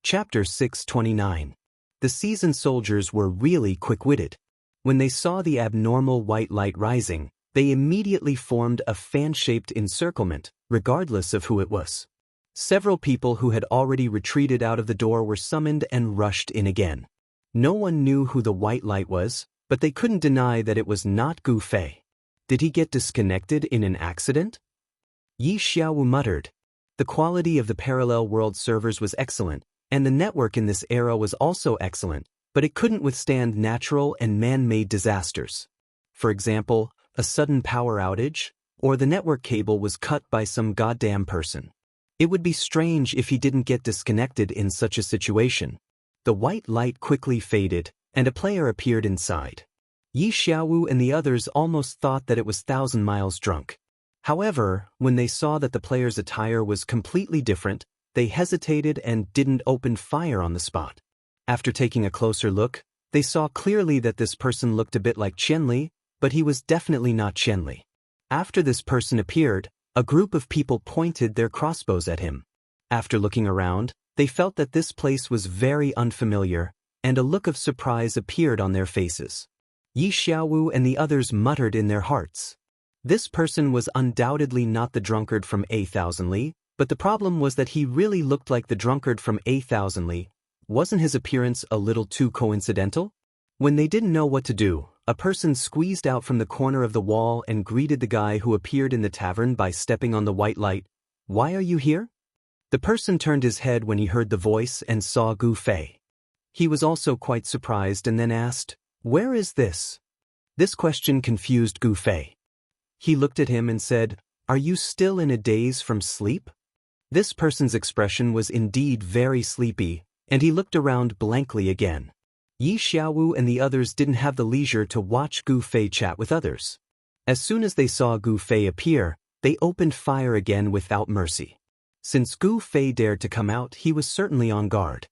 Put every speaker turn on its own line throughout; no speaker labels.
Chapter 629. The seasoned soldiers were really quick-witted. When they saw the abnormal white light rising, they immediately formed a fan-shaped encirclement, regardless of who it was. Several people who had already retreated out of the door were summoned and rushed in again. No one knew who the white light was, but they couldn't deny that it was not Gu Fei. Did he get disconnected in an accident? Yi Xiaowu muttered. The quality of the parallel world servers was excellent, and the network in this era was also excellent, but it couldn't withstand natural and man-made disasters. For example, a sudden power outage, or the network cable was cut by some goddamn person. It would be strange if he didn't get disconnected in such a situation. The white light quickly faded, and a player appeared inside. Yi Xiaowu and the others almost thought that it was Thousand Miles drunk. However, when they saw that the player's attire was completely different, they hesitated and didn't open fire on the spot. After taking a closer look, they saw clearly that this person looked a bit like Qianli, but he was definitely not Qianli. After this person appeared, a group of people pointed their crossbows at him. After looking around, they felt that this place was very unfamiliar, and a look of surprise appeared on their faces. Yi Xiaowu and the others muttered in their hearts. This person was undoubtedly not the drunkard from 8,000 Li, but the problem was that he really looked like the drunkard from 8,000 Li. Wasn't his appearance a little too coincidental? When they didn't know what to do, a person squeezed out from the corner of the wall and greeted the guy who appeared in the tavern by stepping on the white light. "Why are you here?" The person turned his head when he heard the voice and saw Gu Fei. He was also quite surprised and then asked, "Where is this?" This question confused Gu Fei. He looked at him and said, "Are you still in a daze from sleep?" This person's expression was indeed very sleepy, and he looked around blankly again. Yi Xiaowu and the others didn't have the leisure to watch Gu Fei chat with others. As soon as they saw Gu Fei appear, they opened fire again without mercy. Since Gu Fei dared to come out, he was certainly on guard.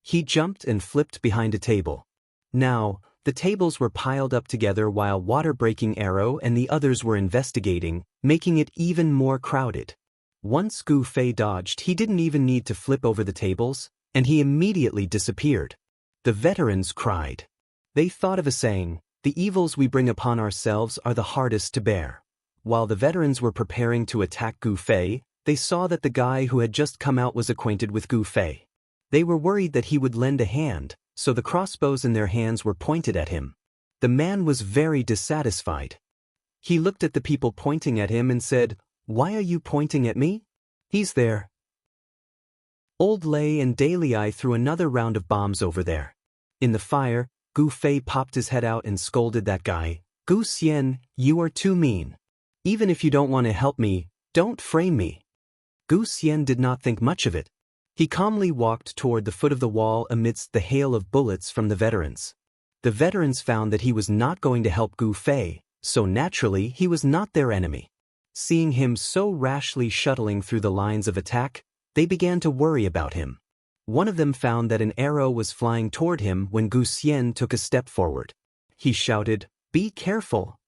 He jumped and flipped behind a table. Now, the tables were piled up together while Water-Breaking Arrow and the others were investigating, making it even more crowded. Once Gu Fei dodged, he didn't even need to flip over the tables, and he immediately disappeared. The veterans cried. They thought of a saying, "The evils we bring upon ourselves are the hardest to bear." While the veterans were preparing to attack Gu Fei, they saw that the guy who had just come out was acquainted with Gu Fei. They were worried that he would lend a hand, so the crossbows in their hands were pointed at him. The man was very dissatisfied. He looked at the people pointing at him and said, "Why are you pointing at me? He's there." Old Lei and Dalei threw another round of bombs over there. In the fire, Gu Fei popped his head out and scolded that guy. "Gu Xian, you are too mean. Even if you don't want to help me, don't frame me." Gu Xian did not think much of it. He calmly walked toward the foot of the wall amidst the hail of bullets from the veterans. The veterans found that he was not going to help Gu Fei, so naturally he was not their enemy. Seeing him so rashly shuttling through the lines of attack, they began to worry about him. One of them found that an arrow was flying toward him when Gu Xian took a step forward. He shouted, "Be careful!"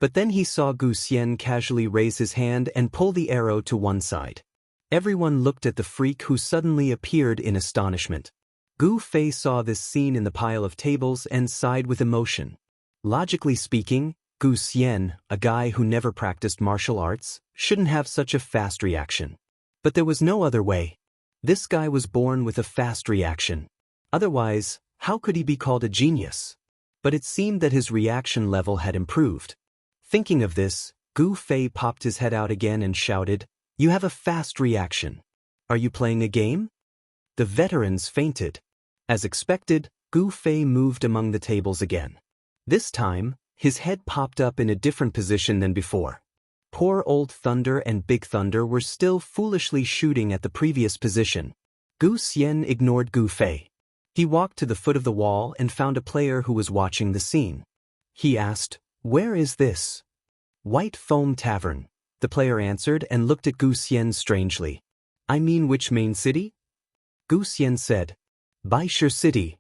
But then he saw Gu Xian casually raise his hand and pull the arrow to one side. Everyone looked at the freak who suddenly appeared in astonishment. Gu Fei saw this scene in the pile of tables and sighed with emotion. Logically speaking, Gu Xian, a guy who never practiced martial arts, shouldn't have such a fast reaction. But there was no other way. This guy was born with a fast reaction. Otherwise, how could he be called a genius? But it seemed that his reaction level had improved. Thinking of this, Gu Fei popped his head out again and shouted, "You have a fast reaction. Are you playing a game?" The veterans fainted. As expected, Gu Fei moved among the tables again. This time, his head popped up in a different position than before. Poor Old Thunder and Big Thunder were still foolishly shooting at the previous position. Gu Xian ignored Gu Fei. He walked to the foot of the wall and found a player who was watching the scene. He asked, "Where is this?" "White Foam Tavern," the player answered and looked at Gu Xian strangely. "I mean, which main city?" Gu Xian said, "Baisher City."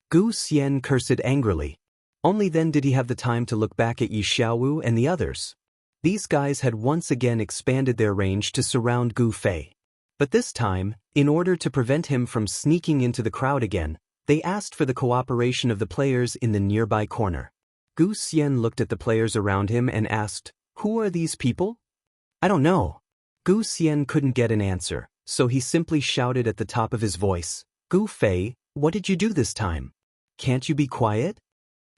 Gu Xian cursed angrily. Only then did he have the time to look back at Yi Xiaowu and the others. These guys had once again expanded their range to surround Gu Fei. But this time, in order to prevent him from sneaking into the crowd again, they asked for the cooperation of the players in the nearby corner. Gu Xian looked at the players around him and asked, "Who are these people?" "I don't know." Gu Xian couldn't get an answer, so he simply shouted at the top of his voice, "Gu Fei, what did you do this time? Can't you be quiet?"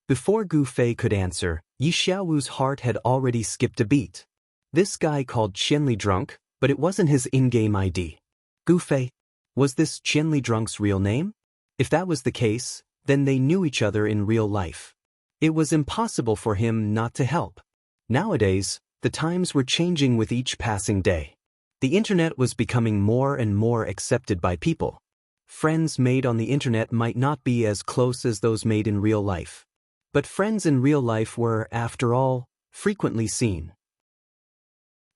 Before Gu Fei could answer, Yi Xiaowu's heart had already skipped a beat. This guy called Qianli Drunk, but it wasn't his in-game ID. Gu Fei? Was this Qianli Drunk's real name? If that was the case, then they knew each other in real life. It was impossible for him not to help. Nowadays, the times were changing with each passing day. The internet was becoming more and more accepted by people. Friends made on the internet might not be as close as those made in real life. But friends in real life were, after all, frequently seen.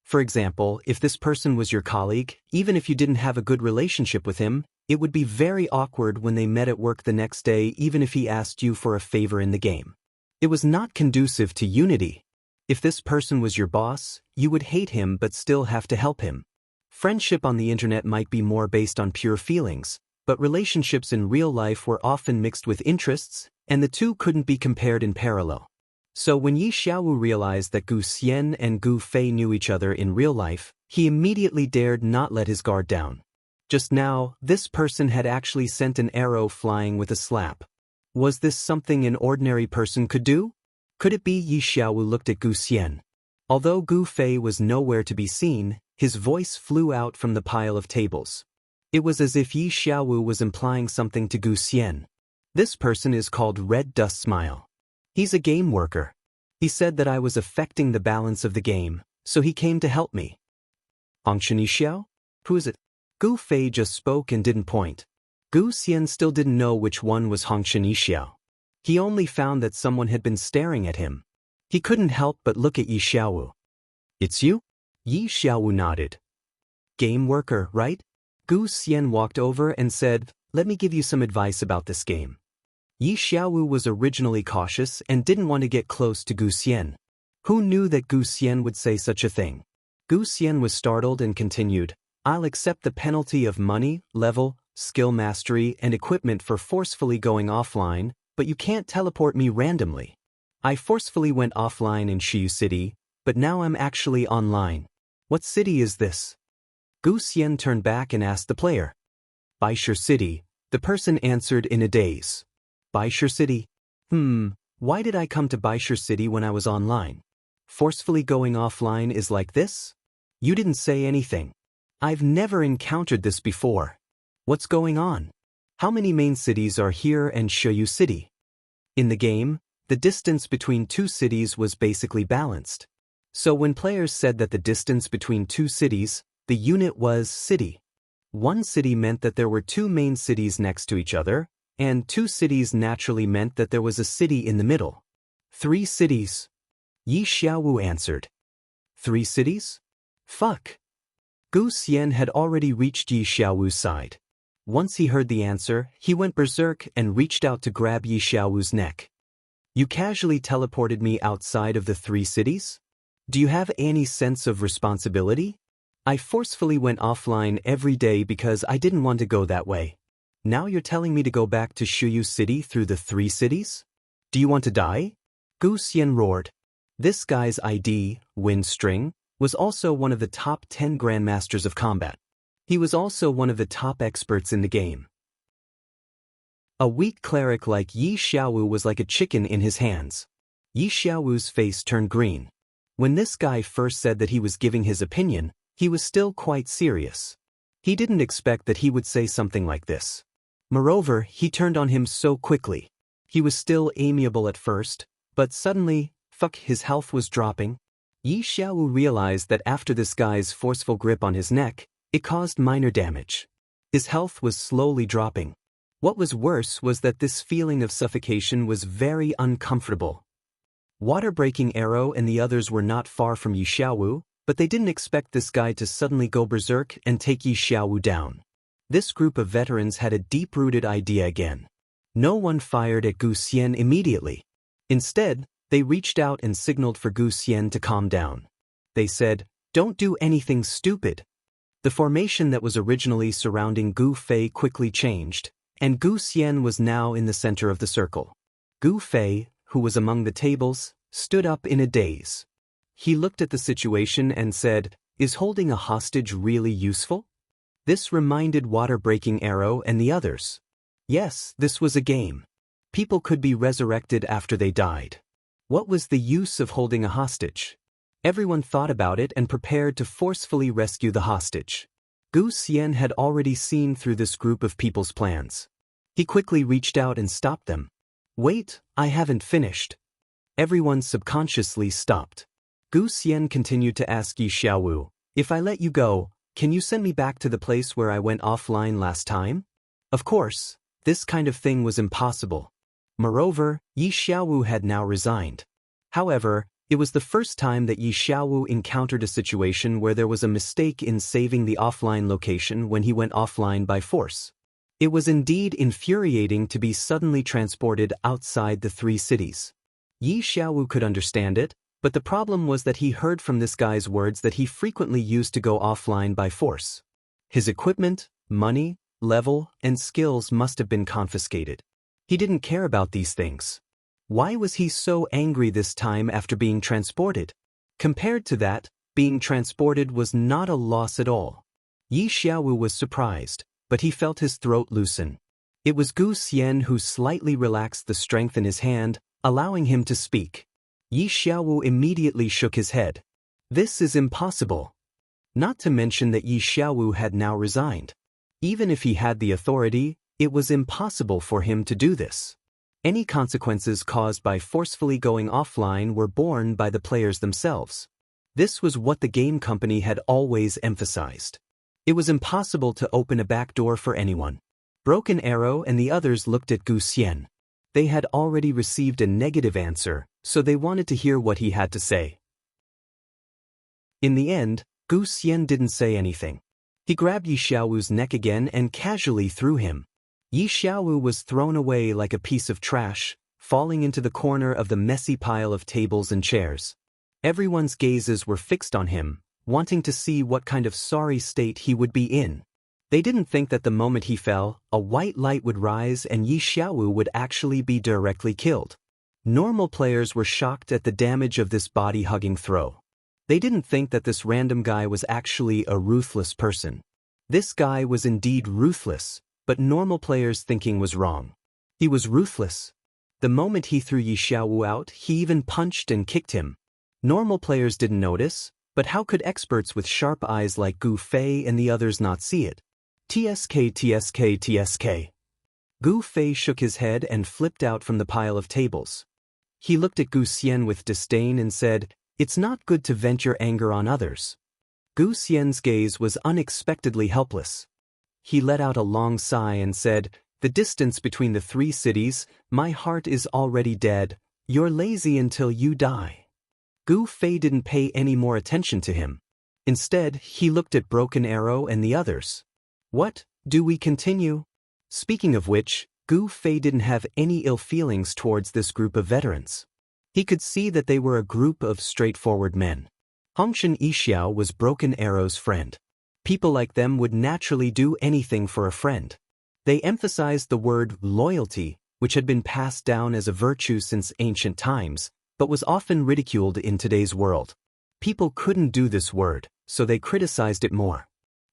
For example, if this person was your colleague, even if you didn't have a good relationship with him, it would be very awkward when they met at work the next day even if he asked you for a favor in the game. It was not conducive to unity. If this person was your boss, you would hate him but still have to help him. Friendship on the internet might be more based on pure feelings, but relationships in real life were often mixed with interests, and the two couldn't be compared in parallel. So when Yi Xiaowu realized that Gu Xian and Gu Fei knew each other in real life, he immediately dared not let his guard down. Just now, this person had actually sent an arrow flying with a slap. Was this something an ordinary person could do? Could it be? Yi Xiaowu looked at Gu Xian. Although Gu Fei was nowhere to be seen, his voice flew out from the pile of tables. It was as if Yi Xiaowu was implying something to Gu Xian. This person is called Red Dust Smile. He's a game worker. He said that I was affecting the balance of the game, so he came to help me. Hongshan Yixiao? Who is it? Gu Fei just spoke and didn't point. Gu Xian still didn't know which one was Hongshan Yixiao. He only found that someone had been staring at him. He couldn't help but look at Yi Xiaowu. "It's you?" Yi Xiaowu nodded. "Game worker, right?" Gu Xian walked over and said, "Let me give you some advice about this game." Yi Xiaowu was originally cautious and didn't want to get close to Gu Xian. Who knew that Gu Xian would say such a thing? Gu Xian was startled and continued, "I'll accept the penalty of money, level, skill mastery, and equipment for forcefully going offline, but you can't teleport me randomly. I forcefully went offline in Shiyu City, but now I'm actually online. What city is this?" Gu Xian turned back and asked the player. "Baishur City," the person answered in a daze. "Baishur City? Why did I come to Baishur City when I was online? Forcefully going offline is like this? You didn't say anything. I've never encountered this before. What's going on? How many main cities are here and Shiyu City?" In the game, the distance between two cities was basically balanced. So when players said that the distance between two cities, the unit was city. One city meant that there were two main cities next to each other, and two cities naturally meant that there was a city in the middle. 3 cities. Yi Xiaowu answered. 3 cities? Fuck. Gu Xian had already reached Yi Xiaowu's side. Once he heard the answer, he went berserk and reached out to grab Yi Xiaowu's neck. "You casually teleported me outside of the 3 cities? Do you have any sense of responsibility? I forcefully went offline every day because I didn't want to go that way. Now you're telling me to go back to Shiyu City through the 3 cities? Do you want to die?" Gu Xian roared. This guy's ID, Wind String, was also one of the top 10 Grandmasters of Combat. He was also one of the top experts in the game. A weak cleric like Yi Xiaowu was like a chicken in his hands. Yi Xiaowu's face turned green. When this guy first said that he was giving his opinion, he was still quite serious. He didn't expect that he would say something like this. Moreover, he turned on him so quickly. He was still amiable at first, but suddenly, his health was dropping. Yi Xiaowu realized that after this guy's forceful grip on his neck, it caused minor damage. His health was slowly dropping. What was worse was that this feeling of suffocation was very uncomfortable. Water-breaking Arrow and the others were not far from Yi Xiaowu, but they didn't expect this guy to suddenly go berserk and take Yi Xiaowu down. This group of veterans had a deep-rooted idea again. No one fired at Gu Xian immediately. Instead, they reached out and signaled for Gu Xian to calm down. They said, "Don't do anything stupid." The formation that was originally surrounding Gu Fei quickly changed, and Gu Xian was now in the center of the circle. Gu Fei, who was among the tables, stood up in a daze. He looked at the situation and said, "Is holding a hostage really useful?" This reminded Water-Breaking Arrow and the others. Yes, this was a game. People could be resurrected after they died. What was the use of holding a hostage? Everyone thought about it and prepared to forcefully rescue the hostage. Gu Xian had already seen through this group of people's plans. He quickly reached out and stopped them. "Wait, I haven't finished." Everyone subconsciously stopped. Gu Xian continued to ask Yi Xiaowu, "If I let you go, can you send me back to the place where I went offline last time?" Of course, this kind of thing was impossible. Moreover, Yi Xiaowu had now resigned. However, it was the first time that Yi Xiaowu encountered a situation where there was a mistake in saving the offline location when he went offline by force. It was indeed infuriating to be suddenly transported outside the 3 cities. Yi Xiaowu could understand it, but the problem was that he heard from this guy's words that he frequently used to go offline by force. His equipment, money, level, and skills must have been confiscated. He didn't care about these things. Why was he so angry this time after being transported? Compared to that, being transported was not a loss at all. Yi Xiaowu was surprised, but he felt his throat loosen. It was Gu Xian who slightly relaxed the strength in his hand, allowing him to speak. Yi Xiaowu immediately shook his head. This is impossible. Not to mention that Yi Xiaowu had now resigned. Even if he had the authority, it was impossible for him to do this. Any consequences caused by forcefully going offline were borne by the players themselves. This was what the game company had always emphasized. It was impossible to open a back door for anyone. Broken Arrow and the others looked at Gu Xian. They had already received a negative answer, so they wanted to hear what he had to say. In the end, Gu Xian didn't say anything. He grabbed Yi Xiaowu's neck again and casually threw him. Yi Xiaowu was thrown away like a piece of trash, falling into the corner of the messy pile of tables and chairs. Everyone's gazes were fixed on him, wanting to see what kind of sorry state he would be in. They didn't think that the moment he fell, a white light would rise and Yi Xiaowu would actually be directly killed. Normal players were shocked at the damage of this body-hugging throw. They didn't think that this random guy was actually a ruthless person. This guy was indeed ruthless, but normal players' thinking was wrong. He was ruthless. The moment he threw Yi Xiaowu out, he even punched and kicked him. Normal players didn't notice, but how could experts with sharp eyes like Gu Fei and the others not see it? TSK. Gu Fei shook his head and flipped out from the pile of tables. He looked at Gu Xian with disdain and said, "It's not good to vent your anger on others." Gu Xian's gaze was unexpectedly helpless. He let out a long sigh and said, "The distance between the 3 cities, my heart is already dead. You're lazy until you die." Gu Fei didn't pay any more attention to him. Instead, he looked at Broken Arrow and the others. "What, do we continue?" Speaking of which, Gu Fei didn't have any ill feelings towards this group of veterans. He could see that they were a group of straightforward men. Hongshan Yixiao was Broken Arrow's friend. People like them would naturally do anything for a friend. They emphasized the word loyalty, which had been passed down as a virtue since ancient times, but was often ridiculed in today's world. People couldn't do this word, so they criticized it more.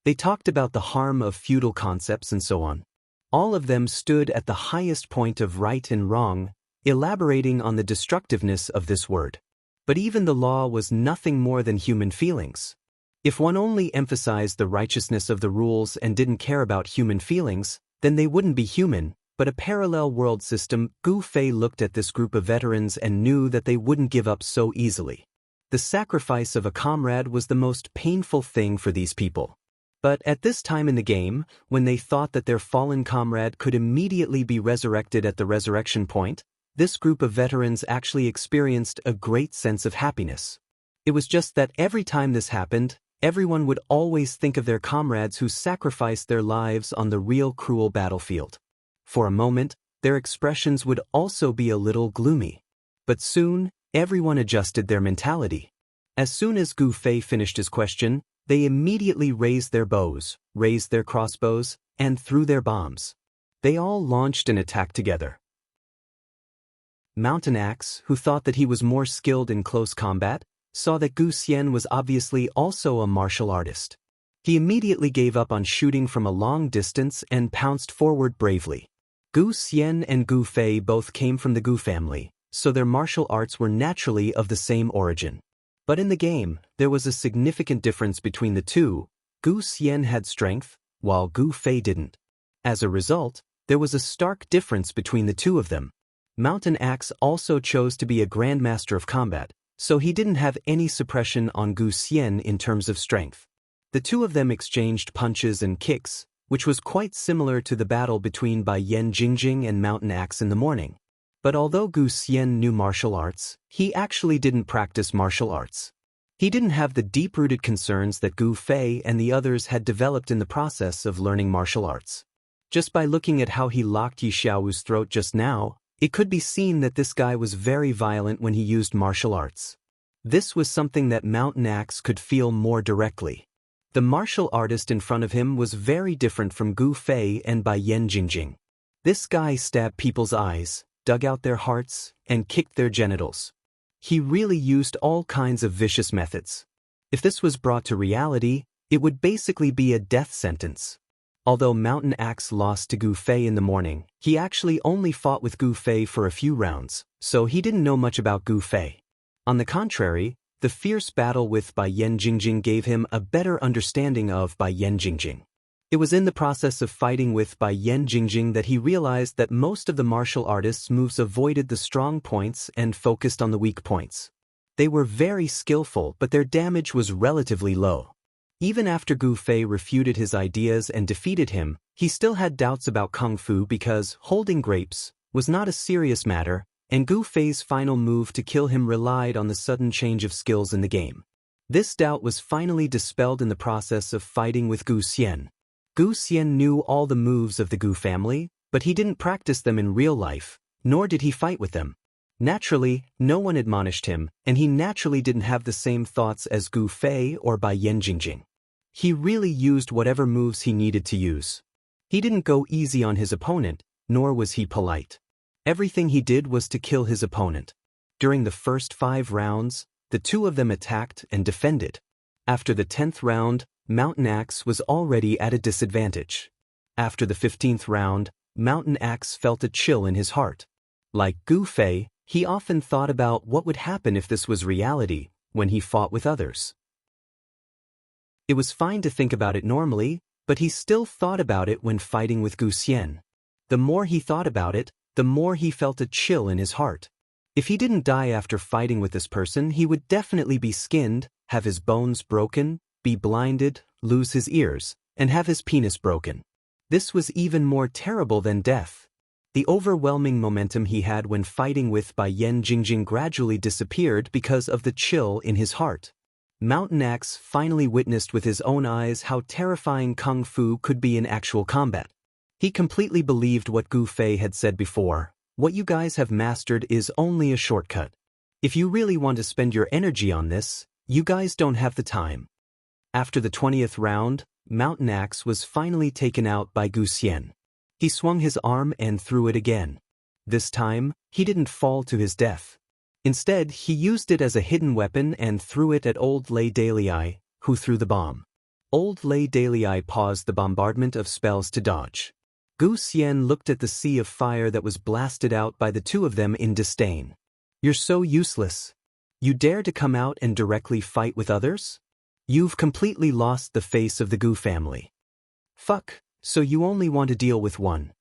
They talked about the harm of feudal concepts and so on. All of them stood at the highest point of right and wrong, elaborating on the destructiveness of this word. But even the law was nothing more than human feelings. If one only emphasized the righteousness of the rules and didn't care about human feelings, then they wouldn't be human, but a parallel world system. Gu Fei looked at this group of veterans and knew that they wouldn't give up so easily. The sacrifice of a comrade was the most painful thing for these people. But at this time in the game, when they thought that their fallen comrade could immediately be resurrected at the resurrection point, this group of veterans actually experienced a great sense of happiness. It was just that every time this happened, everyone would always think of their comrades who sacrificed their lives on the real cruel battlefield. For a moment, their expressions would also be a little gloomy. But soon, everyone adjusted their mentality. As soon as Gu Fei finished his question, They immediately raised their bows, raised their crossbows, and threw their bombs. They all launched an attack together. Mountain Axe, who thought that he was more skilled in close combat, saw that Gu Xian was obviously also a martial artist. He immediately gave up on shooting from a long distance and pounced forward bravely. Gu Xian and Gu Fei both came from the Gu family, so their martial arts were naturally of the same origin. But in the game, there was a significant difference between the two. Gu Xian had strength, while Gu Fei didn't. As a result, there was a stark difference between the two of them. Mountain Axe also chose to be a grandmaster of combat, so he didn't have any suppression on Gu Xian in terms of strength. The two of them exchanged punches and kicks, which was quite similar to the battle between Bai Yan Jingjing and Mountain Axe in the morning. But although Gu Xian knew martial arts, he actually didn't practice martial arts. He didn't have the deep-rooted concerns that Gu Fei and the others had developed in the process of learning martial arts. Just by looking at how he locked Yi Xiaowu's throat just now, it could be seen that this guy was very violent when he used martial arts. This was something that Mountain Axe could feel more directly. The martial artist in front of him was very different from Gu Fei and Bai Yan Jingjing. This guy stabbed people's eyes, dug out their hearts, and kicked their genitals. He really used all kinds of vicious methods. If this was brought to reality, it would basically be a death sentence. Although Mountain Axe lost to Gu Fei in the morning, he actually only fought with Gu Fei for a few rounds, so he didn't know much about Gu Fei. On the contrary, the fierce battle with Bai Yan Jingjing gave him a better understanding of Bai Yan Jingjing. It was in the process of fighting with Bai Yan Jingjing that he realized that most of the martial artists' moves avoided the strong points and focused on the weak points. They were very skillful, but their damage was relatively low. Even after Gu Fei refuted his ideas and defeated him, he still had doubts about Kung Fu because holding grapes was not a serious matter, and Gu Fei's final move to kill him relied on the sudden change of skills in the game. This doubt was finally dispelled in the process of fighting with Gu Xian. Gu Xian knew all the moves of the Gu family, but he didn't practice them in real life, nor did he fight with them. Naturally, no one admonished him, and he naturally didn't have the same thoughts as Gu Fei or Bai Yan Jingjing. He really used whatever moves he needed to use. He didn't go easy on his opponent, nor was he polite. Everything he did was to kill his opponent. During the first 5 rounds, the two of them attacked and defended. After the 10th round, Mountain Axe was already at a disadvantage. After the 15th round, Mountain Axe felt a chill in his heart. Like Gu Fei, he often thought about what would happen if this was reality, when he fought with others. It was fine to think about it normally, but he still thought about it when fighting with Gu Xian. The more he thought about it, the more he felt a chill in his heart. If he didn't die after fighting with this person, he would definitely be skinned, have his bones broken, be blinded, lose his ears, and have his penis broken. This was even more terrible than death. The overwhelming momentum he had when fighting with Bai Yan Jingjing gradually disappeared because of the chill in his heart. Mountain Axe finally witnessed with his own eyes how terrifying Kung Fu could be in actual combat. He completely believed what Gu Fei had said before. What you guys have mastered is only a shortcut. If you really want to spend your energy on this, you guys don't have the time. After the 20th round, Mountain Axe was finally taken out by Gu Xian. He swung his arm and threw it again. This time, he didn't fall to his death. Instead, he used it as a hidden weapon and threw it at Old Lei Dalei, who threw the bomb. Old Lei Dalei paused the bombardment of spells to dodge. Gu Xian looked at the sea of fire that was blasted out by the two of them in disdain. You're so useless. You dare to come out and directly fight with others? You've completely lost the face of the Gu family. Fuck, so you only want to deal with one.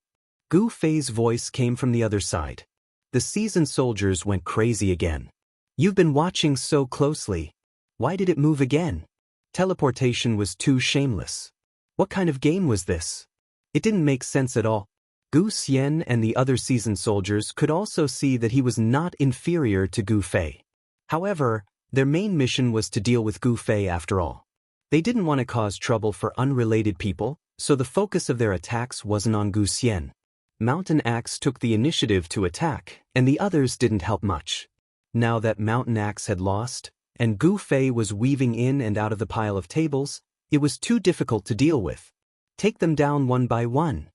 Gu Fei's voice came from the other side. The seasoned soldiers went crazy again. You've been watching so closely. Why did it move again? Teleportation was too shameless. What kind of game was this? It didn't make sense at all. Gu Xian and the other seasoned soldiers could also see that he was not inferior to Gu Fei. However, their main mission was to deal with Gu Fei after all. They didn't want to cause trouble for unrelated people, so the focus of their attacks wasn't on Gu Xian. Mountain Axe took the initiative to attack, and the others didn't help much. Now that Mountain Axe had lost, and Gu Fei was weaving in and out of the pile of tables. It was too difficult to deal with. Take them down one by one.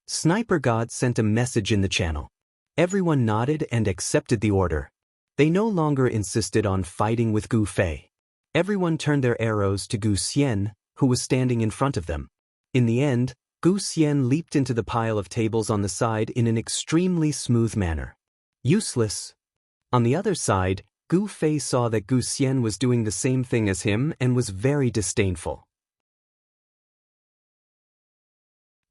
Sniper God sent a message in the channel. Everyone nodded and accepted the order. They no longer insisted on fighting with Gu Fei. Everyone turned their arrows to Gu Xian, who was standing in front of them. In the end, Gu Xian leaped into the pile of tables on the side in an extremely smooth manner. Useless. On the other side, Gu Fei saw that Gu Xian was doing the same thing as him and was very disdainful.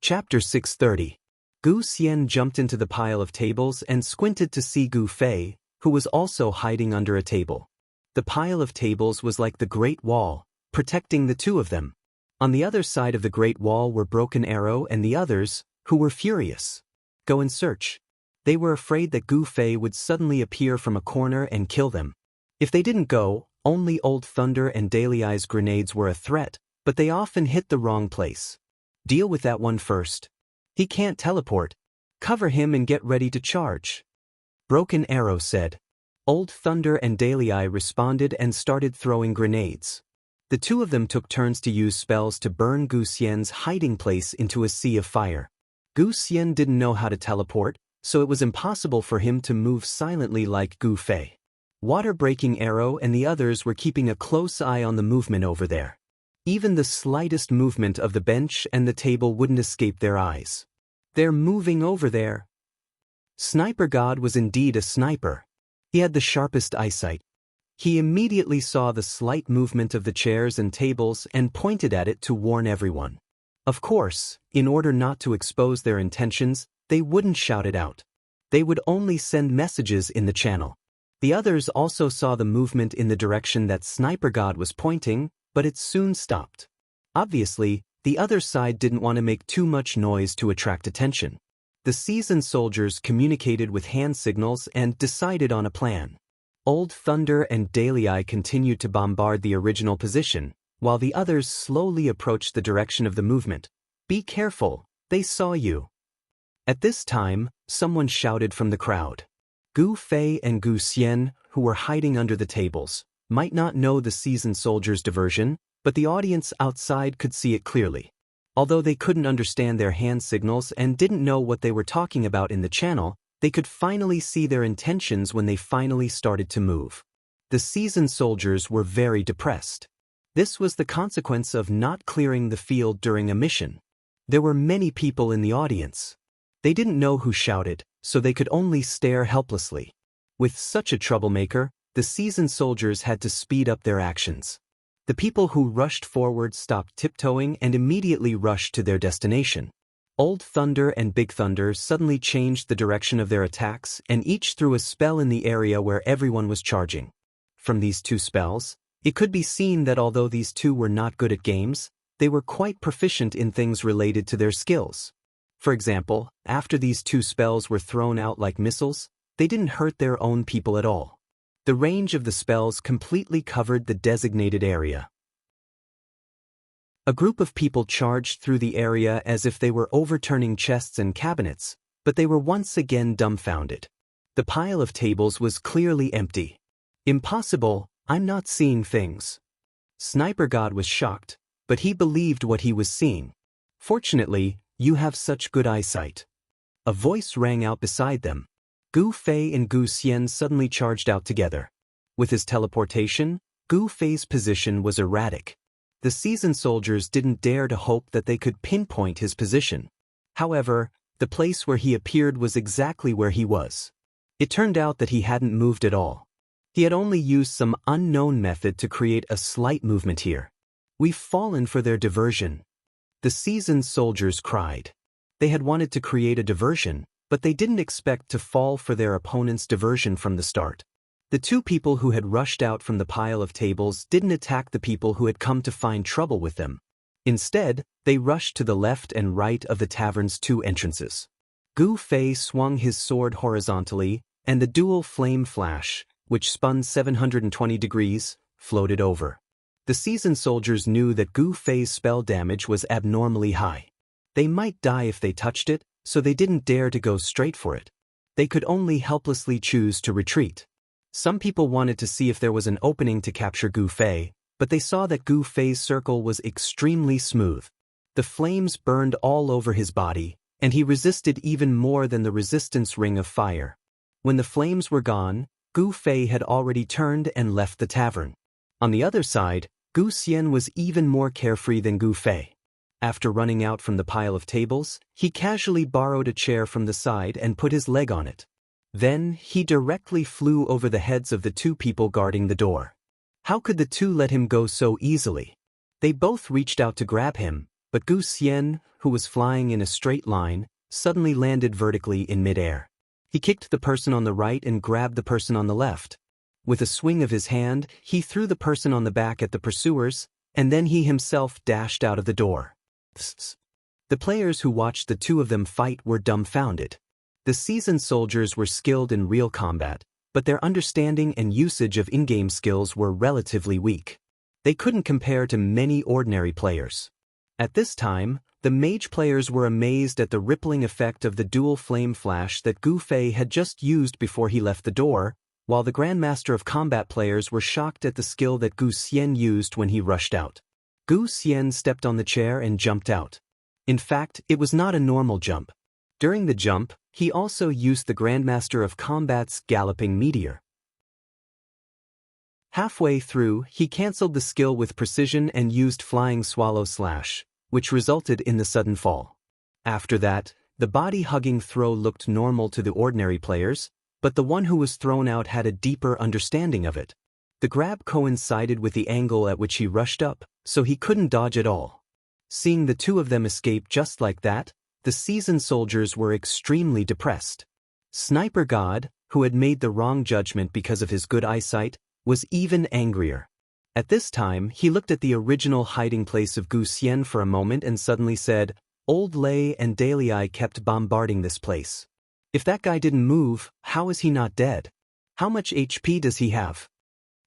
Chapter 630. Gu Xian jumped into the pile of tables and squinted to see Gu Fei, who was also hiding under a table. The pile of tables was like the Great Wall, protecting the two of them. On the other side of the Great Wall were Broken Arrow and the others, who were furious. Go and search. They were afraid that Gu Fei would suddenly appear from a corner and kill them. If they didn't go, only Old Thunder and Daily Eye's grenades were a threat, but they often hit the wrong place. Deal with that one first. He can't teleport. Cover him and get ready to charge. Broken Arrow said. Old Thunder and Daily Eye responded and started throwing grenades. The two of them took turns to use spells to burn Gu Xian's hiding place into a sea of fire. Gu Xian didn't know how to teleport, so it was impossible for him to move silently like Gu Fei. Water-breaking Arrow and the others were keeping a close eye on the movement over there. Even the slightest movement of the bench and the table wouldn't escape their eyes. They're moving over there. Sniper God was indeed a sniper. He had the sharpest eyesight. He immediately saw the slight movement of the chairs and tables and pointed at it to warn everyone. Of course, in order not to expose their intentions, they wouldn't shout it out. They would only send messages in the channel. The others also saw the movement in the direction that Sniper God was pointing, but it soon stopped. Obviously, the other side didn't want to make too much noise to attract attention. The seasoned soldiers communicated with hand signals and decided on a plan. Old Thunder and Daily Eye continued to bombard the original position, while the others slowly approached the direction of the movement. Be careful, they saw you. At this time, someone shouted from the crowd. Gu Fei and Gu Xian, who were hiding under the tables, might not know the seasoned soldiers' diversion, but the audience outside could see it clearly. Although they couldn't understand their hand signals and didn't know what they were talking about in the channel, they could finally see their intentions when they finally started to move. The seasoned soldiers were very depressed. This was the consequence of not clearing the field during a mission. There were many people in the audience. They didn't know who shouted, so they could only stare helplessly. With such a troublemaker, the seasoned soldiers had to speed up their actions. The people who rushed forward stopped tiptoeing and immediately rushed to their destination. Old Thunder and Big Thunder suddenly changed the direction of their attacks and each threw a spell in the area where everyone was charging. From these two spells, it could be seen that although these two were not good at games, they were quite proficient in things related to their skills. For example, after these two spells were thrown out like missiles, they didn't hurt their own people at all. The range of the spells completely covered the designated area. A group of people charged through the area as if they were overturning chests and cabinets, but they were once again dumbfounded. The pile of tables was clearly empty. Impossible, I'm not seeing things. Sniper God was shocked, but he believed what he was seeing. Fortunately, you have such good eyesight. A voice rang out beside them. Gu Fei and Gu Xian suddenly charged out together. With his teleportation, Gu Fei's position was erratic. The seasoned soldiers didn't dare to hope that they could pinpoint his position. However, the place where he appeared was exactly where he was. It turned out that he hadn't moved at all. He had only used some unknown method to create a slight movement here. We've fallen for their diversion. The seasoned soldiers cried. They had wanted to create a diversion, but they didn't expect to fall for their opponent's diversion from the start. The two people who had rushed out from the pile of tables didn't attack the people who had come to find trouble with them. Instead, they rushed to the left and right of the tavern's two entrances. Gu Fei swung his sword horizontally, and the dual flame flash, which spun 720 degrees, floated over. The seasoned soldiers knew that Gu Fei's spell damage was abnormally high. They might die if they touched it, so they didn't dare to go straight for it. They could only helplessly choose to retreat. Some people wanted to see if there was an opening to capture Gu Fei, but they saw that Gu Fei's circle was extremely smooth. The flames burned all over his body, and he resisted even more than the resistance ring of fire. When the flames were gone, Gu Fei had already turned and left the tavern. On the other side, Gu Xian was even more carefree than Gu Fei. After running out from the pile of tables, he casually borrowed a chair from the side and put his leg on it. Then, he directly flew over the heads of the two people guarding the door. How could the two let him go so easily? They both reached out to grab him, but Gu Xian, who was flying in a straight line, suddenly landed vertically in midair. He kicked the person on the right and grabbed the person on the left. With a swing of his hand, he threw the person on the back at the pursuers, and then he himself dashed out of the door. The players who watched the two of them fight were dumbfounded. The seasoned soldiers were skilled in real combat, but their understanding and usage of in-game skills were relatively weak. They couldn't compare to many ordinary players. At this time, the mage players were amazed at the rippling effect of the dual flame flash that Gu Fei had just used before he left the door, while the Grandmaster of Combat players were shocked at the skill that Gu Xian used when he rushed out. Gu Xian stepped on the chair and jumped out. In fact, it was not a normal jump. During the jump, he also used the Grandmaster of Combat's Galloping Meteor. Halfway through, he cancelled the skill with precision and used Flying Swallow Slash, which resulted in the sudden fall. After that, the body-hugging throw looked normal to the ordinary players, but the one who was thrown out had a deeper understanding of it. The grab coincided with the angle at which he rushed up, so he couldn't dodge at all. Seeing the two of them escape just like that, the seasoned soldiers were extremely depressed. Sniper God, who had made the wrong judgment because of his good eyesight, was even angrier. At this time, he looked at the original hiding place of Gu Xian for a moment and suddenly said, "Old Lei and Dalei kept bombarding this place. If that guy didn't move, how is he not dead? How much HP does he have?"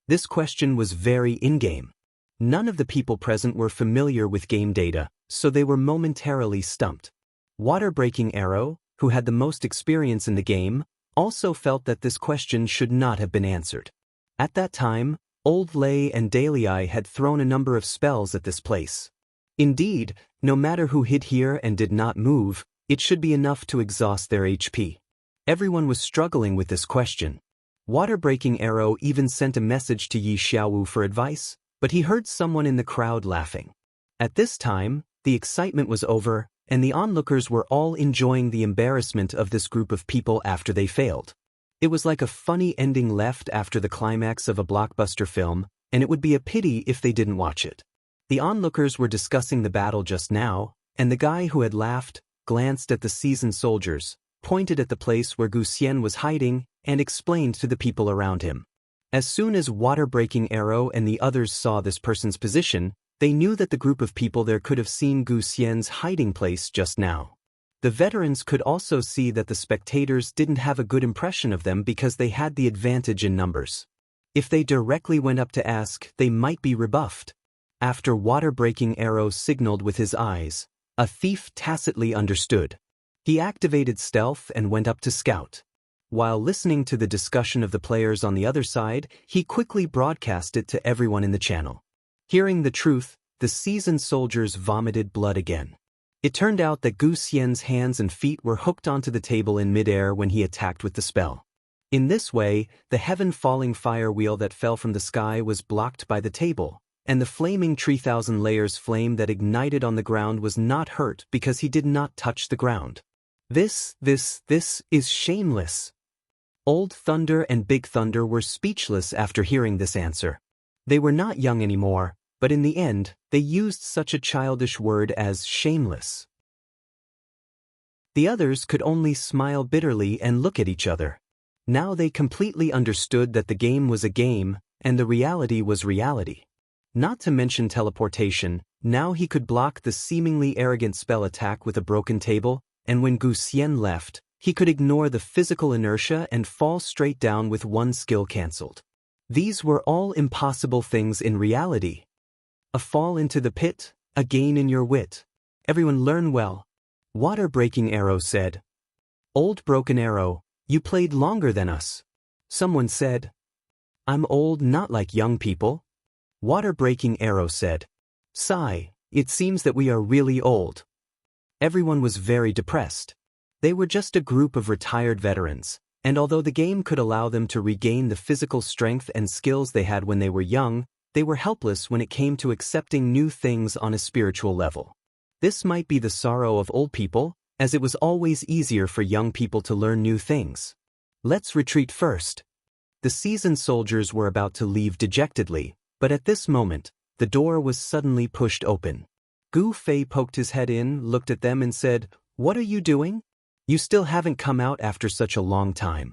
This question was very in-game. None of the people present were familiar with game data, so they were momentarily stumped. Water-breaking Arrow, who had the most experience in the game, also felt that this question should not have been answered. At that time, Old Lei and Dalei had thrown a number of spells at this place. Indeed, no matter who hid here and did not move, it should be enough to exhaust their HP. Everyone was struggling with this question. Water-breaking Arrow even sent a message to Yi Xiaowu for advice, but he heard someone in the crowd laughing. At this time, the excitement was over, and the onlookers were all enjoying the embarrassment of this group of people after they failed. It was like a funny ending left after the climax of a blockbuster film, and it would be a pity if they didn't watch it. The onlookers were discussing the battle just now, and the guy who had laughed glanced at the seasoned soldiers, pointed at the place where Gu Xian was hiding, and explained to the people around him. As soon as Water-breaking Arrow and the others saw this person's position, they knew that the group of people there could have seen Gu Xian's hiding place just now. The veterans could also see that the spectators didn't have a good impression of them because they had the advantage in numbers. If they directly went up to ask, they might be rebuffed. After Water-breaking Arrow signaled with his eyes, a thief tacitly understood. He activated stealth and went up to scout. While listening to the discussion of the players on the other side, he quickly broadcast it to everyone in the channel. Hearing the truth, the seasoned soldiers vomited blood again. It turned out that Gu Xian's hands and feet were hooked onto the table in midair when he attacked with the spell. In this way, the heaven-falling fire wheel that fell from the sky was blocked by the table, and the flaming 3,000 layers flame that ignited on the ground was not hurt because he did not touch the ground. This is shameless. Old Thunder and Big Thunder were speechless after hearing this answer. They were not young anymore, but in the end, they used such a childish word as shameless. The others could only smile bitterly and look at each other. Now they completely understood that the game was a game, and the reality was reality. Not to mention teleportation, now he could block the seemingly arrogant spell attack with a broken table, and when Gu Xian left, he could ignore the physical inertia and fall straight down with one skill cancelled. These were all impossible things in reality. A fall into the pit, a gain in your wit. Everyone learn well. Water-breaking Arrow said. Old Broken Arrow, you played longer than us. Someone said. I'm old, not like young people. Water-breaking arrow said. Sigh, it seems that we are really old. Everyone was very depressed. They were just a group of retired veterans, and although the game could allow them to regain the physical strength and skills they had when they were young, they were helpless when it came to accepting new things on a spiritual level. This might be the sorrow of old people, as it was always easier for young people to learn new things. Let's retreat first. The seasoned soldiers were about to leave dejectedly, but at this moment, the door was suddenly pushed open. Gu Fei poked his head in, looked at them and said, "What are you doing? You still haven't come out after such a long time."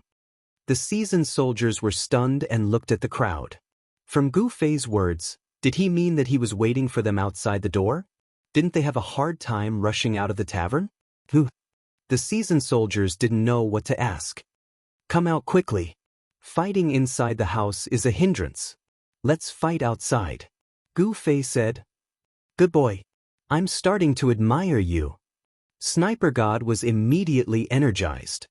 The seasoned soldiers were stunned and looked at the crowd. From Gu Fei's words, did he mean that he was waiting for them outside the door? Didn't they have a hard time rushing out of the tavern? The seasoned soldiers didn't know what to ask. Come out quickly. Fighting inside the house is a hindrance. Let's fight outside. Gu Fei said. Good boy. I'm starting to admire you. Sniper God was immediately energized.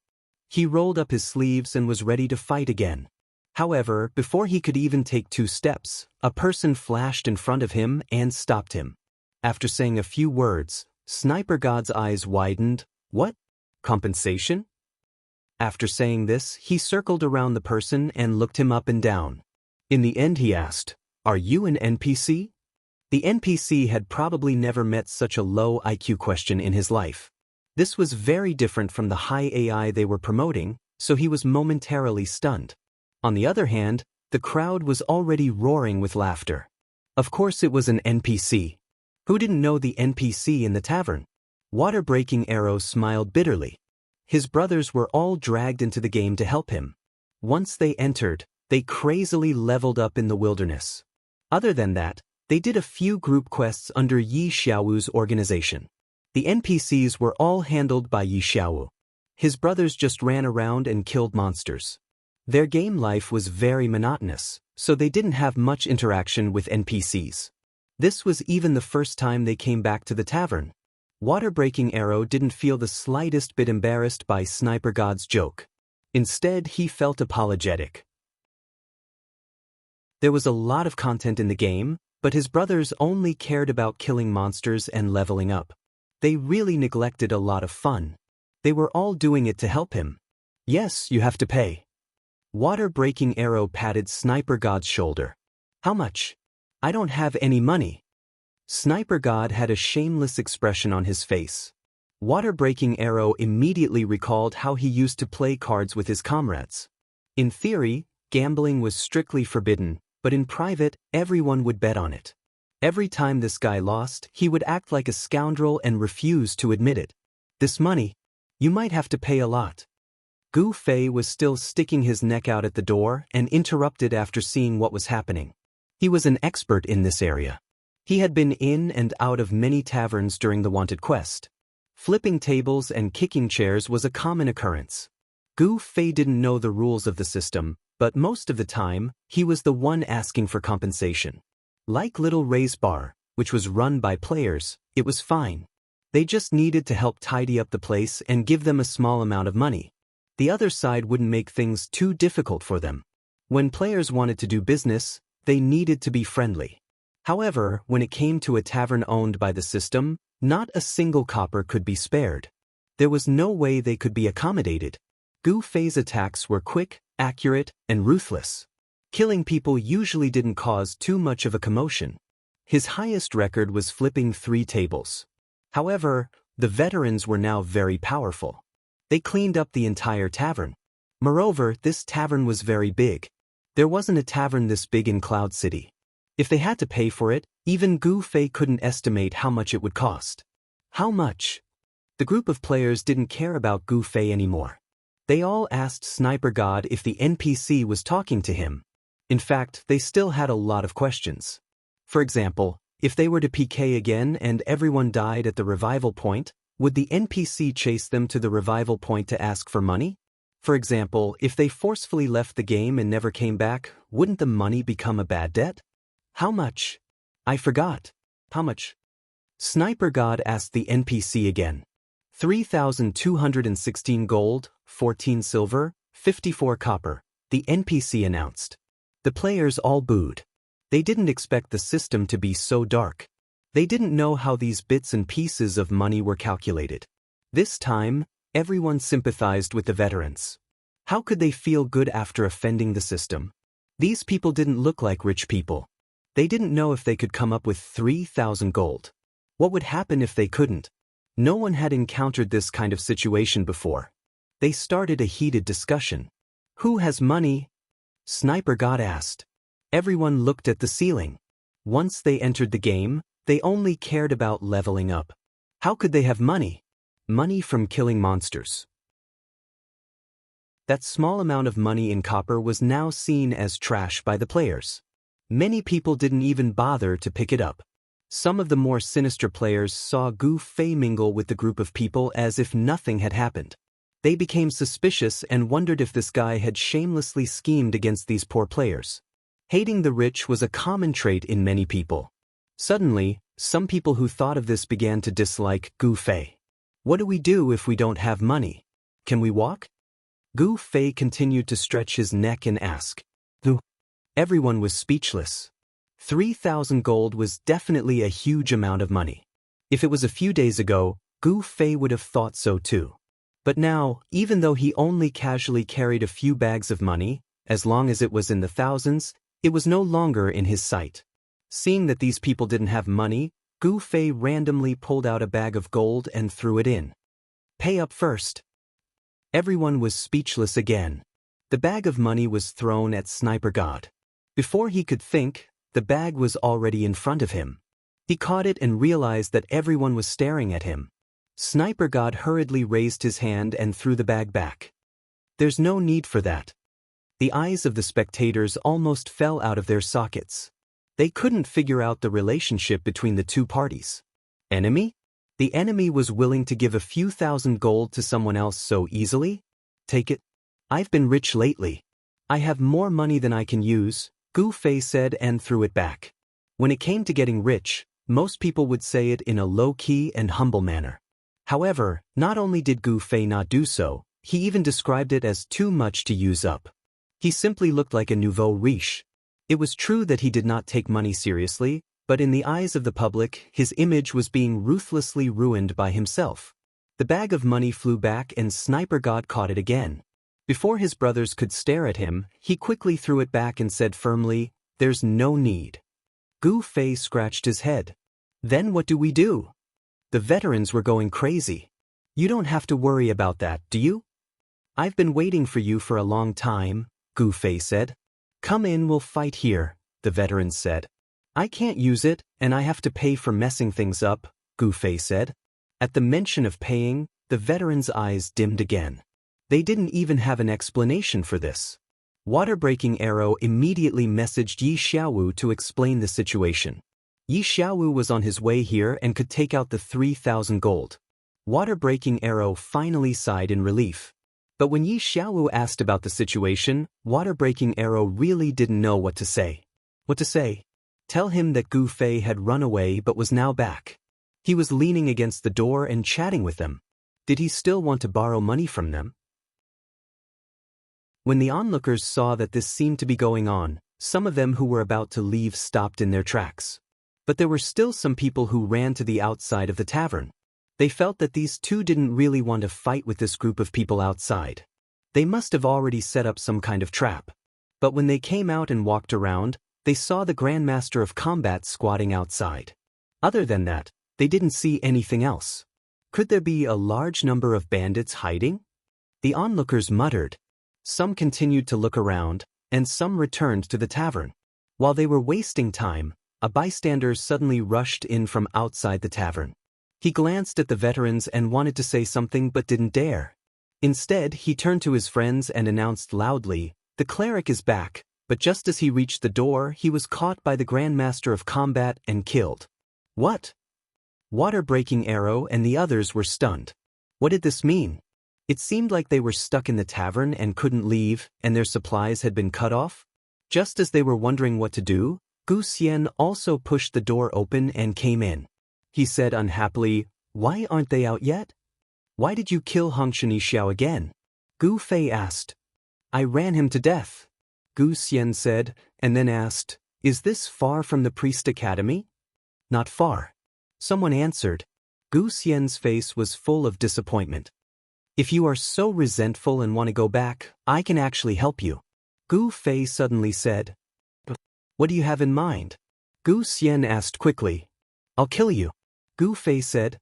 He rolled up his sleeves and was ready to fight again. However, before he could even take 2 steps, a person flashed in front of him and stopped him. After saying a few words, Sniper God's eyes widened. What? Compensation? After saying this, he circled around the person and looked him up and down. In the end he asked, "Are you an NPC?" The NPC had probably never met such a low IQ question in his life. This was very different from the high AI they were promoting, so he was momentarily stunned. On the other hand, the crowd was already roaring with laughter. Of course it was an NPC. Who didn't know the NPC in the tavern? Water-breaking arrow smiled bitterly. His brothers were all dragged into the game to help him. Once they entered, they crazily leveled up in the wilderness. Other than that, they did a few group quests under Yi Xiaowu's organization. The NPCs were all handled by Yi Xiaowu. His brothers just ran around and killed monsters. Their game life was very monotonous, so they didn't have much interaction with NPCs. This was even the first time they came back to the tavern. Water-breaking arrow didn't feel the slightest bit embarrassed by Sniper God's joke. Instead, he felt apologetic. There was a lot of content in the game, but his brothers only cared about killing monsters and leveling up. They really neglected a lot of fun. They were all doing it to help him. Yes, you have to pay. Water-breaking arrow patted Sniper God's shoulder. How much? I don't have any money. Sniper God had a shameless expression on his face. Water-breaking arrow immediately recalled how he used to play cards with his comrades. In theory, gambling was strictly forbidden, but in private, everyone would bet on it. Every time this guy lost, he would act like a scoundrel and refuse to admit it. This money, you might have to pay a lot. Gu Fei was still sticking his neck out at the door and interrupted after seeing what was happening. He was an expert in this area. He had been in and out of many taverns during the wanted quest. Flipping tables and kicking chairs was a common occurrence. Gu Fei didn't know the rules of the system, but most of the time, he was the one asking for compensation. Like Little Ray's Bar, which was run by players, it was fine. They just needed to help tidy up the place and give them a small amount of money. The other side wouldn't make things too difficult for them. When players wanted to do business, they needed to be friendly. However, when it came to a tavern owned by the system, not a single copper could be spared. There was no way they could be accommodated. Gu Fei's attacks were quick, accurate, and ruthless. Killing people usually didn't cause too much of a commotion. His highest record was flipping 3 tables. However, the veterans were now very powerful. They cleaned up the entire tavern. Moreover, this tavern was very big. There wasn't a tavern this big in Cloud City. If they had to pay for it, even Gu Fei couldn't estimate how much it would cost. How much? The group of players didn't care about Gu Fei anymore. They all asked Sniper God if the NPC was talking to him. In fact, they still had a lot of questions. For example, if they were to PK again and everyone died at the revival point, would the NPC chase them to the revival point to ask for money? For example, if they forcefully left the game and never came back, wouldn't the money become a bad debt? How much? I forgot. How much? Sniper God asked the NPC again. 3,216 gold, 14 silver, 54 copper, the NPC announced. The players all booed. They didn't expect the system to be so dark. They didn't know how these bits and pieces of money were calculated. This time, everyone sympathized with the veterans. How could they feel good after offending the system? These people didn't look like rich people. They didn't know if they could come up with 3,000 gold. What would happen if they couldn't? No one had encountered this kind of situation before. They started a heated discussion. Who has money? Sniper God asked. Everyone looked at the ceiling. Once they entered the game, they only cared about leveling up. How could they have money? Money from killing monsters. That small amount of money in copper was now seen as trash by the players. Many people didn't even bother to pick it up. Some of the more sinister players saw Gu Fei mingle with the group of people as if nothing had happened. They became suspicious and wondered if this guy had shamelessly schemed against these poor players. Hating the rich was a common trait in many people. Suddenly, some people who thought of this began to dislike Gu Fei. What do we do if we don't have money? Can we walk? Gu Fei continued to stretch his neck and ask. Gu. Everyone was speechless. 3,000 gold was definitely a huge amount of money. If it was a few days ago, Gu Fei would have thought so too. But now, even though he only casually carried a few bags of money, as long as it was in the thousands, it was no longer in his sight. Seeing that these people didn't have money, Gu Fei randomly pulled out a bag of gold and threw it in. Pay up first. Everyone was speechless again. The bag of money was thrown at Sniper God. Before he could think, the bag was already in front of him. He caught it and realized that everyone was staring at him. Sniper God hurriedly raised his hand and threw the bag back. There's no need for that. The eyes of the spectators almost fell out of their sockets. They couldn't figure out the relationship between the two parties. Enemy? The enemy was willing to give a few thousand gold to someone else so easily? Take it. I've been rich lately. I have more money than I can use, Gu Fei said and threw it back. When it came to getting rich, most people would say it in a low-key and humble manner. However, not only did Gu Fei not do so, he even described it as too much to use up. He simply looked like a nouveau riche. It was true that he did not take money seriously, but in the eyes of the public, his image was being ruthlessly ruined by himself. The bag of money flew back and Sniper God caught it again. Before his brothers could stare at him, he quickly threw it back and said firmly, "There's no need." Gu Fei scratched his head. Then what do we do? The veterans were going crazy. You don't have to worry about that, do you? I've been waiting for you for a long time, Gu Fei said. Come in, we'll fight here, the veterans said. I can't use it, and I have to pay for messing things up, Gu Fei said. At the mention of paying, the veterans' eyes dimmed again. They didn't even have an explanation for this. Water-breaking Arrow immediately messaged Yi Xiaowu to explain the situation. Yi Xiaowu was on his way here and could take out the 3,000 gold. Water-breaking Arrow finally sighed in relief. But when Yi Xiaowu asked about the situation, Water-breaking Arrow really didn't know what to say. What to say? Tell him that Gu Fei had run away but was now back. He was leaning against the door and chatting with them. Did he still want to borrow money from them? When the onlookers saw that this seemed to be going on, some of them who were about to leave stopped in their tracks. But there were still some people who ran to the outside of the tavern. They felt that these two didn't really want to fight with this group of people outside. They must have already set up some kind of trap. But when they came out and walked around, they saw the Grandmaster of Combat squatting outside. Other than that, they didn't see anything else. Could there be a large number of bandits hiding? The onlookers muttered. Some continued to look around, and some returned to the tavern. While they were wasting time, a bystander suddenly rushed in from outside the tavern. He glanced at the veterans and wanted to say something but didn't dare. Instead, he turned to his friends and announced loudly, "The cleric is back," but just as he reached the door, he was caught by the Grandmaster of Combat and killed. What? Water-breaking Arrow and the others were stunned. What did this mean? It seemed like they were stuck in the tavern and couldn't leave, and their supplies had been cut off. Just as they were wondering what to do, Gu Xian also pushed the door open and came in. He said unhappily, "Why aren't they out yet? Why did you kill Hongshani Xiao again?" Gu Fei asked. "I ran him to death." Gu Xian said, and then asked, "Is this far from the Priest Academy?" "Not far." Someone answered. Gu Xian's face was full of disappointment. "If you are so resentful and want to go back, I can actually help you." Gu Fei suddenly said. "What do you have in mind?" Gu Xian asked quickly. "I'll kill you," Gu Fei said.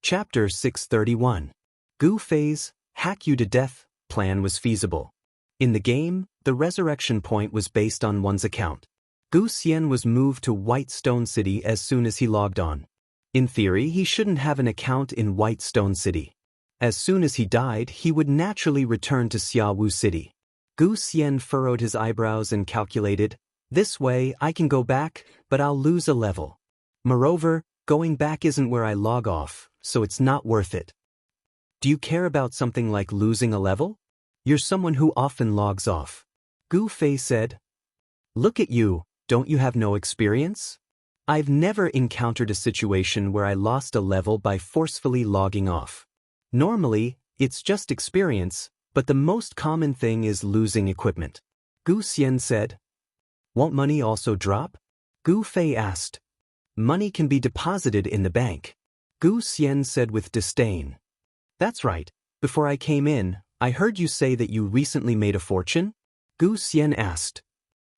Chapter 631. Gu Fei's hack you to death plan was feasible. In the game, the resurrection point was based on one's account. Gu Xian was moved to White Stone City as soon as he logged on. In theory, he shouldn't have an account in White Stone City. As soon as he died, he would naturally return to Xiaowu City. Gu Xian furrowed his eyebrows and calculated, "This way, I can go back, but I'll lose a level. Moreover, going back isn't where I log off, so it's not worth it." "Do you care about something like losing a level? You're someone who often logs off," Gu Fei said. "Look at you, don't you have no experience? I've never encountered a situation where I lost a level by forcefully logging off. Normally, it's just experience, but the most common thing is losing equipment," Gu Xian said. "Won't money also drop?" Gu Fei asked. "Money can be deposited in the bank," Gu Xian said with disdain. "That's right. Before I came in, I heard you say that you recently made a fortune?" Gu Xian asked.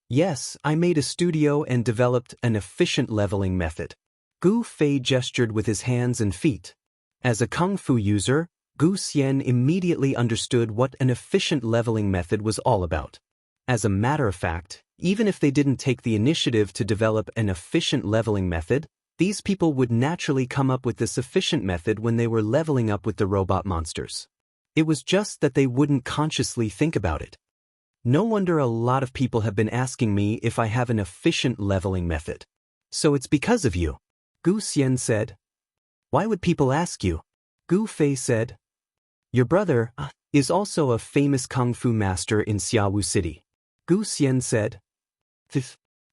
"Yes, I made a studio and developed an efficient leveling method." Gu Fei gestured with his hands and feet. As a kung fu user, Gu Xian immediately understood what an efficient leveling method was all about. As a matter of fact, even if they didn't take the initiative to develop an efficient leveling method, these people would naturally come up with this efficient method when they were leveling up with the robot monsters. It was just that they wouldn't consciously think about it. "No wonder a lot of people have been asking me if I have an efficient leveling method. So it's because of you," Gu Xian said. "Why would people ask you?" Gu Fei said. "Your brother is also a famous kung fu master in Xiaowu City," Gu Xian said.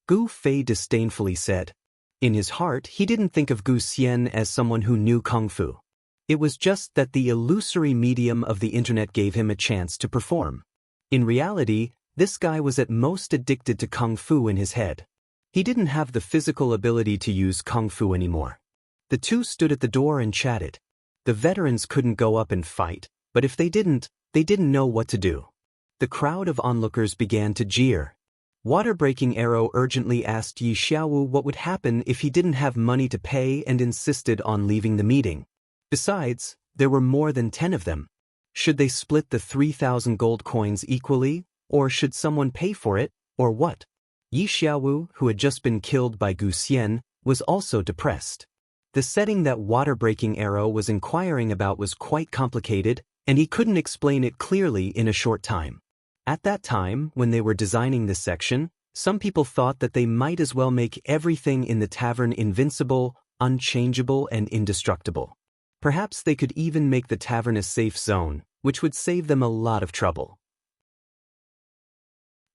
Gu Fei disdainfully said. In his heart, he didn't think of Gu Xian as someone who knew kung fu. It was just that the illusory medium of the internet gave him a chance to perform. In reality, this guy was at most addicted to kung fu in his head. He didn't have the physical ability to use kung fu anymore. The two stood at the door and chatted. The veterans couldn't go up and fight, but if they didn't know what to do. The crowd of onlookers began to jeer. Water-breaking Arrow urgently asked Yi Xiaowu what would happen if he didn't have money to pay and insisted on leaving the meeting. Besides, there were more than 10 of them. Should they split the 3,000 gold coins equally, or should someone pay for it, or what? Yi Xiaowu, who had just been killed by Gu Xian, was also depressed. The setting that Water-breaking Arrow was inquiring about was quite complicated, and he couldn't explain it clearly in a short time. At that time, when they were designing this section, some people thought that they might as well make everything in the tavern invincible, unchangeable, and indestructible. Perhaps they could even make the tavern a safe zone, which would save them a lot of trouble.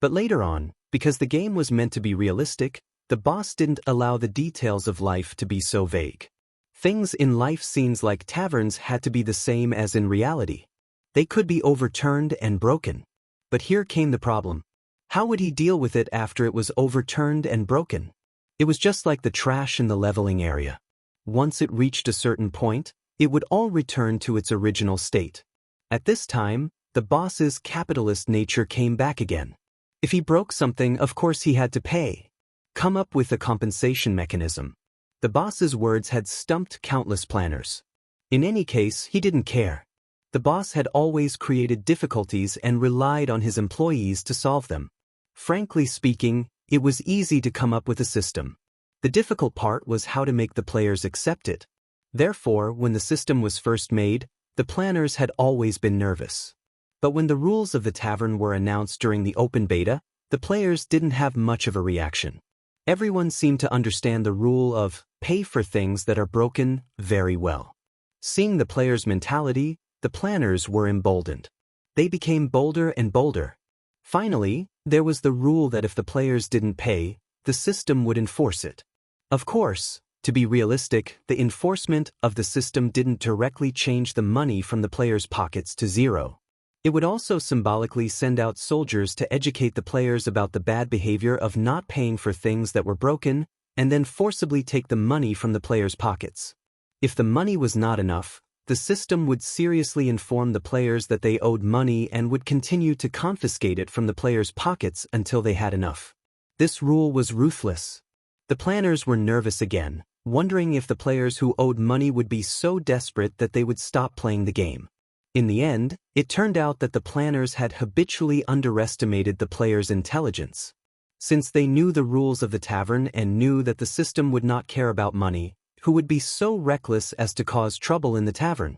But later on, because the game was meant to be realistic, the boss didn't allow the details of life to be so vague. Things in life scenes like taverns had to be the same as in reality. They could be overturned and broken. But here came the problem. How would he deal with it after it was overturned and broken? It was just like the trash in the leveling area. Once it reached a certain point, it would all return to its original state. At this time, the boss's capitalist nature came back again. If he broke something, of course he had to pay. Come up with a compensation mechanism. The boss's words had stumped countless planners. In any case, he didn't care. The boss had always created difficulties and relied on his employees to solve them. Frankly speaking, it was easy to come up with a system. The difficult part was how to make the players accept it. Therefore, when the system was first made, the planners had always been nervous. But when the rules of the tavern were announced during the open beta, the players didn't have much of a reaction. Everyone seemed to understand the rule of pay for things that are broken very well. Seeing the players' mentality, the planners were emboldened. They became bolder and bolder. Finally, there was the rule that if the players didn't pay, the system would enforce it. Of course, to be realistic, the enforcement of the system didn't directly change the money from the players' pockets to zero. It would also symbolically send out soldiers to educate the players about the bad behavior of not paying for things that were broken, and then forcibly take the money from the players' pockets. If the money was not enough, the system would seriously inform the players that they owed money and would continue to confiscate it from the players' pockets until they had enough. This rule was ruthless. The planners were nervous again, wondering if the players who owed money would be so desperate that they would stop playing the game. In the end, it turned out that the planners had habitually underestimated the players' intelligence. Since they knew the rules of the tavern and knew that the system would not care about money, who would be so reckless as to cause trouble in the tavern?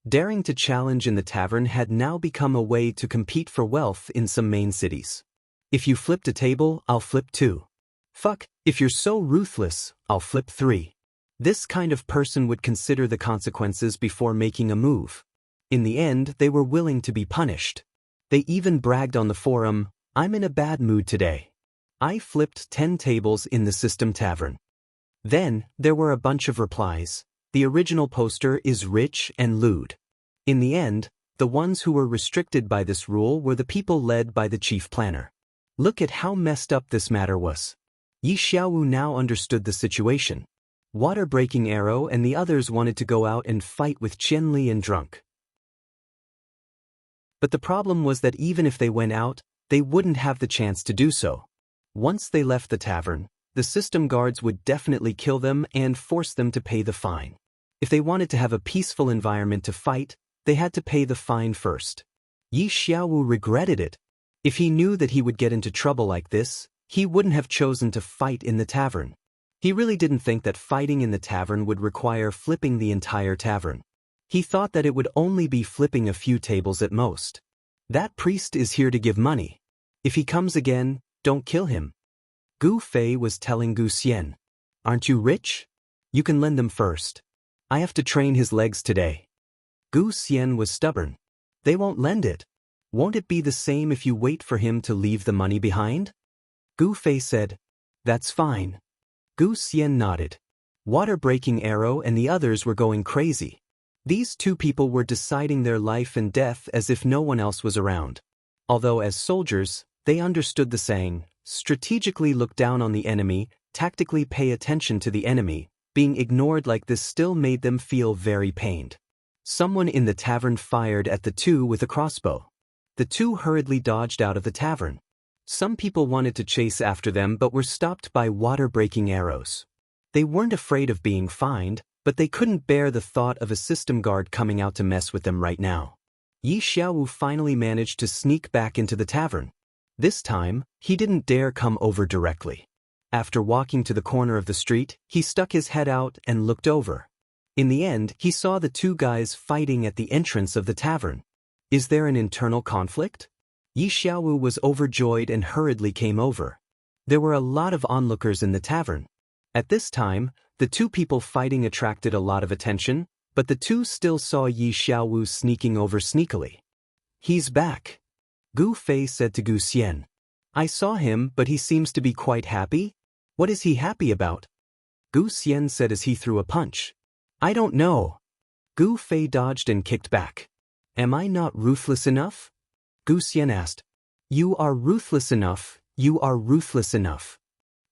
Daring to challenge in the tavern had now become a way to compete for wealth in some main cities. If you flipped a table, I'll flip 2. Fuck, if you're so ruthless, I'll flip 3. This kind of person would consider the consequences before making a move. In the end, they were willing to be punished. They even bragged on the forum, "I'm in a bad mood today. I flipped 10 tables in the system tavern." Then, there were a bunch of replies. The original poster is rich and lewd. In the end, the ones who were restricted by this rule were the people led by the chief planner. Look at how messed up this matter was. Yi Xiaowu now understood the situation. Water-breaking Arrow and the others wanted to go out and fight with Qianli and Drunk. But the problem was that even if they went out, they wouldn't have the chance to do so. Once they left the tavern, the system guards would definitely kill them and force them to pay the fine. If they wanted to have a peaceful environment to fight, they had to pay the fine first. Yi Xiaowu regretted it. If he knew that he would get into trouble like this, he wouldn't have chosen to fight in the tavern. He really didn't think that fighting in the tavern would require flipping the entire tavern. He thought that it would only be flipping a few tables at most. That priest is here to give money. If he comes again, don't kill him. Gu Fei was telling Gu Xian, "Aren't you rich? You can lend them first. I have to train his legs today." Gu Xian was stubborn. "They won't lend it. Won't it be the same if you wait for him to leave the money behind?" Gu Fei said, "That's fine." Gu Xian nodded. Water-breaking Arrow and the others were going crazy. These two people were deciding their life and death as if no one else was around. Although as soldiers, they understood the saying, strategically look down on the enemy, tactically pay attention to the enemy, being ignored like this still made them feel very pained. Someone in the tavern fired at the two with a crossbow. The two hurriedly dodged out of the tavern. Some people wanted to chase after them but were stopped by water-breaking arrows. They weren't afraid of being fined, but they couldn't bear the thought of a system guard coming out to mess with them right now. Yi Xiaowu finally managed to sneak back into the tavern. This time, he didn't dare come over directly. After walking to the corner of the street, he stuck his head out and looked over. In the end, he saw the two guys fighting at the entrance of the tavern. Is there an internal conflict? Yi Xiaowu was overjoyed and hurriedly came over. There were a lot of onlookers in the tavern. At this time, the two people fighting attracted a lot of attention, but the two still saw Yi Xiaowu sneaking over sneakily. "He's back," Gu Fei said to Gu Xian. "I saw him, but he seems to be quite happy. What is he happy about?" Gu Xian said as he threw a punch. "I don't know." Gu Fei dodged and kicked back. "Am I not ruthless enough?" Gu Xian asked. "You are ruthless enough, you are ruthless enough,"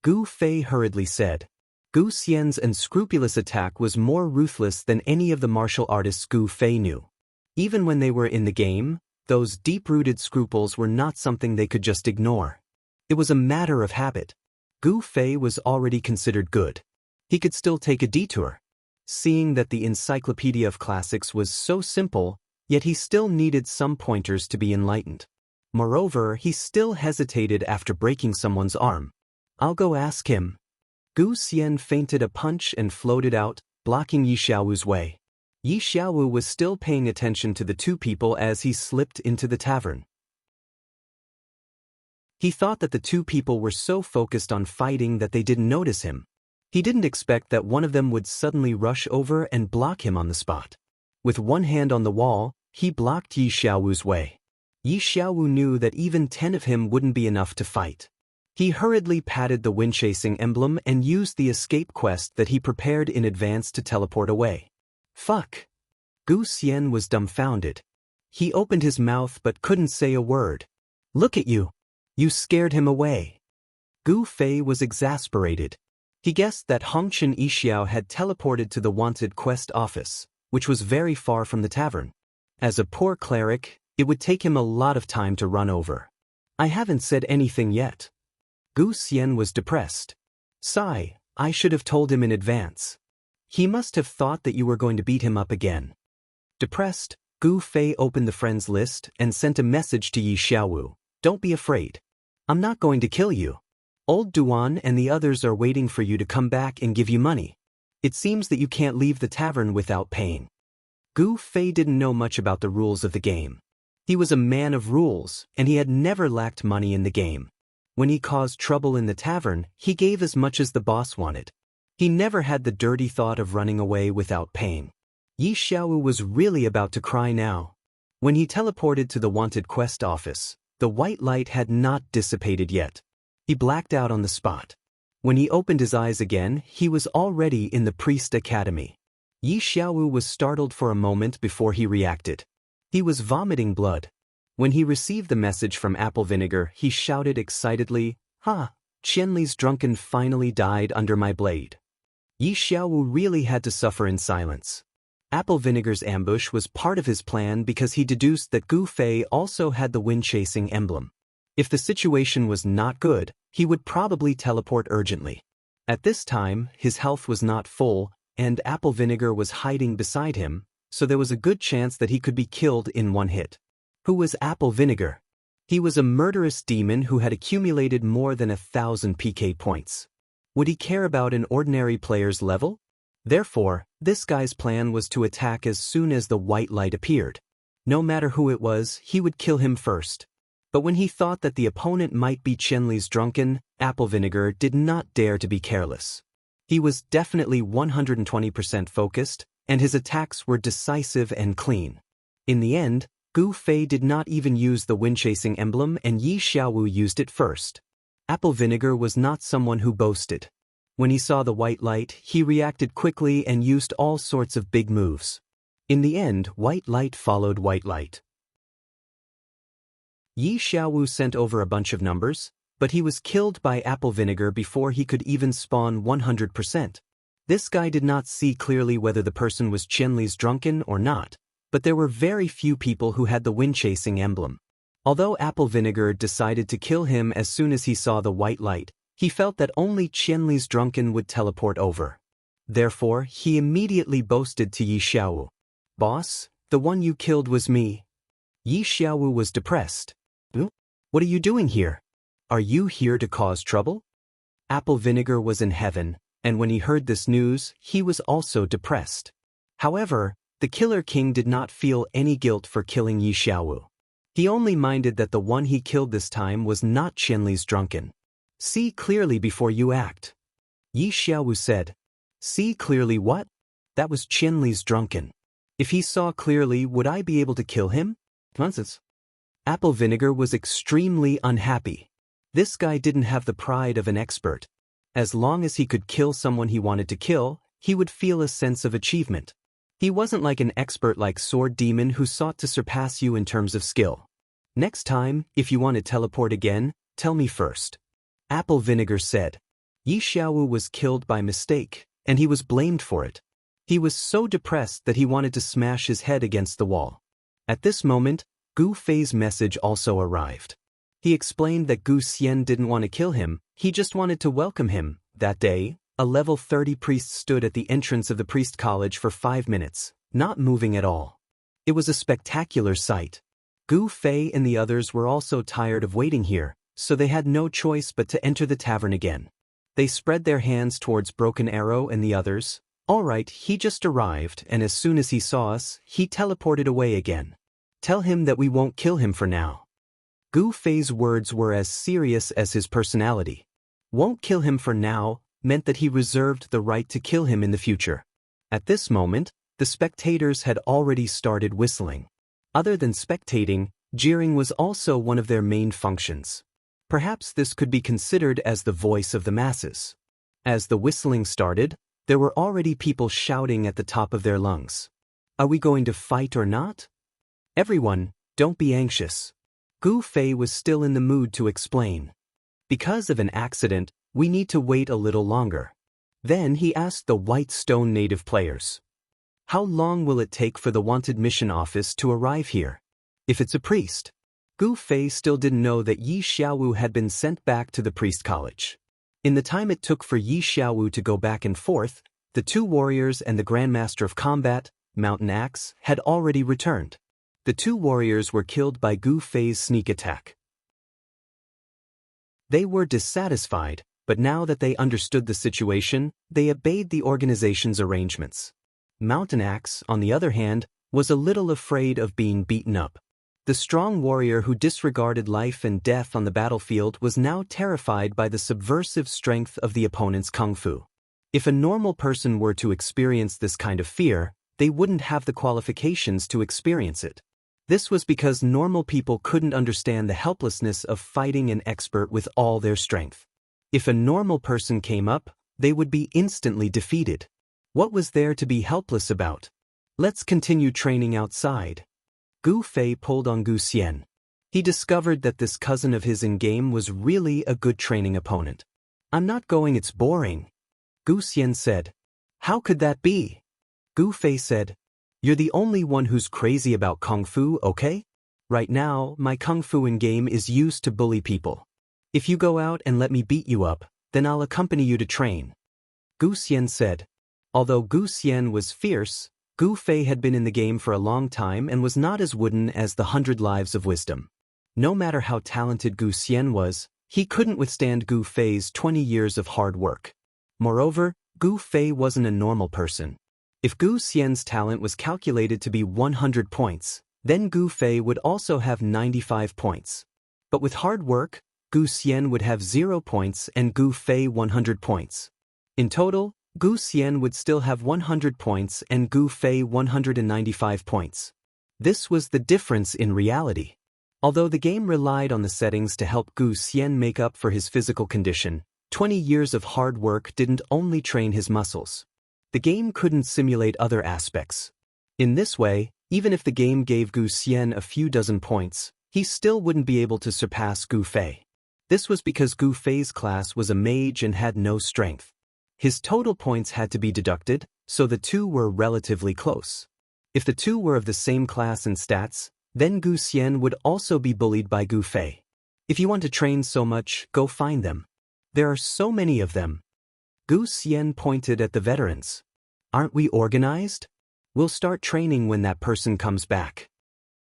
Gu Fei hurriedly said. Gu Xian's unscrupulous attack was more ruthless than any of the martial artists Gu Fei knew. Even when they were in the game, those deep-rooted scruples were not something they could just ignore. It was a matter of habit. Gu Fei was already considered good. He could still take a detour. Seeing that the Encyclopedia of Classics was so simple, yet he still needed some pointers to be enlightened. Moreover, he still hesitated after breaking someone's arm. "I'll go ask him." Gu Xian feinted a punch and floated out, blocking Yi Xiaowu's way. Yi Xiaowu was still paying attention to the two people as he slipped into the tavern. He thought that the two people were so focused on fighting that they didn't notice him. He didn't expect that one of them would suddenly rush over and block him on the spot. With one hand on the wall, he blocked Yi Xiaowu's way. Yi Xiaowu knew that even 10 of him wouldn't be enough to fight. He hurriedly patted the wind-chasing emblem and used the escape quest that he prepared in advance to teleport away. Fuck! Gu Xian was dumbfounded. He opened his mouth but couldn't say a word. Look at you. You scared him away. Gu Fei was exasperated. He guessed that Hongchen Yixiao had teleported to the wanted quest office, which was very far from the tavern. As a poor cleric, it would take him a lot of time to run over. I haven't said anything yet. Gu Xian was depressed. Sigh, I should have told him in advance. He must have thought that you were going to beat him up again. Depressed, Gu Fei opened the friends list and sent a message to Yi Xiaowu. Don't be afraid. I'm not going to kill you. Old Duan and the others are waiting for you to come back and give you money. It seems that you can't leave the tavern without paying. Gu Fei didn't know much about the rules of the game. He was a man of rules, and he had never lacked money in the game. When he caused trouble in the tavern, he gave as much as the boss wanted. He never had the dirty thought of running away without paying. Yi Xiaowu was really about to cry now. When he teleported to the wanted quest office, the white light had not dissipated yet. He blacked out on the spot. When he opened his eyes again, he was already in the priest academy. Yi Xiaowu was startled for a moment before he reacted. He was vomiting blood. When he received the message from Apple Vinegar, he shouted excitedly, "Ha! Qianli's drunken finally died under my blade." Yi Xiaowu really had to suffer in silence. Apple Vinegar's ambush was part of his plan because he deduced that Gu Fei also had the wind-chasing emblem. If the situation was not good, he would probably teleport urgently. At this time, his health was not full, and Apple Vinegar was hiding beside him, so there was a good chance that he could be killed in one hit. Who was Apple Vinegar? He was a murderous demon who had accumulated more than 1,000 PK points. Would he care about an ordinary player's level? Therefore, this guy's plan was to attack as soon as the white light appeared. No matter who it was, he would kill him first. But when he thought that the opponent might be Qianli's drunken, Apple Vinegar did not dare to be careless. He was definitely 120% focused, and his attacks were decisive and clean. In the end, Gu Fei did not even use the wind-chasing emblem and Yi Xiaowu used it first. Apple Vinegar was not someone who boasted. When he saw the white light, he reacted quickly and used all sorts of big moves. In the end, white light followed white light. Yi Xiaowu sent over a bunch of numbers, but he was killed by Apple Vinegar before he could even spawn 100%. This guy did not see clearly whether the person was Qianli's drunken or not, but there were very few people who had the wind-chasing emblem. Although Apple Vinegar decided to kill him as soon as he saw the white light, he felt that only Qianli's drunken would teleport over. Therefore, he immediately boasted to Yi Xiaowu. "Boss, the one you killed was me." Yi Xiaowu was depressed. "What are you doing here? Are you here to cause trouble?" Apple Vinegar was in heaven, and when he heard this news, he was also depressed. However, the Killer King did not feel any guilt for killing Yi Xiaowu. He only minded that the one he killed this time was not Qianli's drunken. "See clearly before you act." Yi Xiaowu said. "See clearly what?" "That was Qianli's drunken. If he saw clearly, would I be able to kill him?" "Nonsense." Apple Vinegar was extremely unhappy. This guy didn't have the pride of an expert. As long as he could kill someone he wanted to kill, he would feel a sense of achievement. He wasn't like an expert like Sword Demon who sought to surpass you in terms of skill. "Next time, if you want to teleport again, tell me first." Apple Vinegar said. Yi Xiaowu was killed by mistake, and he was blamed for it. He was so depressed that he wanted to smash his head against the wall. At this moment, Gu Fei's message also arrived. He explained that Gu Xian didn't want to kill him, he just wanted to welcome him. That day, a level 30 priest stood at the entrance of the priest college for 5 minutes, not moving at all. It was a spectacular sight. Gu Fei and the others were also tired of waiting here, so they had no choice but to enter the tavern again. They spread their hands towards Broken Arrow and the others. "All right, he just arrived, and as soon as he saw us, he teleported away again. Tell him that we won't kill him for now." Gu Fei's words were as serious as his personality. "Won't kill him for now" meant that he reserved the right to kill him in the future. At this moment, the spectators had already started whistling. Other than spectating, jeering was also one of their main functions. Perhaps this could be considered as the voice of the masses. As the whistling started, there were already people shouting at the top of their lungs. "Are we going to fight or not?" Everyone, don't be anxious. Gu Fei was still in the mood to explain. Because of an accident, we need to wait a little longer. Then he asked the White Stone native players. How long will it take for the wanted mission office to arrive here? If it's a priest. Gu Fei still didn't know that Yi Xiaowu had been sent back to the priest college. In the time it took for Yi Xiaowu to go back and forth, the two warriors and the Grandmaster of Combat, Mountain Axe, had already returned. The two warriors were killed by Gu Fei's sneak attack. They were dissatisfied, but now that they understood the situation, they obeyed the organization's arrangements. Mountain Axe, on the other hand, was a little afraid of being beaten up. The strong warrior who disregarded life and death on the battlefield was now terrified by the subversive strength of the opponent's kung fu. If a normal person were to experience this kind of fear, they wouldn't have the qualifications to experience it. This was because normal people couldn't understand the helplessness of fighting an expert with all their strength. If a normal person came up, they would be instantly defeated. What was there to be helpless about? Let's continue training outside. Gu Fei pulled on Gu Xian. He discovered that this cousin of his in-game was really a good training opponent. I'm not going, it's boring. Gu Xian said. How could that be? Gu Fei said. You're the only one who's crazy about kung fu, okay? Right now, my kung fu in-game is used to bully people. If you go out and let me beat you up, then I'll accompany you to train. Gu Xian said. Although Gu Xian was fierce, Gu Fei had been in the game for a long time and was not as wooden as the 100 Lives of Wisdom. No matter how talented Gu Xian was, he couldn't withstand Gu Fei's 20 years of hard work. Moreover, Gu Fei wasn't a normal person. If Gu Xian's talent was calculated to be 100 points, then Gu Fei would also have 95 points. But with hard work, Gu Xian would have 0 points and Gu Fei 100 points. In total, Gu Xian would still have 100 points and Gu Fei 195 points. This was the difference in reality. Although the game relied on the settings to help Gu Xian make up for his physical condition, 20 years of hard work didn't only train his muscles. The game couldn't simulate other aspects. In this way, even if the game gave Gu Xian a few dozen points, he still wouldn't be able to surpass Gu Fei. This was because Gu Fei's class was a mage and had no strength. His total points had to be deducted, so the two were relatively close. If the two were of the same class and stats, then Gu Xian would also be bullied by Gu Fei. If you want to train so much, go find them. There are so many of them. Gu Xian pointed at the veterans. Aren't we organized? We'll start training when that person comes back.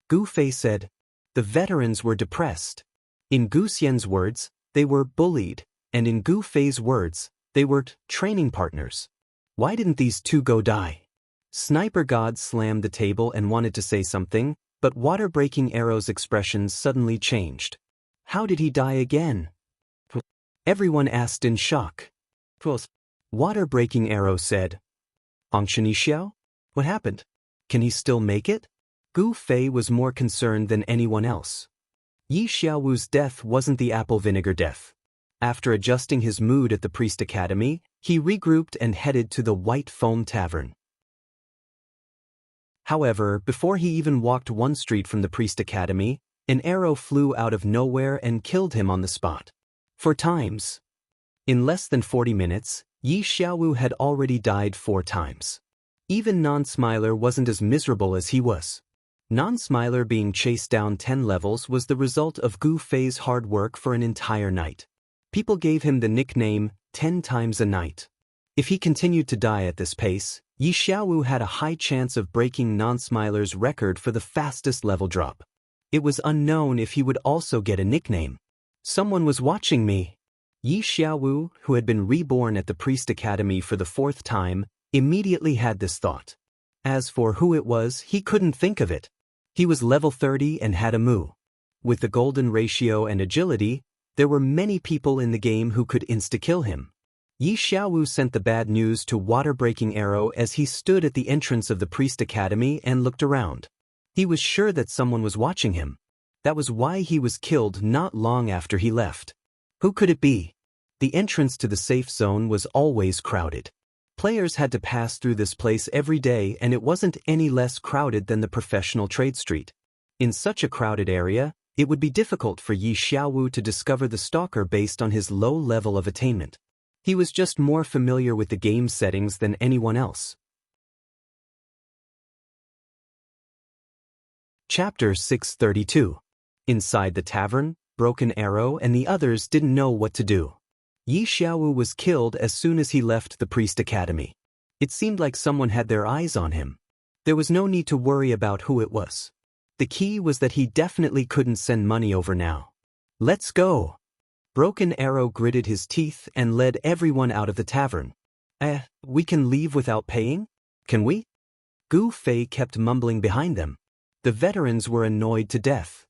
Gu Fei said. The veterans were depressed. In Gu Xian's words, they were bullied, and in Gu Fei's words, they were training partners. Why didn't these two go die? Sniper God slammed the table and wanted to say something, but Water-Breaking Arrow's expressions suddenly changed. How did he die again? Everyone asked in shock. Water-Breaking Arrow said. Angshan Xiao? What happened? Can he still make it? Gu Fei was more concerned than anyone else. Yi Xiaowu's death wasn't the apple vinegar death. After adjusting his mood at the Priest Academy, he regrouped and headed to the White Foam Tavern. However, before he even walked one street from the Priest Academy, an arrow flew out of nowhere and killed him on the spot. 4 times. In less than 40 minutes, Yi Xiaowu had already died 4 times. Even Non-Smiler wasn't as miserable as he was. Non-Smiler being chased down 10 levels was the result of Gu Fei's hard work for an entire night. People gave him the nickname 10 times a night. If he continued to die at this pace, Yi Xiaowu had a high chance of breaking Non-Smiler's record for the fastest level drop. It was unknown if he would also get a nickname. Someone was watching me. Yi Xiaowu, who had been reborn at the Priest Academy for the 4th time, immediately had this thought. As for who it was, he couldn't think of it. He was level 30 and had a Mu. With the golden ratio and agility, there were many people in the game who could insta-kill him. Yi Xiaowu sent the bad news to Water-Breaking Arrow as he stood at the entrance of the Priest Academy and looked around. He was sure that someone was watching him. That was why he was killed not long after he left. Who could it be? The entrance to the safe zone was always crowded. Players had to pass through this place every day and it wasn't any less crowded than the professional trade street. In such a crowded area, it would be difficult for Yi Xiaowu to discover the stalker based on his low level of attainment. He was just more familiar with the game settings than anyone else. Chapter 632. Inside the tavern, Broken Arrow and the others didn't know what to do. Yi Xiaowu was killed as soon as he left the Priest Academy. It seemed like someone had their eyes on him. There was no need to worry about who it was. The key was that he definitely couldn't send money over now. Let's go! Broken Arrow gritted his teeth and led everyone out of the tavern. We can leave without paying? Can we? Gu Fei kept mumbling behind them. The veterans were annoyed to death.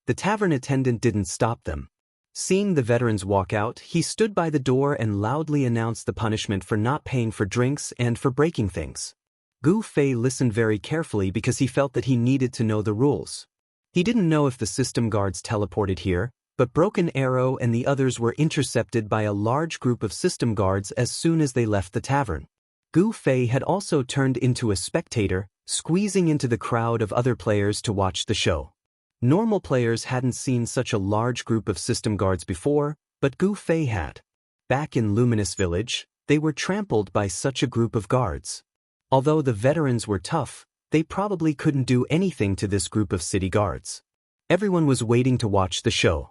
The tavern attendant didn't stop them. Seeing the veterans walk out, he stood by the door and loudly announced the punishment for not paying for drinks and for breaking things. Gu Fei listened very carefully because he felt that he needed to know the rules. He didn't know if the system guards teleported here, but Broken Arrow and the others were intercepted by a large group of system guards as soon as they left the tavern. Gu Fei had also turned into a spectator, squeezing into the crowd of other players to watch the show. Normal players hadn't seen such a large group of system guards before, but Gu Fei had. Back in Luminous Village, they were trampled by such a group of guards. Although the veterans were tough, they probably couldn't do anything to this group of city guards. Everyone was waiting to watch the show.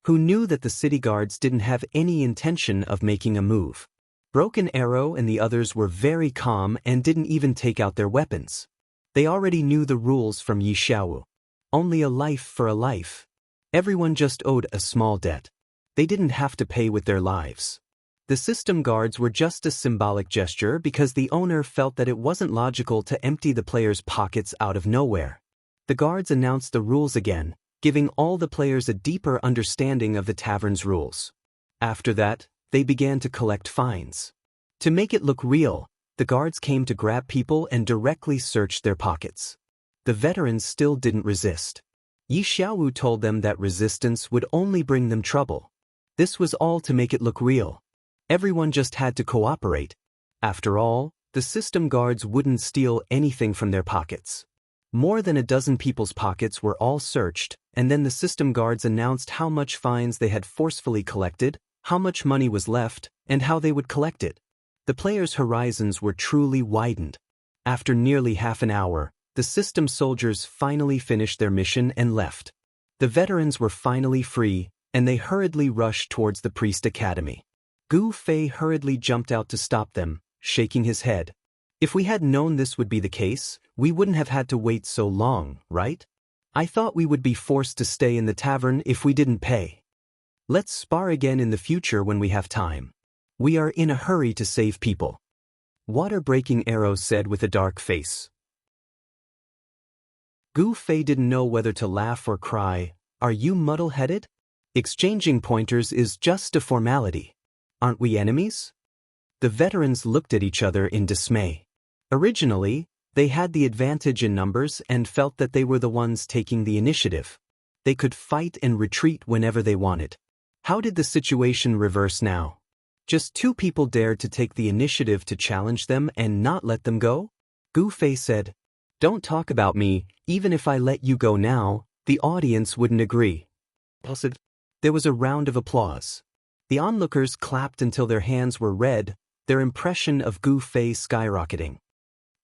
Who knew that the city guards didn't have any intention of making a move? Broken Arrow and the others were very calm and didn't even take out their weapons. They already knew the rules from Yi Xiaowu. Only a life for a life. Everyone just owed a small debt. They didn't have to pay with their lives. The system guards were just a symbolic gesture because the owner felt that it wasn't logical to empty the players' pockets out of nowhere. The guards announced the rules again, giving all the players a deeper understanding of the tavern's rules. After that, they began to collect fines. To make it look real, the guards came to grab people and directly searched their pockets. The veterans still didn't resist. Yi Xiaowu told them that resistance would only bring them trouble. This was all to make it look real. Everyone just had to cooperate. After all, the system guards wouldn't steal anything from their pockets. More than a dozen people's pockets were all searched, and then the system guards announced how much fines they had forcefully collected, how much money was left, and how they would collect it. The players' horizons were truly widened. After nearly half an hour, the system soldiers finally finished their mission and left. The veterans were finally free, and they hurriedly rushed towards the Priest Academy. Gu Fei hurriedly jumped out to stop them, shaking his head. If we had known this would be the case, we wouldn't have had to wait so long, right? I thought we would be forced to stay in the tavern if we didn't pay. Let's spar again in the future when we have time. We are in a hurry to save people. Water-breaking Arrow said with a dark face. Gu Fei didn't know whether to laugh or cry. Are you muddle-headed? Exchanging pointers is just a formality. Aren't we enemies? The veterans looked at each other in dismay. Originally, they had the advantage in numbers and felt that they were the ones taking the initiative. They could fight and retreat whenever they wanted. How did the situation reverse now? Just two people dared to take the initiative to challenge them and not let them go? Gu Fei said, "Don't talk about me, even if I let you go now, the audience wouldn't agree." There was a round of applause. The onlookers clapped until their hands were red, their impression of Gu Fei skyrocketing.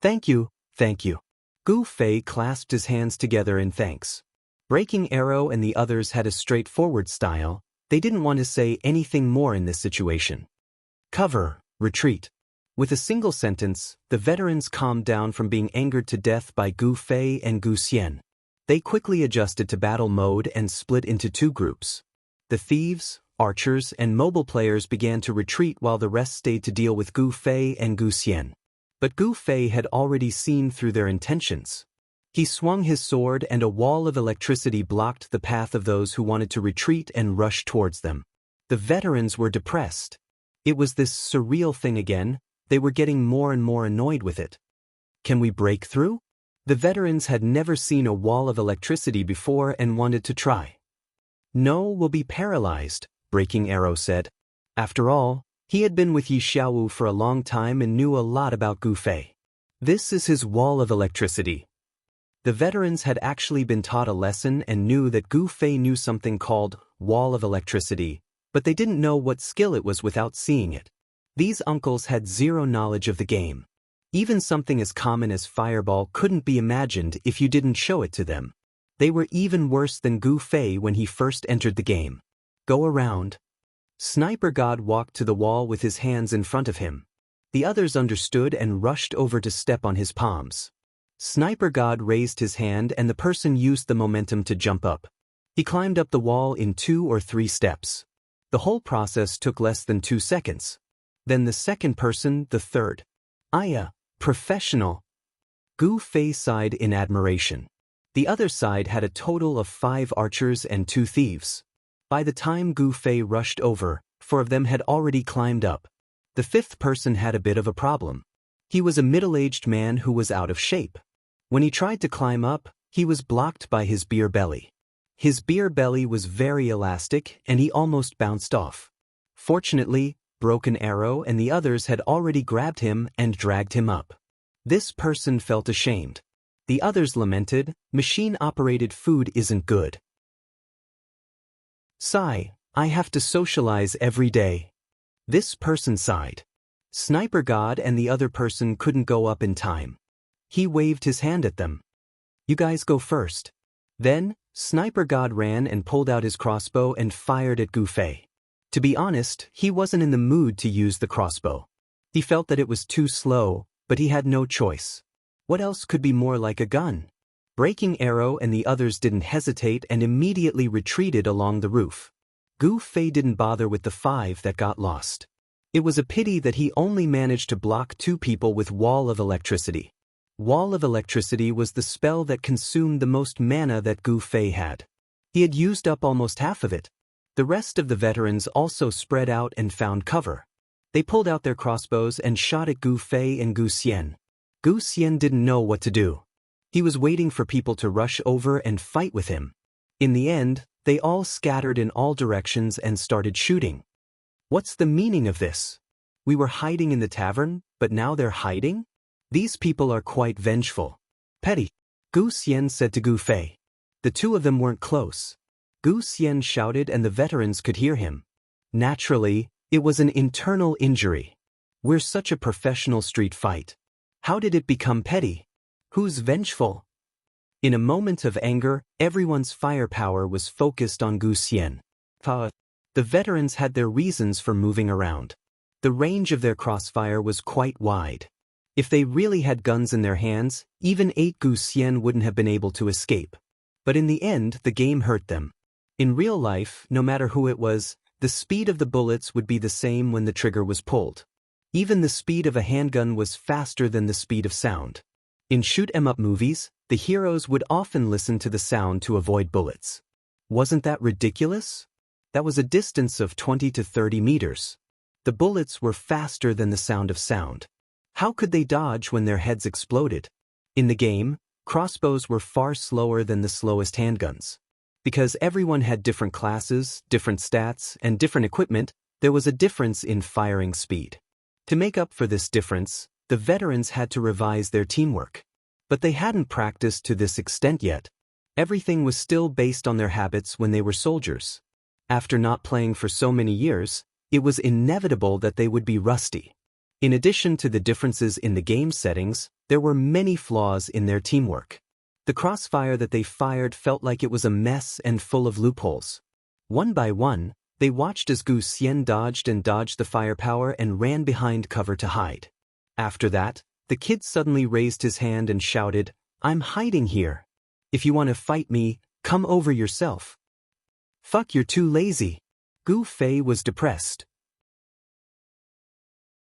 Thank you, thank you. Gu Fei clasped his hands together in thanks. Breaking Arrow and the others had a straightforward style. They didn't want to say anything more in this situation. Cover, retreat. With a single sentence, the veterans calmed down from being angered to death by Gu Fei and Gu Xian. They quickly adjusted to battle mode and split into two groups. The thieves, archers, and mobile players began to retreat while the rest stayed to deal with Gu Fei and Gu Xian. But Gu Fei had already seen through their intentions. He swung his sword and a wall of electricity blocked the path of those who wanted to retreat and rush towards them. The veterans were depressed. It was this surreal thing again. They were getting more and more annoyed with it. Can we break through? The veterans had never seen a wall of electricity before and wanted to try. No, we'll be paralyzed, Breaking Arrow said. After all, he had been with Yi Xiaowu for a long time and knew a lot about Gu Fei. This is his wall of electricity. The veterans had actually been taught a lesson and knew that Gu Fei knew something called wall of electricity, but they didn't know what skill it was without seeing it. These uncles had zero knowledge of the game. Even something as common as fireball couldn't be imagined if you didn't show it to them. They were even worse than Gu Fei when he first entered the game. Go around. Sniper God walked to the wall with his hands in front of him. The others understood and rushed over to step on his palms. Sniper God raised his hand and the person used the momentum to jump up. He climbed up the wall in 2 or 3 steps. The whole process took less than 2 seconds. Then the second person, the third. Aya, professional. Gu Fei sighed in admiration. The other side had a total of 5 archers and 2 thieves. By the time Gu Fei rushed over, 4 of them had already climbed up. The 5th person had a bit of a problem. He was a middle-aged man who was out of shape. When he tried to climb up, he was blocked by his beer belly. His beer belly was very elastic and he almost bounced off. Fortunately, Broken Arrow and the others had already grabbed him and dragged him up. This person felt ashamed. The others lamented, machine-operated food isn't good. Sigh, I have to socialize every day. This person sighed. Sniper God and the other person couldn't go up in time. He waved his hand at them. You guys go first. Then, Sniper God ran and pulled out his crossbow and fired at Gu Fei. To be honest, he wasn't in the mood to use the crossbow. He felt that it was too slow, but he had no choice. What else could be more like a gun? Breaking Arrow and the others didn't hesitate and immediately retreated along the roof. Gu Fei didn't bother with the 5 that got lost. It was a pity that he only managed to block 2 people with Wall of Electricity. Wall of Electricity was the spell that consumed the most mana that Gu Fei had. He had used up almost half of it. The rest of the veterans also spread out and found cover. They pulled out their crossbows and shot at Gu Fei and Gu Xian. Gu Xian didn't know what to do. He was waiting for people to rush over and fight with him. In the end, they all scattered in all directions and started shooting. What's the meaning of this? We were hiding in the tavern, but now they're hiding? These people are quite vengeful. Petty, Gu Xian said to Gu Fei. The 2 of them weren't close. Gu Xian shouted and the veterans could hear him. Naturally, it was an internal injury. We're such a professional street fight. How did it become petty? Who's vengeful? In a moment of anger, everyone's firepower was focused on Gu Xian. The veterans had their reasons for moving around. The range of their crossfire was quite wide. If they really had guns in their hands, even 8 Gu Xian wouldn't have been able to escape. But in the end, the game hurt them. In real life, no matter who it was, the speed of the bullets would be the same when the trigger was pulled. Even the speed of a handgun was faster than the speed of sound. In shoot-'em-up movies, the heroes would often listen to the sound to avoid bullets. Wasn't that ridiculous? That was a distance of 20 to 30 meters. The bullets were faster than the sound of sound. How could they dodge when their heads exploded? In the game, crossbows were far slower than the slowest handguns. Because everyone had different classes, different stats, and different equipment, there was a difference in firing speed. To make up for this difference, the veterans had to revise their teamwork. But they hadn't practiced to this extent yet. Everything was still based on their habits when they were soldiers. After not playing for so many years, it was inevitable that they would be rusty. In addition to the differences in the game settings, there were many flaws in their teamwork. The crossfire that they fired felt like it was a mess and full of loopholes. One by one, they watched as Gu Xian dodged and dodged the firepower and ran behind cover to hide. After that, the kid suddenly raised his hand and shouted, "I'm hiding here. If you want to fight me, come over yourself." Fuck, you're too lazy. Gu Fei was depressed.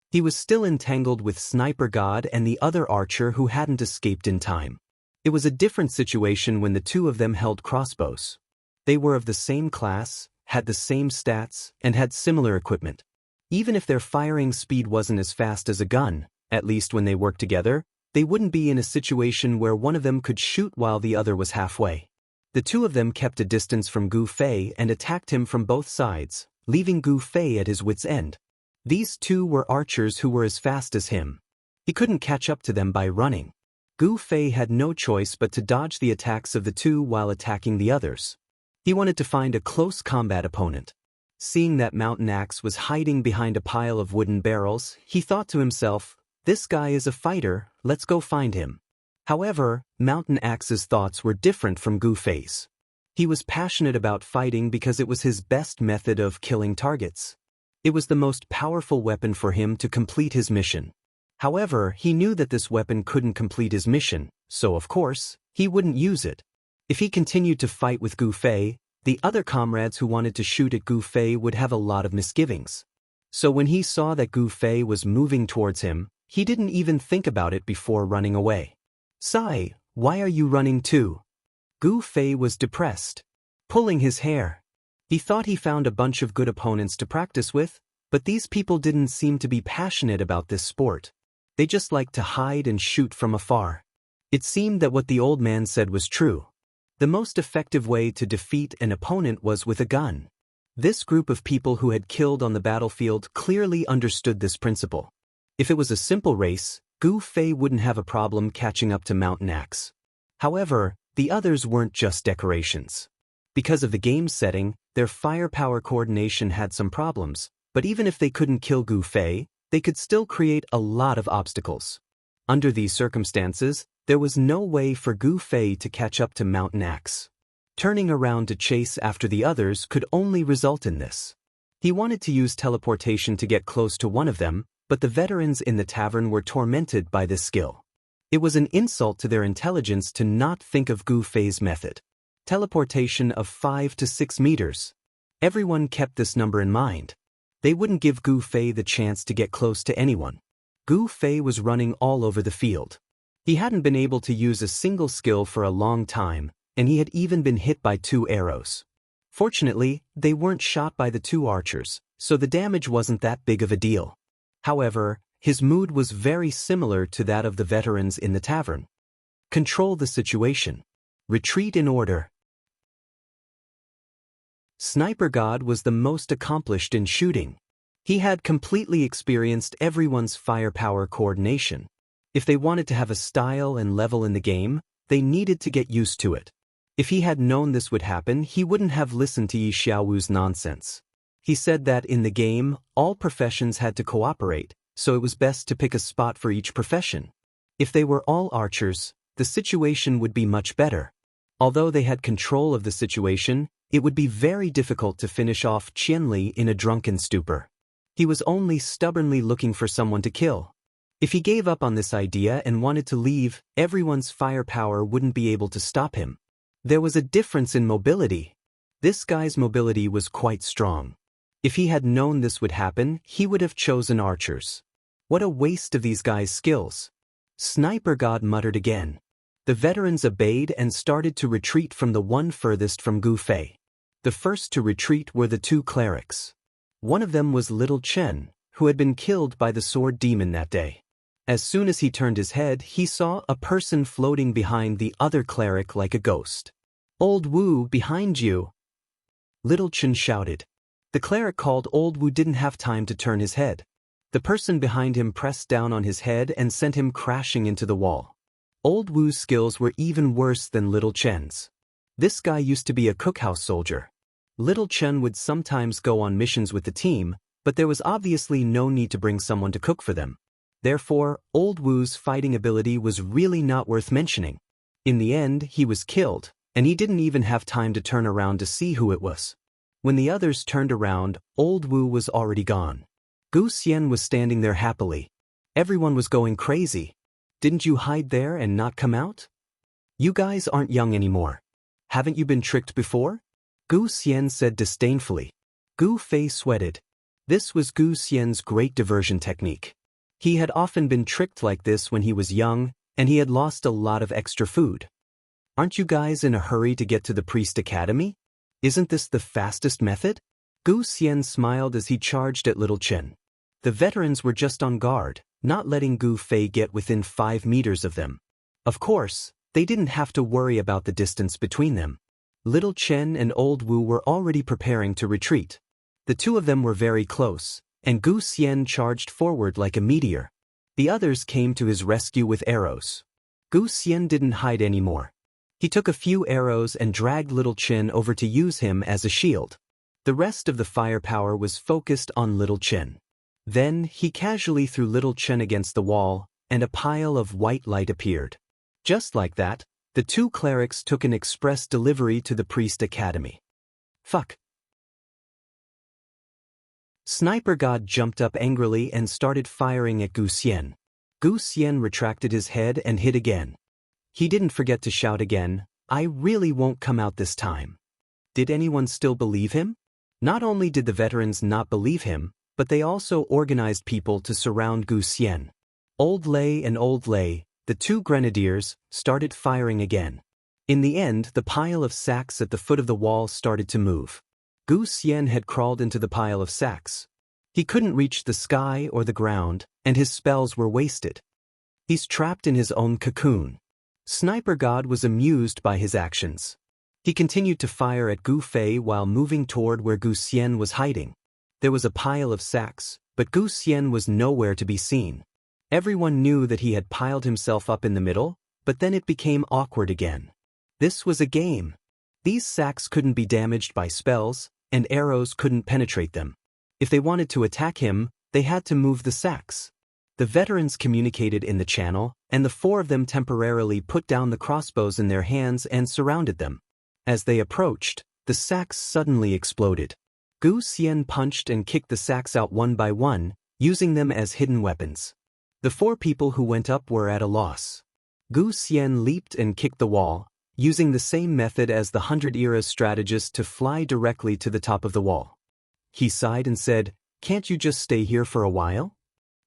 He was still entangled with Sniper God and the other archer who hadn't escaped in time. It was a different situation when the 2 of them held crossbows. They were of the same class, had the same stats, and had similar equipment. Even if their firing speed wasn't as fast as a gun, at least when they worked together, they wouldn't be in a situation where one of them could shoot while the other was halfway. The 2 of them kept a distance from Gu Fei and attacked him from both sides, leaving Gu Fei at his wit's end. These 2 were archers who were as fast as him. He couldn't catch up to them by running. Gu Fei had no choice but to dodge the attacks of the two while attacking the others. He wanted to find a close combat opponent. Seeing that Mountain Axe was hiding behind a pile of wooden barrels, he thought to himself, "This guy is a fighter, let's go find him." However, Mountain Axe's thoughts were different from Gu Fei's. He was passionate about fighting because it was his best method of killing targets. It was the most powerful weapon for him to complete his mission. However, he knew that this weapon couldn't complete his mission, so of course, he wouldn't use it. If he continued to fight with Gu Fei, the other comrades who wanted to shoot at Gu Fei would have a lot of misgivings. So when he saw that Gu Fei was moving towards him, he didn't even think about it before running away. "Sai, why are you running too?" Gu Fei was depressed, pulling his hair. He thought he found a bunch of good opponents to practice with, but these people didn't seem to be passionate about this sport. They just liked to hide and shoot from afar. It seemed that what the old man said was true. The most effective way to defeat an opponent was with a gun. This group of people who had killed on the battlefield clearly understood this principle. If it was a simple race, Gu Fei wouldn't have a problem catching up to Mountain Axe. However, the others weren't just decorations. Because of the game's setting, their firepower coordination had some problems, but even if they couldn't kill Gu Fei, they could still create a lot of obstacles. Under these circumstances, there was no way for Gu Fei to catch up to Mountain Axe. Turning around to chase after the others could only result in this. He wanted to use teleportation to get close to one of them, but the veterans in the tavern were tormented by this skill. It was an insult to their intelligence to not think of Gu Fei's method. Teleportation of 5 to 6 meters. Everyone kept this number in mind. They wouldn't give Gu Fei the chance to get close to anyone. Gu Fei was running all over the field. He hadn't been able to use a single skill for a long time, and he had even been hit by 2 arrows. Fortunately, they weren't shot by the 2 archers, so the damage wasn't that big of a deal. However, his mood was very similar to that of the veterans in the tavern. Control the situation. Retreat in order. Sniper God was the most accomplished in shooting. He had completely experienced everyone's firepower coordination. If they wanted to have a style and level in the game, they needed to get used to it. If he had known this would happen, he wouldn't have listened to Yi Xiaowu's nonsense. He said that in the game, all professions had to cooperate, so it was best to pick a spot for each profession. If they were all archers, the situation would be much better. Although they had control of the situation, it would be very difficult to finish off Qianli in a drunken stupor. He was only stubbornly looking for someone to kill. If he gave up on this idea and wanted to leave, everyone's firepower wouldn't be able to stop him. There was a difference in mobility. This guy's mobility was quite strong. If he had known this would happen, he would have chosen archers. What a waste of these guys' skills. Sniper God muttered again. The veterans obeyed and started to retreat from the one furthest from Gu Fei. The first to retreat were the 2 clerics. One of them was Little Chen, who had been killed by the sword demon that day. As soon as he turned his head, he saw a person floating behind the other cleric like a ghost. "Old Wu, behind you!" Little Chen shouted. The cleric called Old Wu didn't have time to turn his head. The person behind him pressed down on his head and sent him crashing into the wall. Old Wu's skills were even worse than Little Chen's. This guy used to be a cookhouse soldier. Little Chen would sometimes go on missions with the team, but there was obviously no need to bring someone to cook for them. Therefore, Old Wu's fighting ability was really not worth mentioning. In the end, he was killed, and he didn't even have time to turn around to see who it was. When the others turned around, Old Wu was already gone. Gu Xian was standing there happily. Everyone was going crazy. "Didn't you hide there and not come out? You guys aren't young anymore. Haven't you been tricked before?" Gu Xian said disdainfully. Gu Fei sweated. This was Gu Xian's great diversion technique. He had often been tricked like this when he was young, and he had lost a lot of extra food. "Aren't you guys in a hurry to get to the Priest Academy? Isn't this the fastest method?" Gu Xian smiled as he charged at Little Chen. The veterans were just on guard, not letting Gu Fei get within 5 meters of them. Of course, they didn't have to worry about the distance between them. Little Chen and Old Wu were already preparing to retreat. The 2 of them were very close, and Gu Xian charged forward like a meteor. The others came to his rescue with arrows. Gu Xian didn't hide anymore. He took a few arrows and dragged Little Qin over to use him as a shield. The rest of the firepower was focused on Little Qin. Then, he casually threw Little Qin against the wall, and a pile of white light appeared. Just like that, the two clerics took an express delivery to the priest academy. Fuck. Sniper God jumped up angrily and started firing at Gu Xian. Gu Xian retracted his head and hit again. He didn't forget to shout again, "I really won't come out this time." Did anyone still believe him? Not only did the veterans not believe him, but they also organized people to surround Gu Xian. Old Lei and Old Lei, the two grenadiers, started firing again. In the end, the pile of sacks at the foot of the wall started to move. Gu Xian had crawled into the pile of sacks. He couldn't reach the sky or the ground, and his spells were wasted. He's trapped in his own cocoon. Sniper God was amused by his actions. He continued to fire at Gu Fei while moving toward where Gu Xian was hiding. There was a pile of sacks, but Gu Xian was nowhere to be seen. Everyone knew that he had piled himself up in the middle, but then it became awkward again. This was a game. These sacks couldn't be damaged by spells, and arrows couldn't penetrate them. If they wanted to attack him, they had to move the sacks. The veterans communicated in the channel, and the four of them temporarily put down the crossbows in their hands and surrounded them. As they approached, the sacks suddenly exploded. Gu Xian punched and kicked the sacks out one by one, using them as hidden weapons. The four people who went up were at a loss. Gu Xian leaped and kicked the wall, using the same method as the 100-era strategist to fly directly to the top of the wall. He sighed and said, "Can't you just stay here for a while?"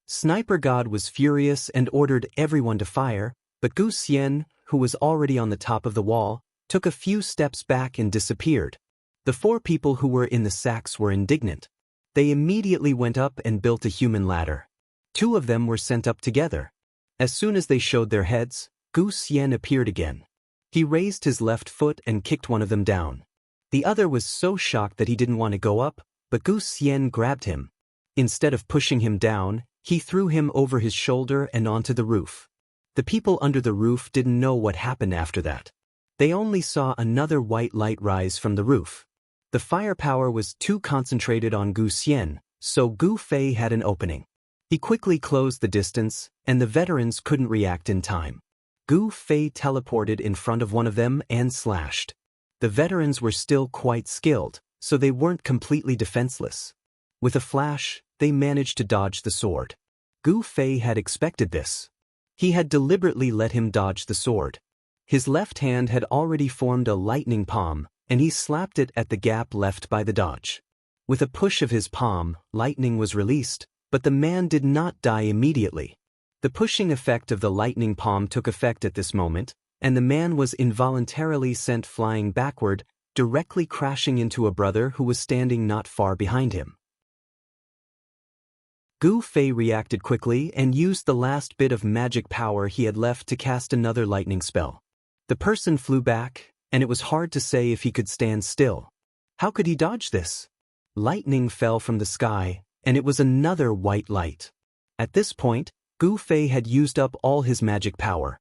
Sniper God was furious and ordered everyone to fire, but Gu Xian, who was already on the top of the wall, took a few steps back and disappeared. The four people who were in the sacks were indignant. They immediately went up and built a human ladder. Two of them were sent up together. As soon as they showed their heads, Gu Xian appeared again. He raised his left foot and kicked one of them down. The other was so shocked that he didn't want to go up, but Gu Xian grabbed him. Instead of pushing him down, he threw him over his shoulder and onto the roof. The people under the roof didn't know what happened after that. They only saw another white light rise from the roof. The firepower was too concentrated on Gu Xian, so Gu Fei had an opening. He quickly closed the distance, and the veterans couldn't react in time. Gu Fei teleported in front of one of them and slashed. The veterans were still quite skilled, so they weren't completely defenseless. With a flash, they managed to dodge the sword. Gu Fei had expected this. He had deliberately let him dodge the sword. His left hand had already formed a lightning palm, and he slapped it at the gap left by the dodge. With a push of his palm, lightning was released, but the man did not die immediately. The pushing effect of the lightning palm took effect at this moment, and the man was involuntarily sent flying backward, directly crashing into a brother who was standing not far behind him. Gu Fei reacted quickly and used the last bit of magic power he had left to cast another lightning spell. The person flew back, and it was hard to say if he could stand still. How could he dodge this? Lightning fell from the sky, and it was another white light. At this point, Gu Fei had used up all his magic power.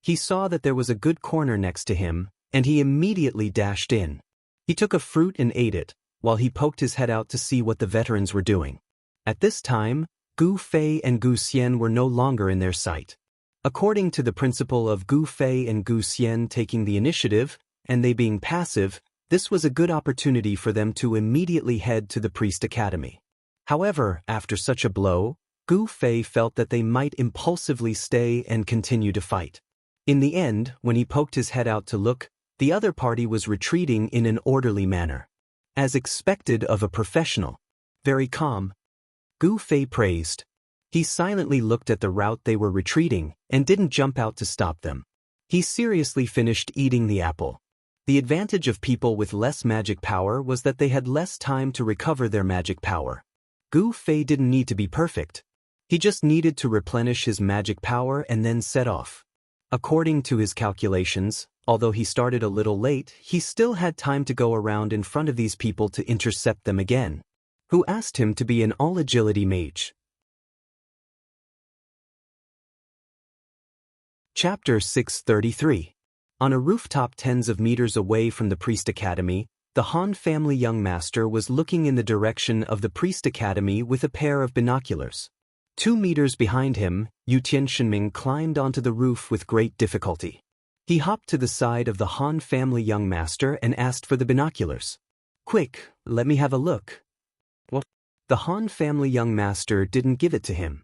He saw that there was a good corner next to him, and he immediately dashed in. He took a fruit and ate it, while he poked his head out to see what the veterans were doing. At this time, Gu Fei and Gu Xian were no longer in their sight. According to the principle of Gu Fei and Gu Xian taking the initiative, and they being passive, this was a good opportunity for them to immediately head to the priest academy. However, after such a blow, Gu Fei felt that they might impulsively stay and continue to fight. In the end, when he poked his head out to look, the other party was retreating in an orderly manner. As expected of a professional. Very calm. Gu Fei praised. He silently looked at the route they were retreating and didn't jump out to stop them. He seriously finished eating the apple. The advantage of people with less magic power was that they had less time to recover their magic power. Gu Fei didn't need to be perfect. He just needed to replenish his magic power and then set off. According to his calculations, although he started a little late, he still had time to go around in front of these people to intercept them again. Who asked him to be an all-agility mage? Chapter 633. On a rooftop tens of meters away from the Priest Academy, the Han family young master was looking in the direction of the Priest Academy with a pair of binoculars. 2 meters behind him, Yutian Shenming climbed onto the roof with great difficulty. He hopped to the side of the Han family young master and asked for the binoculars. "Quick, let me have a look." "What?" The Han family young master didn't give it to him.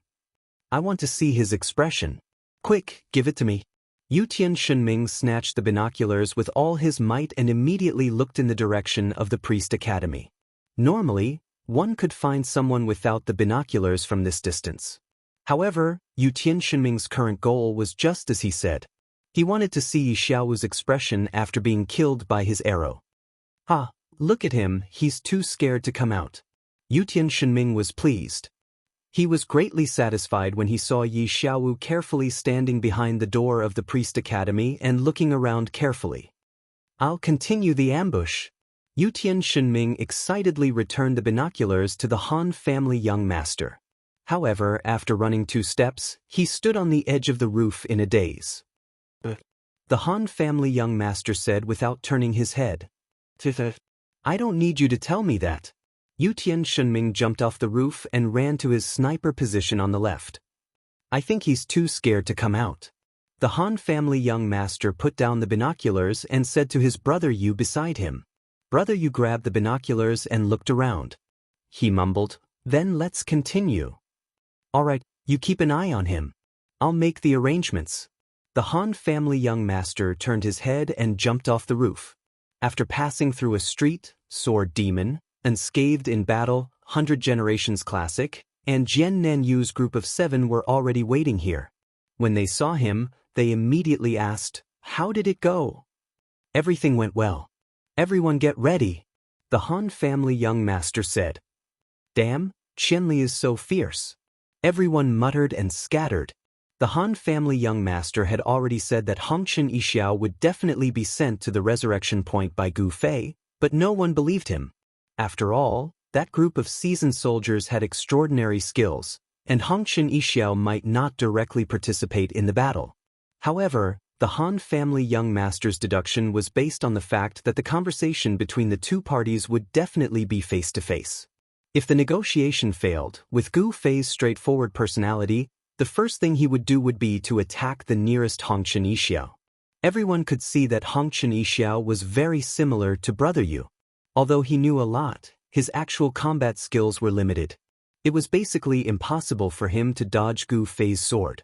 "I want to see his expression. Quick, give it to me." Yutian Shenming snatched the binoculars with all his might and immediately looked in the direction of the Priest Academy. Normally, one could find someone without the binoculars from this distance. However, Yutian Shenming's current goal was just as he said. He wanted to see Yi Xiaowu's expression after being killed by his arrow. "Ha, look at him, he's too scared to come out." Yutian Shenming was pleased. He was greatly satisfied when he saw Yi Xiaowu carefully standing behind the door of the Priest Academy and looking around carefully. "I'll continue the ambush." Yutian Shenming excitedly returned the binoculars to the Han family young master. However, after running 2 steps, he stood on the edge of the roof in a daze. The Han family young master said without turning his head. "I don't need you to tell me that." Yutian Shenming jumped off the roof and ran to his sniper position on the left. "I think he's too scared to come out." The Han family young master put down the binoculars and said to his brother Yu beside him. Brother Yu grabbed the binoculars and looked around. He mumbled, "Then let's continue." "All right, you keep an eye on him. I'll make the arrangements." The Han family young master turned his head and jumped off the roof. After passing through a street, Sword Demon, Unscathed in Battle, 100 Generations Classic, and Jian Nanyu's group of 7 were already waiting here. When they saw him, they immediately asked, "How did it go?" "Everything went well. Everyone get ready," the Han family young master said. "Damn, Qianli is so fierce." Everyone muttered and scattered. The Han family young master had already said that Hongqian Yixiao would definitely be sent to the resurrection point by Gu Fei, but no one believed him. After all, that group of seasoned soldiers had extraordinary skills, and Hongqian Yixiao might not directly participate in the battle. However, the Han family young master's deduction was based on the fact that the conversation between the 2 parties would definitely be face-to-face. If the negotiation failed, with Gu Fei's straightforward personality, the first thing he would do would be to attack the nearest Hongqian Yixiao. Everyone could see that Hongqian Yixiao was very similar to Brother Yu. Although he knew a lot, his actual combat skills were limited. It was basically impossible for him to dodge Gu Fei's sword.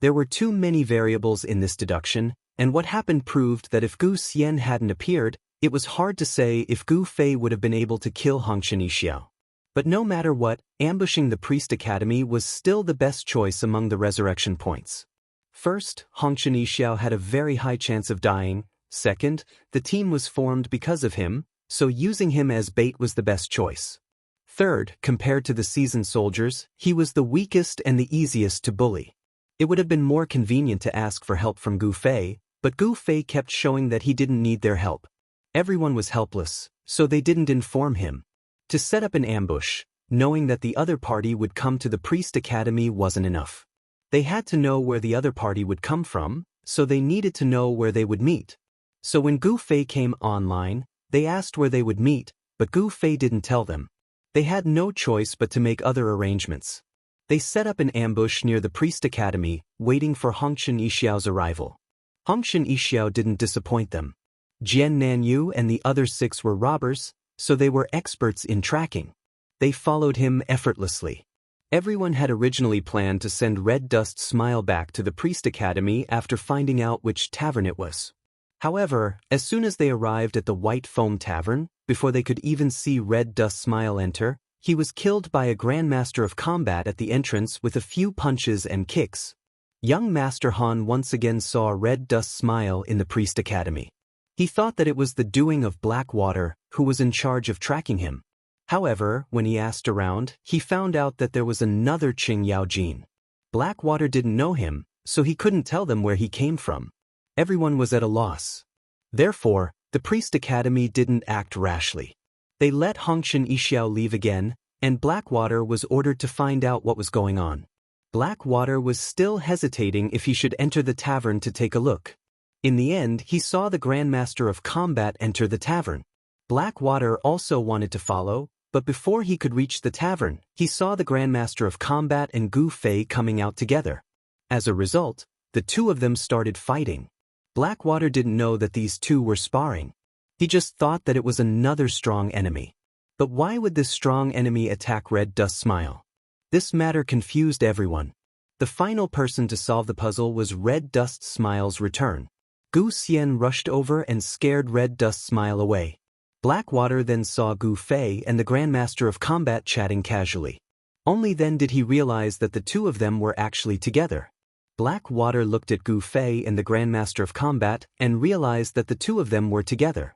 There were too many variables in this deduction, and what happened proved that if Gu Xian hadn't appeared, it was hard to say if Gu Fei would have been able to kill Hongqian Yixiao. But no matter what, ambushing the Priest Academy was still the best choice among the resurrection points. First, Hongqian Yixiao had a very high chance of dying. Second, the team was formed because of him, so using him as bait was the best choice. Third, compared to the seasoned soldiers, he was the weakest and the easiest to bully. It would have been more convenient to ask for help from Gu Fei, but Gu Fei kept showing that he didn't need their help. Everyone was helpless, so they didn't inform him. To set up an ambush, knowing that the other party would come to the Priest Academy wasn't enough. They had to know where the other party would come from, so they needed to know where they would meet. So when Gu Fei came online, they asked where they would meet, but Gu Fei didn't tell them. They had no choice but to make other arrangements. They set up an ambush near the Priest Academy, waiting for Hongqian Yixiao's arrival. Hongqian Yixiao didn't disappoint them. Jian Nanyu and the other 6 were robbers, so they were experts in tracking. They followed him effortlessly. Everyone had originally planned to send Red Dust Smile back to the Priest Academy after finding out which tavern it was. However, as soon as they arrived at the White Foam Tavern, before they could even see Red Dust Smile enter, he was killed by a Grandmaster of Combat at the entrance with a few punches and kicks. Young Master Han once again saw Red Dust Smile in the Priest Academy. He thought that it was the doing of Blackwater, who was in charge of tracking him. However, when he asked around, he found out that there was another Qing Yaojin. Blackwater didn't know him, so he couldn't tell them where he came from. Everyone was at a loss. Therefore, the Priest Academy didn't act rashly. They let Hongqian Yixiao leave again, and Blackwater was ordered to find out what was going on. Blackwater was still hesitating if he should enter the tavern to take a look. In the end, he saw the Grandmaster of Combat enter the tavern. Blackwater also wanted to follow, but before he could reach the tavern, he saw the Grandmaster of Combat and Gu Fei coming out together. As a result, the two of them started fighting. Blackwater didn't know that these two were sparring. He just thought that it was another strong enemy. But why would this strong enemy attack Red Dust Smile? This matter confused everyone. The final person to solve the puzzle was Red Dust Smile's return. Gu Xian rushed over and scared Red Dust Smile away. Blackwater then saw Gu Fei and the Grandmaster of Combat chatting casually. Only then did he realize that the two of them were actually together. Blackwater looked at Gu Fei and the Grandmaster of Combat and realized that the two of them were together.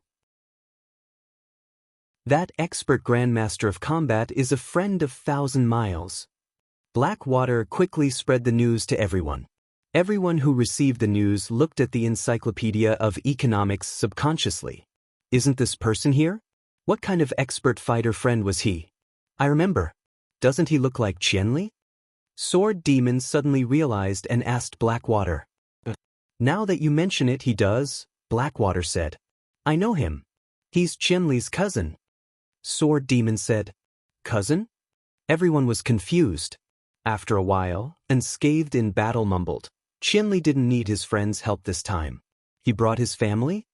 That expert Grandmaster of Combat is a friend of 1,000 Miles. Blackwater quickly spread the news to everyone. Everyone who received the news looked at the Encyclopedia of Economics subconsciously. Isn't this person here? What kind of expert fighter friend was he? I remember. Doesn't he look like Qianli? Sword Demon suddenly realized and asked Blackwater. Now that you mention it, he does, Blackwater said. I know him. He's Qianli's cousin. Sword Demon said. Cousin? Everyone was confused. After a while, Unscathed in Battle mumbled. Qianli didn't need his friend's help this time. He brought his family?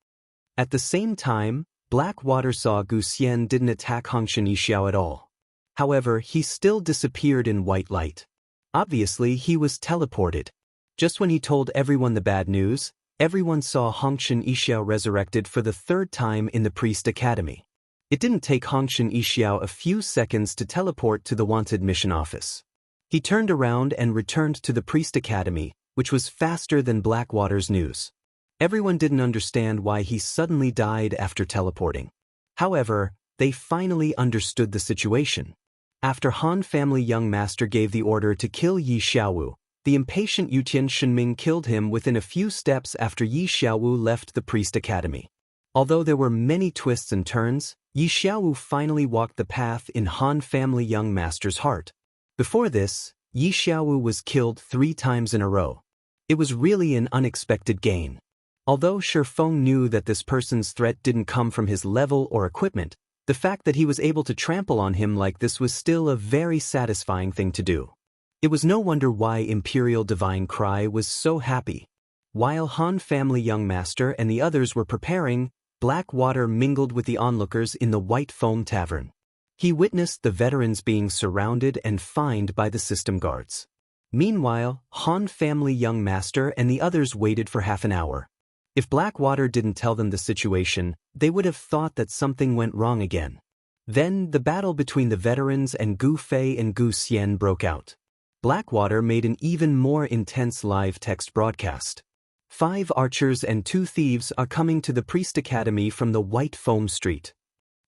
At the same time, Blackwater saw Gu Xian didn't attack Hongshan Yixiao at all. However, he still disappeared in white light. Obviously, he was teleported. Just when he told everyone the bad news, everyone saw Hongshan Yixiao resurrected for the third time in the Priest Academy. It didn't take Hongshan Yixiao a few seconds to teleport to the wanted mission office. He turned around and returned to the Priest Academy, which was faster than Blackwater's news. Everyone didn't understand why he suddenly died after teleporting. However, they finally understood the situation. After Han family young master gave the order to kill Yi Xiaowu, the impatient Yutian Shenming killed him within a few steps after Yi Xiaowu left the Priest Academy. Although there were many twists and turns, Yi Xiaowu finally walked the path in Han family young master's heart. Before this, Yi Xiaowu was killed 3 times in a row. It was really an unexpected gain. Although Shifeng knew that this person's threat didn't come from his level or equipment, the fact that he was able to trample on him like this was still a very satisfying thing to do. It was no wonder why Imperial Divine Cry was so happy. While Han family young master and the others were preparing, Blackwater mingled with the onlookers in the White Foam Tavern. He witnessed the veterans being surrounded and fined by the system guards. Meanwhile, Han family young master and the others waited for half an hour. If Blackwater didn't tell them the situation, they would have thought that something went wrong again. Then, the battle between the veterans and Gu Fei and Gu Xian broke out. Blackwater made an even more intense live text broadcast. 5 archers and 2 thieves are coming to the Priest Academy from the White Foam Street.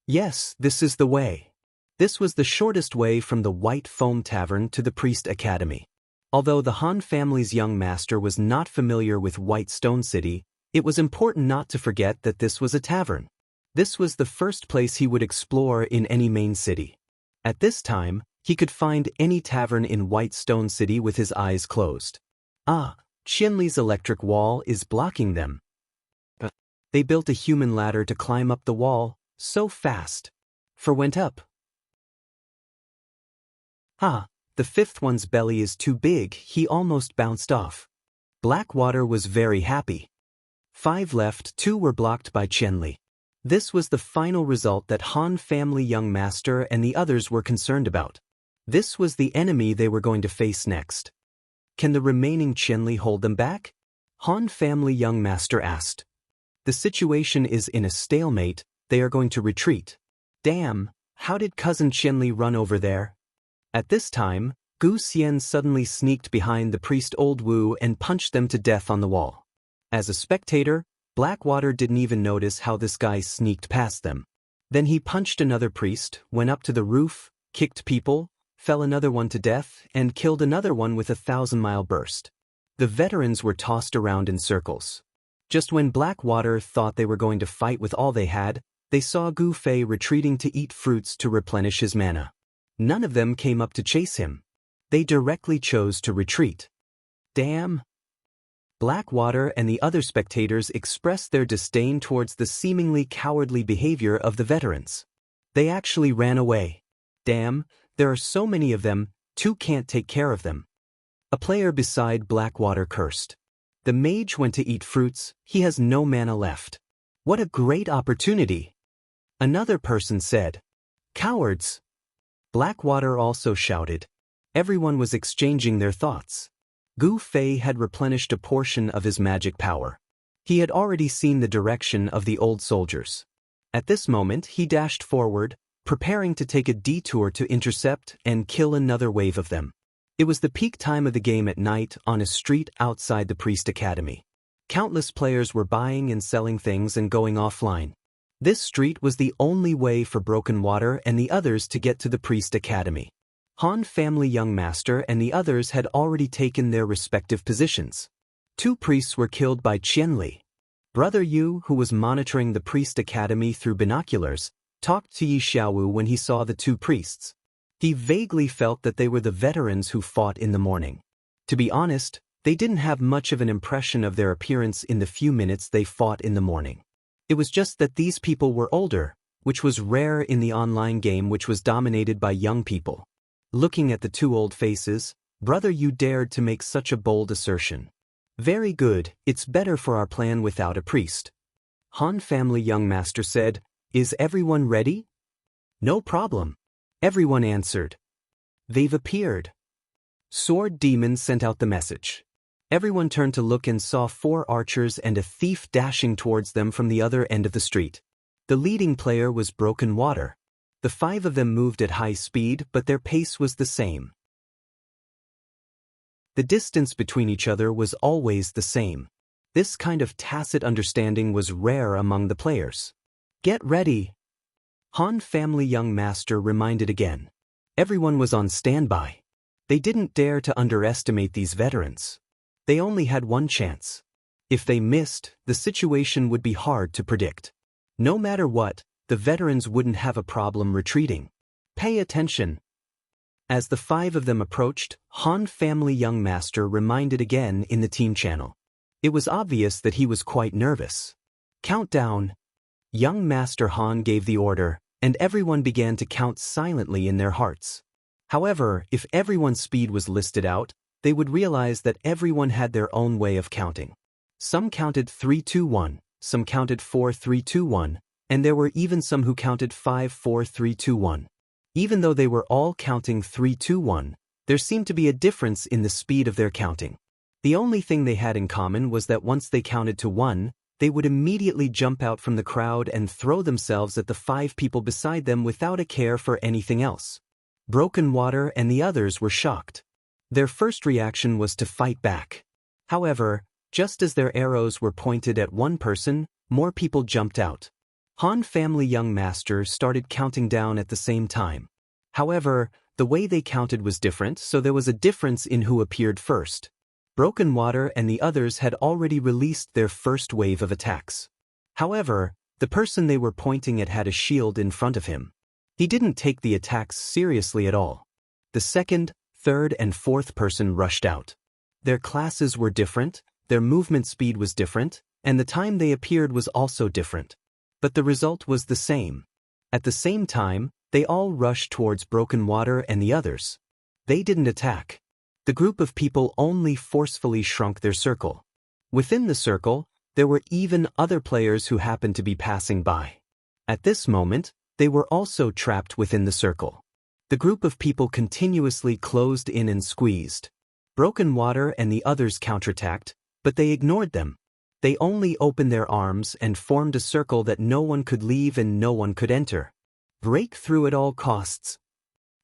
Yes, this is the way. This was the shortest way from the White Foam Tavern to the Priest Academy. Although the Han family's young master was not familiar with White Stone City, it was important not to forget that this was a tavern. This was the first place he would explore in any main city. At this time, he could find any tavern in White Stone City with his eyes closed. Ah, Qianli's electric wall is blocking them. They built a human ladder to climb up the wall, so fast. Went up. The 5th one's belly is too big, he almost bounced off. Blackwater was very happy. 5 left, 2 were blocked by Qianli. This was the final result that Han family young master and the others were concerned about. This was the enemy they were going to face next. Can the remaining Qianli hold them back? Han family young master asked. The situation is in a stalemate, they are going to retreat. Damn, how did cousin Qianli run over there? At this time, Gu Xian suddenly sneaked behind the priest Old Wu and punched them to death on the wall. As a spectator, Blackwater didn't even notice how this guy sneaked past them. Then he punched another priest, went up to the roof, kicked people, fell another one to death, and killed another one with a 1,000-mile burst. The veterans were tossed around in circles. Just when Blackwater thought they were going to fight with all they had, they saw Gu Fei retreating to eat fruits to replenish his mana. None of them came up to chase him. They directly chose to retreat. Damn! Blackwater and the other spectators expressed their disdain towards the seemingly cowardly behavior of the veterans. They actually ran away. Damn, there are so many of them, two can't take care of them. A player beside Blackwater cursed. The mage went to eat fruits, he has no mana left. What a great opportunity! Another person said. Cowards! Blackwater also shouted. Everyone was exchanging their thoughts. Gu Fei had replenished a portion of his magic power. He had already seen the direction of the old soldiers. At this moment he dashed forward, preparing to take a detour to intercept and kill another wave of them. It was the peak time of the game at night on a street outside the Priest Academy. Countless players were buying and selling things and going offline. This street was the only way for Broken Water and the others to get to the Priest Academy. Han family young master and the others had already taken their respective positions. Two priests were killed by Qianli. Brother Yu, who was monitoring the Priest Academy through binoculars, talked to Yi Xiaowu when he saw the two priests. He vaguely felt that they were the veterans who fought in the morning. To be honest, they didn't have much of an impression of their appearance in the few minutes they fought in the morning. It was just that these people were older, which was rare in the online game which was dominated by young people. Looking at the two old faces, Brother Yu dared to make such a bold assertion. Very good, it's better for our plan without a priest. Han family young master said, Is everyone ready? No problem. Everyone answered. They've appeared. Sword Demon sent out the message. Everyone turned to look and saw 4 archers and a thief dashing towards them from the other end of the street. The leading player was Broken Water. The 5 of them moved at high speed, but their pace was the same. The distance between each other was always the same. This kind of tacit understanding was rare among the players. Get ready! Han family young master reminded again. Everyone was on standby. They didn't dare to underestimate these veterans. They only had one chance. If they missed, the situation would be hard to predict. No matter what, the veterans wouldn't have a problem retreating. Pay attention. As the 5 of them approached, Han family young master reminded again in the team channel. It was obvious that he was quite nervous. Countdown. Young Master Han gave the order, and everyone began to count silently in their hearts. However, if everyone's speed was listed out, they would realize that everyone had their own way of counting. Some counted 3-2-1, some counted 4-3-2-1, and there were even some who counted 5-4-3-2-1. Even though they were all counting 3-2-1, there seemed to be a difference in the speed of their counting. The only thing they had in common was that once they counted to 1, they would immediately jump out from the crowd and throw themselves at the 5 people beside them without a care for anything else. Broken Water and the others were shocked. Their first reaction was to fight back. However, just as their arrows were pointed at one person, more people jumped out. Han family young master started counting down at the same time. However, the way they counted was different, so there was a difference in who appeared first. Broken Water and the others had already released their first wave of attacks. However, the person they were pointing at had a shield in front of him. He didn't take the attacks seriously at all. The second, third, and fourth person rushed out. Their classes were different, their movement speed was different, and the time they appeared was also different. But the result was the same. At the same time, they all rushed towards Broken Water and the others. They didn't attack. The group of people only forcefully shrunk their circle. Within the circle, there were even other players who happened to be passing by. At this moment, they were also trapped within the circle. The group of people continuously closed in and squeezed. Broken Water and the others counterattacked, but they ignored them. They only opened their arms and formed a circle that no one could leave and no one could enter. Break through at all costs.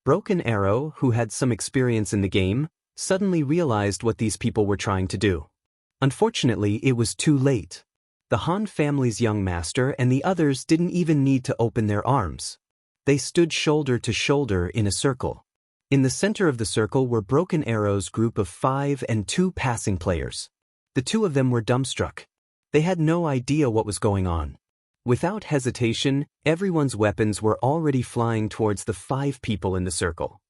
Broken Arrow, who had some experience in the game, suddenly realized what these people were trying to do. Unfortunately, it was too late. The Han family's young master and the others didn't even need to open their arms. They stood shoulder to shoulder in a circle. In the center of the circle were Broken Arrow's group of 5 and 2 passing players. The 2 of them were dumbstruck. They had no idea what was going on. Without hesitation, everyone's weapons were already flying towards the 5 people in the circle.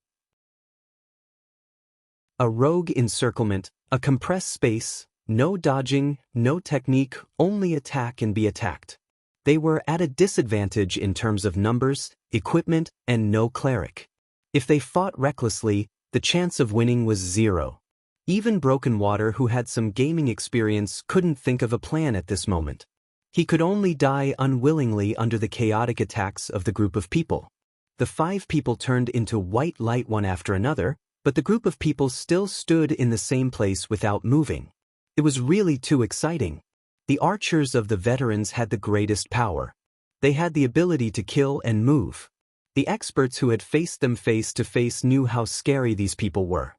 A rogue encirclement, a compressed space, no dodging, no technique, only attack and be attacked. They were at a disadvantage in terms of numbers, equipment, and no cleric. If they fought recklessly, the chance of winning was 0. Even Broken Water, who had some gaming experience, couldn't think of a plan at this moment. He could only die unwillingly under the chaotic attacks of the group of people. The 5 people turned into white light one after another, but the group of people still stood in the same place without moving. It was really too exciting. The archers of the veterans had the greatest power. They had the ability to kill and move. The experts who had faced them face to face knew how scary these people were.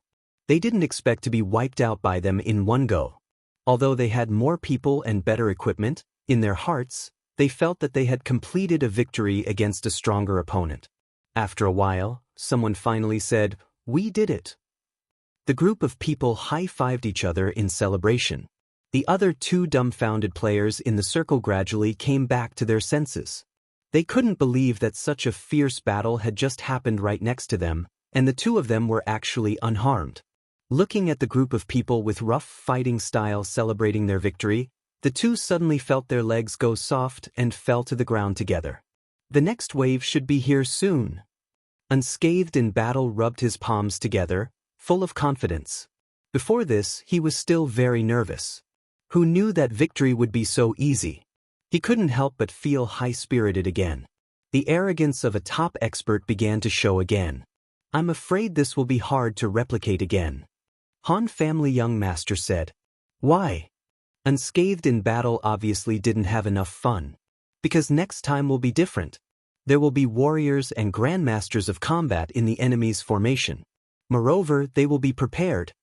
They didn't expect to be wiped out by them in one go. Although they had more people and better equipment, in their hearts, they felt that they had completed a victory against a stronger opponent. After a while, someone finally said, "We did it." The group of people high-fived each other in celebration. The other 2 dumbfounded players in the circle gradually came back to their senses. They couldn't believe that such a fierce battle had just happened right next to them, and the 2 of them were actually unharmed. Looking at the group of people with rough fighting style celebrating their victory, the 2 suddenly felt their legs go soft and fell to the ground together. The next wave should be here soon. Unscathed in battle rubbed his palms together, full of confidence. Before this, he was still very nervous. Who knew that victory would be so easy? He couldn't help but feel high-spirited again. The arrogance of a top expert began to show again. "I'm afraid this will be hard to replicate again," Han family young master said. "Why?" Unscathed in battle obviously didn't have enough fun. "Because next time will be different. There will be warriors and grandmasters of combat in the enemy's formation. Moreover, they will be prepared,"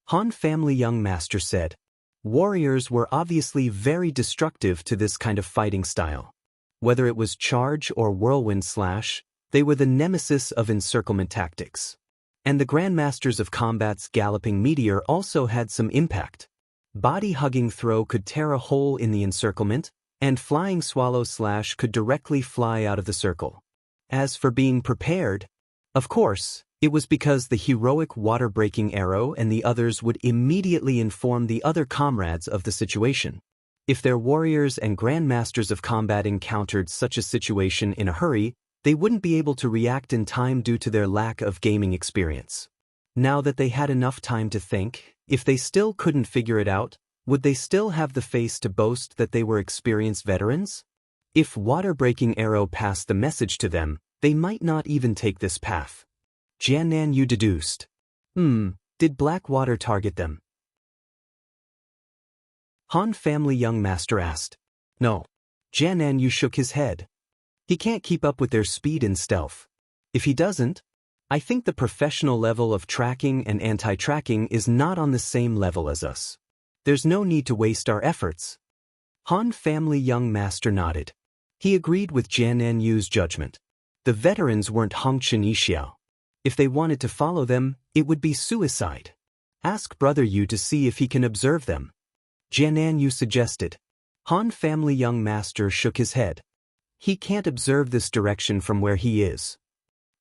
Han family young master said. Warriors were obviously very destructive to this kind of fighting style. Whether it was charge or whirlwind slash, they were the nemesis of encirclement tactics. And the grandmasters of combat's galloping meteor also had some impact. Body-hugging throw could tear a hole in the encirclement, and flying swallow slash could directly fly out of the circle. As for being prepared, of course, it was because the heroic water-breaking arrow and the others would immediately inform the other comrades of the situation. If their warriors and grandmasters of combat encountered such a situation in a hurry, they wouldn't be able to react in time due to their lack of gaming experience. Now that they had enough time to think, if they still couldn't figure it out, would they still have the face to boast that they were experienced veterans? If water-breaking arrow passed the message to them, they might not even take this path. Jiannan Yu deduced. Did black water target them? Han family young master asked. No. Jiannan Yu shook his head. He can't keep up with their speed and stealth. If he doesn't, I think the professional level of tracking and anti-tracking is not on the same level as us. There's no need to waste our efforts. Han family young master nodded. He agreed with Jiannan Yu's judgment. The veterans weren't Hongchen Yixiao. If they wanted to follow them, it would be suicide. Ask Brother Yu to see if he can observe them. Jiannan Yu suggested. Han family young master shook his head. He can't observe this direction from where he is.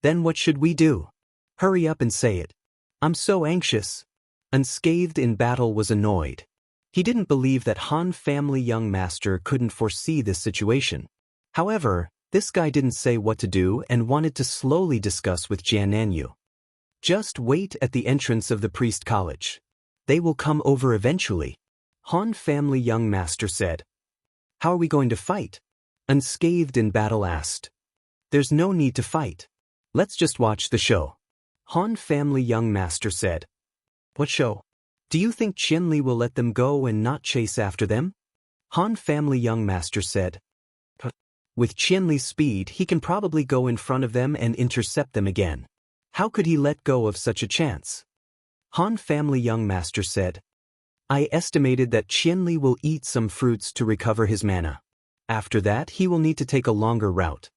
Then what should we do? Hurry up and say it. I'm so anxious. Unscathed in battle was annoyed. He didn't believe that Han family young master couldn't foresee this situation. However, this guy didn't say what to do and wanted to slowly discuss with Jiannan Yu. Just wait at the entrance of the priest college. They will come over eventually. Han family young master said. How are we going to fight? Unscathed in battle asked. There's no need to fight. Let's just watch the show. Han family young master said. What show? Do you think Qianli will let them go and not chase after them? Han family young master said. With Qianli's speed, he can probably go in front of them and intercept them again. How could he let go of such a chance? Han family young master said. I estimated that Qianli will eat some fruits to recover his mana. After that, he will need to take a longer route.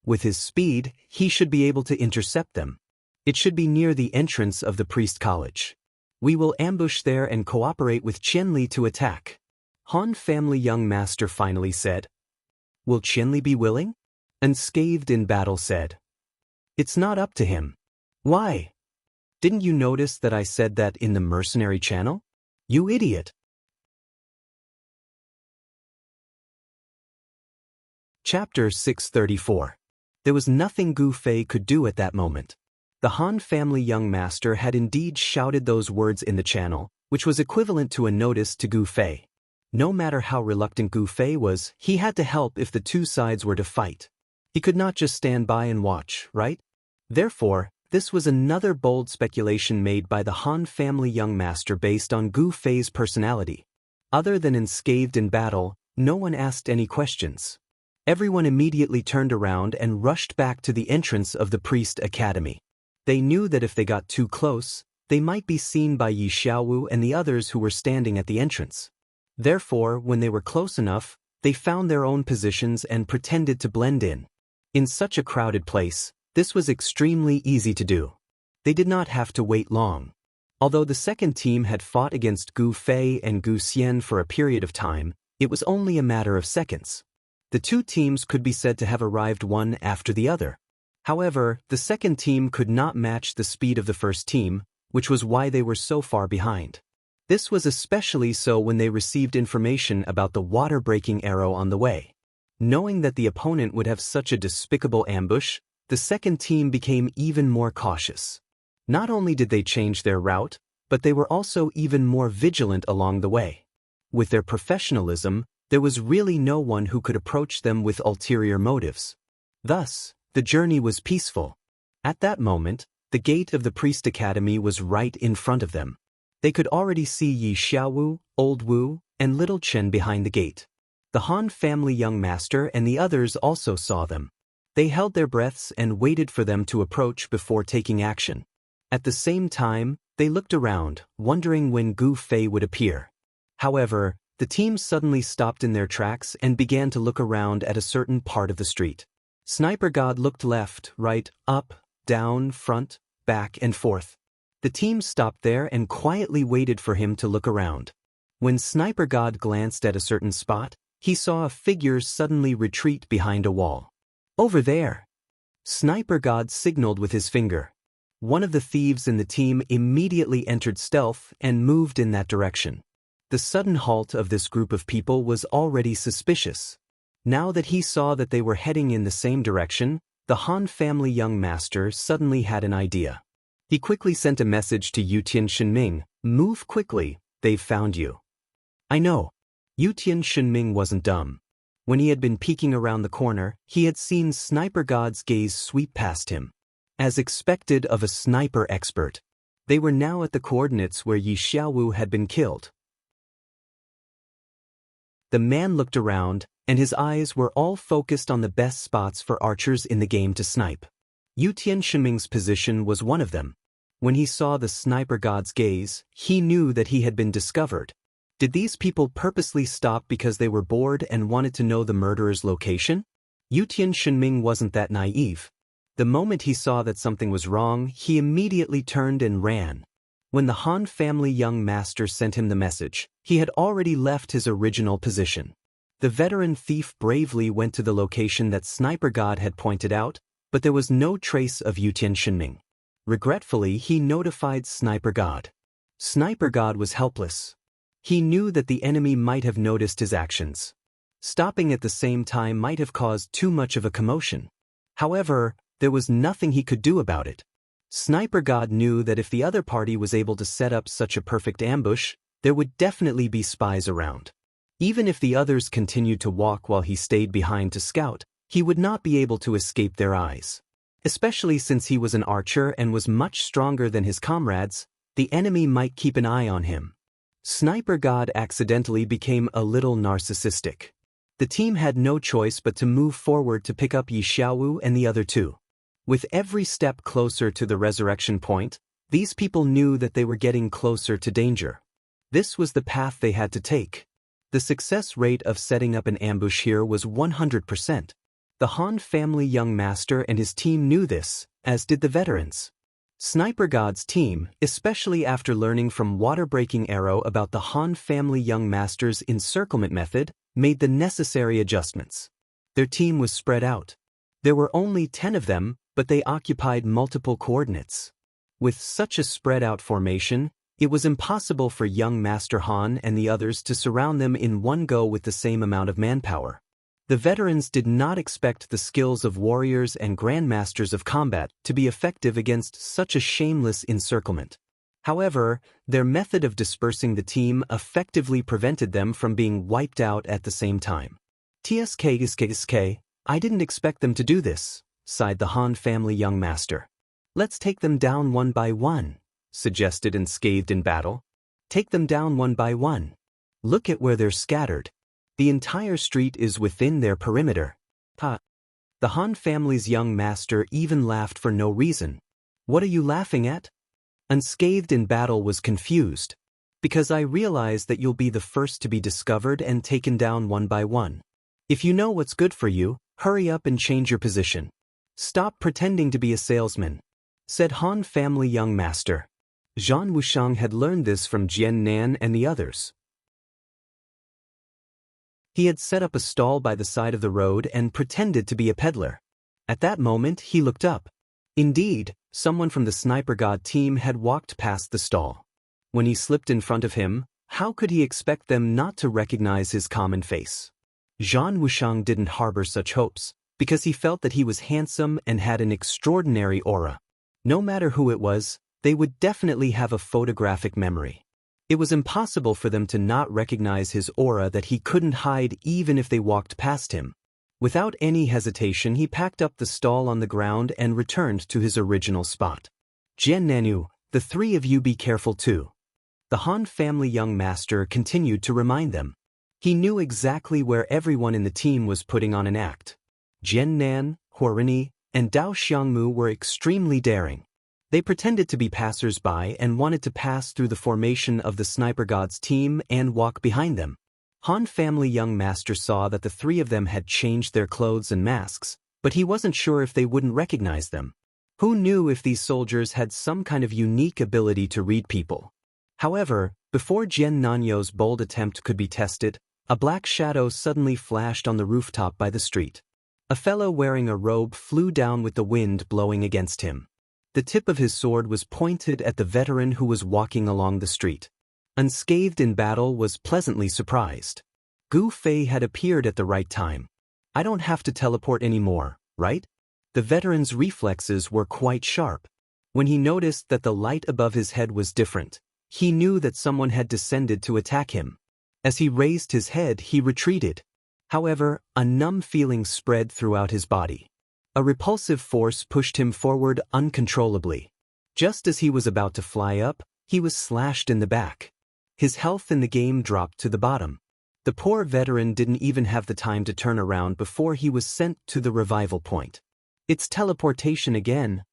With his speed, he should be able to intercept them. It should be near the entrance of the priest college. We will ambush there and cooperate with Qianli to attack. Han family young master finally said. Will Qianli be willing? Unscathed in battle said. It's not up to him. Why? Didn't you notice that I said that in the mercenary channel? You idiot! Chapter 634. There was nothing Gu Fei could do at that moment. The Han family young master had indeed shouted those words in the channel, which was equivalent to a notice to Gu Fei. No matter how reluctant Gu Fei was, he had to help if the two sides were to fight. He could not just stand by and watch, right? Therefore, this was another bold speculation made by the Han family young master based on Gu Fei's personality. Other than unscathed in battle, no one asked any questions. Everyone immediately turned around and rushed back to the entrance of the priest academy. They knew that if they got too close, they might be seen by Yi Xiaowu and the others who were standing at the entrance. Therefore, when they were close enough, they found their own positions and pretended to blend in. In such a crowded place, this was extremely easy to do. They did not have to wait long. Although the second team had fought against Gu Fei and Gu Xian for a period of time, it was only a matter of seconds. The two teams could be said to have arrived one after the other. However, the second team could not match the speed of the first team, which was why they were so far behind. This was especially so when they received information about the water-breaking arrow on the way. Knowing that the opponent would have such a despicable ambush, the second team became even more cautious. Not only did they change their route, but they were also even more vigilant along the way. With their professionalism, there was really no one who could approach them with ulterior motives. Thus, the journey was peaceful. At that moment, the gate of the priest academy was right in front of them. They could already see Yi Xiaowu, Old Wu, and Little Chen behind the gate. The Han family young master and the others also saw them. They held their breaths and waited for them to approach before taking action. At the same time, they looked around, wondering when Gu Fei would appear. However, the team suddenly stopped in their tracks and began to look around at a certain part of the street. Sniper God looked left, right, up, down, front, back, and forth. The team stopped there and quietly waited for him to look around. When Sniper God glanced at a certain spot, he saw a figure suddenly retreat behind a wall. Over there! Sniper God signaled with his finger. One of the thieves in the team immediately entered stealth and moved in that direction. The sudden halt of this group of people was already suspicious. Now that he saw that they were heading in the same direction, the Han family young master suddenly had an idea. He quickly sent a message to Yutian Shenming, "Move quickly, they've found you." I know. Yutian Shenming wasn't dumb. When he had been peeking around the corner, he had seen Sniper God's gaze sweep past him. As expected of a sniper expert, they were now at the coordinates where Yi Xiaowu had been killed. The man looked around, and his eyes were all focused on the best spots for archers in the game to snipe. Yutian Shenming's position was one of them. When he saw the Sniper God's gaze, he knew that he had been discovered. Did these people purposely stop because they were bored and wanted to know the murderer's location? Yutian Shenming wasn't that naive. The moment he saw that something was wrong, he immediately turned and ran. When the Han family young master sent him the message, he had already left his original position. The veteran thief bravely went to the location that Sniper God had pointed out, but there was no trace of Yutian Shenming. Regretfully, he notified Sniper God. Sniper God was helpless. He knew that the enemy might have noticed his actions. Stopping at the same time might have caused too much of a commotion. However, there was nothing he could do about it. Sniper God knew that if the other party was able to set up such a perfect ambush, there would definitely be spies around. Even if the others continued to walk while he stayed behind to scout, he would not be able to escape their eyes. Especially since he was an archer and was much stronger than his comrades, the enemy might keep an eye on him. Sniper God accidentally became a little narcissistic. The team had no choice but to move forward to pick up Yi Xiaowu and the other two. With every step closer to the resurrection point, these people knew that they were getting closer to danger. This was the path they had to take. The success rate of setting up an ambush here was 100%. The Han family young master and his team knew this, as did the veterans. Sniper God's team, especially after learning from Water-Breaking Arrow about the Han family young master's encirclement method, made the necessary adjustments. Their team was spread out. There were only 10 of them, but they occupied multiple coordinates. With such a spread-out formation, it was impossible for young Master Han and the others to surround them in one go with the same amount of manpower. The veterans did not expect the skills of warriors and grandmasters of combat to be effective against such a shameless encirclement. However, their method of dispersing the team effectively prevented them from being wiped out at the same time. "TSK, I didn't expect them to do this," sighed the Han family young master. "Let's take them down one by one," suggested Unscathed in Battle. "Take them down one by one. Look at where they're scattered. The entire street is within their perimeter." Ha! The Han family's young master even laughed for no reason. "What are you laughing at?" Unscathed in Battle was confused. "Because I realize that you'll be the first to be discovered and taken down one by one. If you know what's good for you, hurry up and change your position. Stop pretending to be a salesman," said Han family young master. Zhan Wushang had learned this from Jian Nan and the others. He had set up a stall by the side of the road and pretended to be a peddler. At that moment, he looked up. Indeed, someone from the Sniper God team had walked past the stall. When he slipped in front of him, how could he expect them not to recognize his common face? Zhan Wushang didn't harbor such hopes, because he felt that he was handsome and had an extraordinary aura. No matter who it was, they would definitely have a photographic memory. It was impossible for them to not recognize his aura that he couldn't hide even if they walked past him. Without any hesitation, he packed up the stall on the ground and returned to his original spot. "Jian Nanu, the three of you be careful too." The Han family young master continued to remind them. He knew exactly where everyone in the team was putting on an act. Jian Nan, Huorini, and Dao Xiangmu were extremely daring. They pretended to be passers-by and wanted to pass through the formation of the Sniper God's team and walk behind them. Han family young master saw that the three of them had changed their clothes and masks, but he wasn't sure if they wouldn't recognize them. Who knew if these soldiers had some kind of unique ability to read people? However, before Jian Nanyo's bold attempt could be tested, a black shadow suddenly flashed on the rooftop by the street. A fellow wearing a robe flew down with the wind blowing against him. The tip of his sword was pointed at the veteran who was walking along the street. Unscathed in Battle was pleasantly surprised. Gu Fei had appeared at the right time. "I don't have to teleport anymore, right?" The veteran's reflexes were quite sharp. When he noticed that the light above his head was different, he knew that someone had descended to attack him. As he raised his head, he retreated. However, a numb feeling spread throughout his body. A repulsive force pushed him forward uncontrollably. Just as he was about to fly up, he was slashed in the back. His health in the game dropped to the bottom. The poor veteran didn't even have the time to turn around before he was sent to the revival point. "It's teleportation again."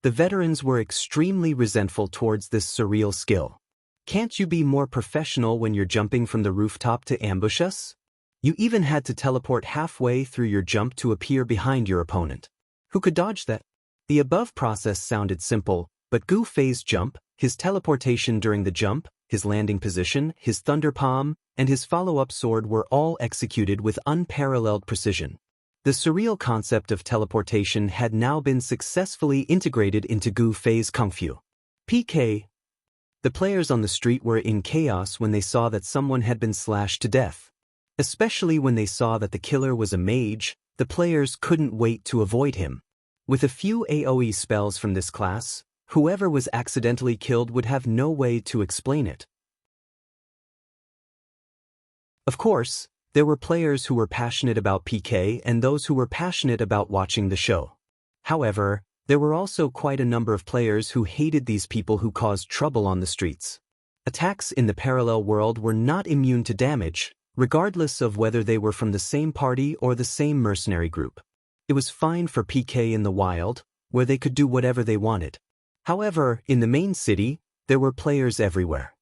The veterans were extremely resentful towards this surreal skill. "Can't you be more professional when you're jumping from the rooftop to ambush us? You even had to teleport halfway through your jump to appear behind your opponent. Who could dodge that?" The above process sounded simple, but Gu Fei's jump, his teleportation during the jump, his landing position, his thunder palm, and his follow-up sword were all executed with unparalleled precision. The surreal concept of teleportation had now been successfully integrated into Gu Fei's kung fu. PK. The players on the street were in chaos when they saw that someone had been slashed to death. Especially when they saw that the killer was a mage, the players couldn't wait to avoid him. With a few AoE spells from this class, whoever was accidentally killed would have no way to explain it. Of course, there were players who were passionate about PK and those who were passionate about watching the show. However, there were also quite a number of players who hated these people who caused trouble on the streets. Attacks in the parallel world were not immune to damage, regardless of whether they were from the same party or the same mercenary group. It was fine for PK in the wild, where they could do whatever they wanted. However, in the main city, there were players everywhere.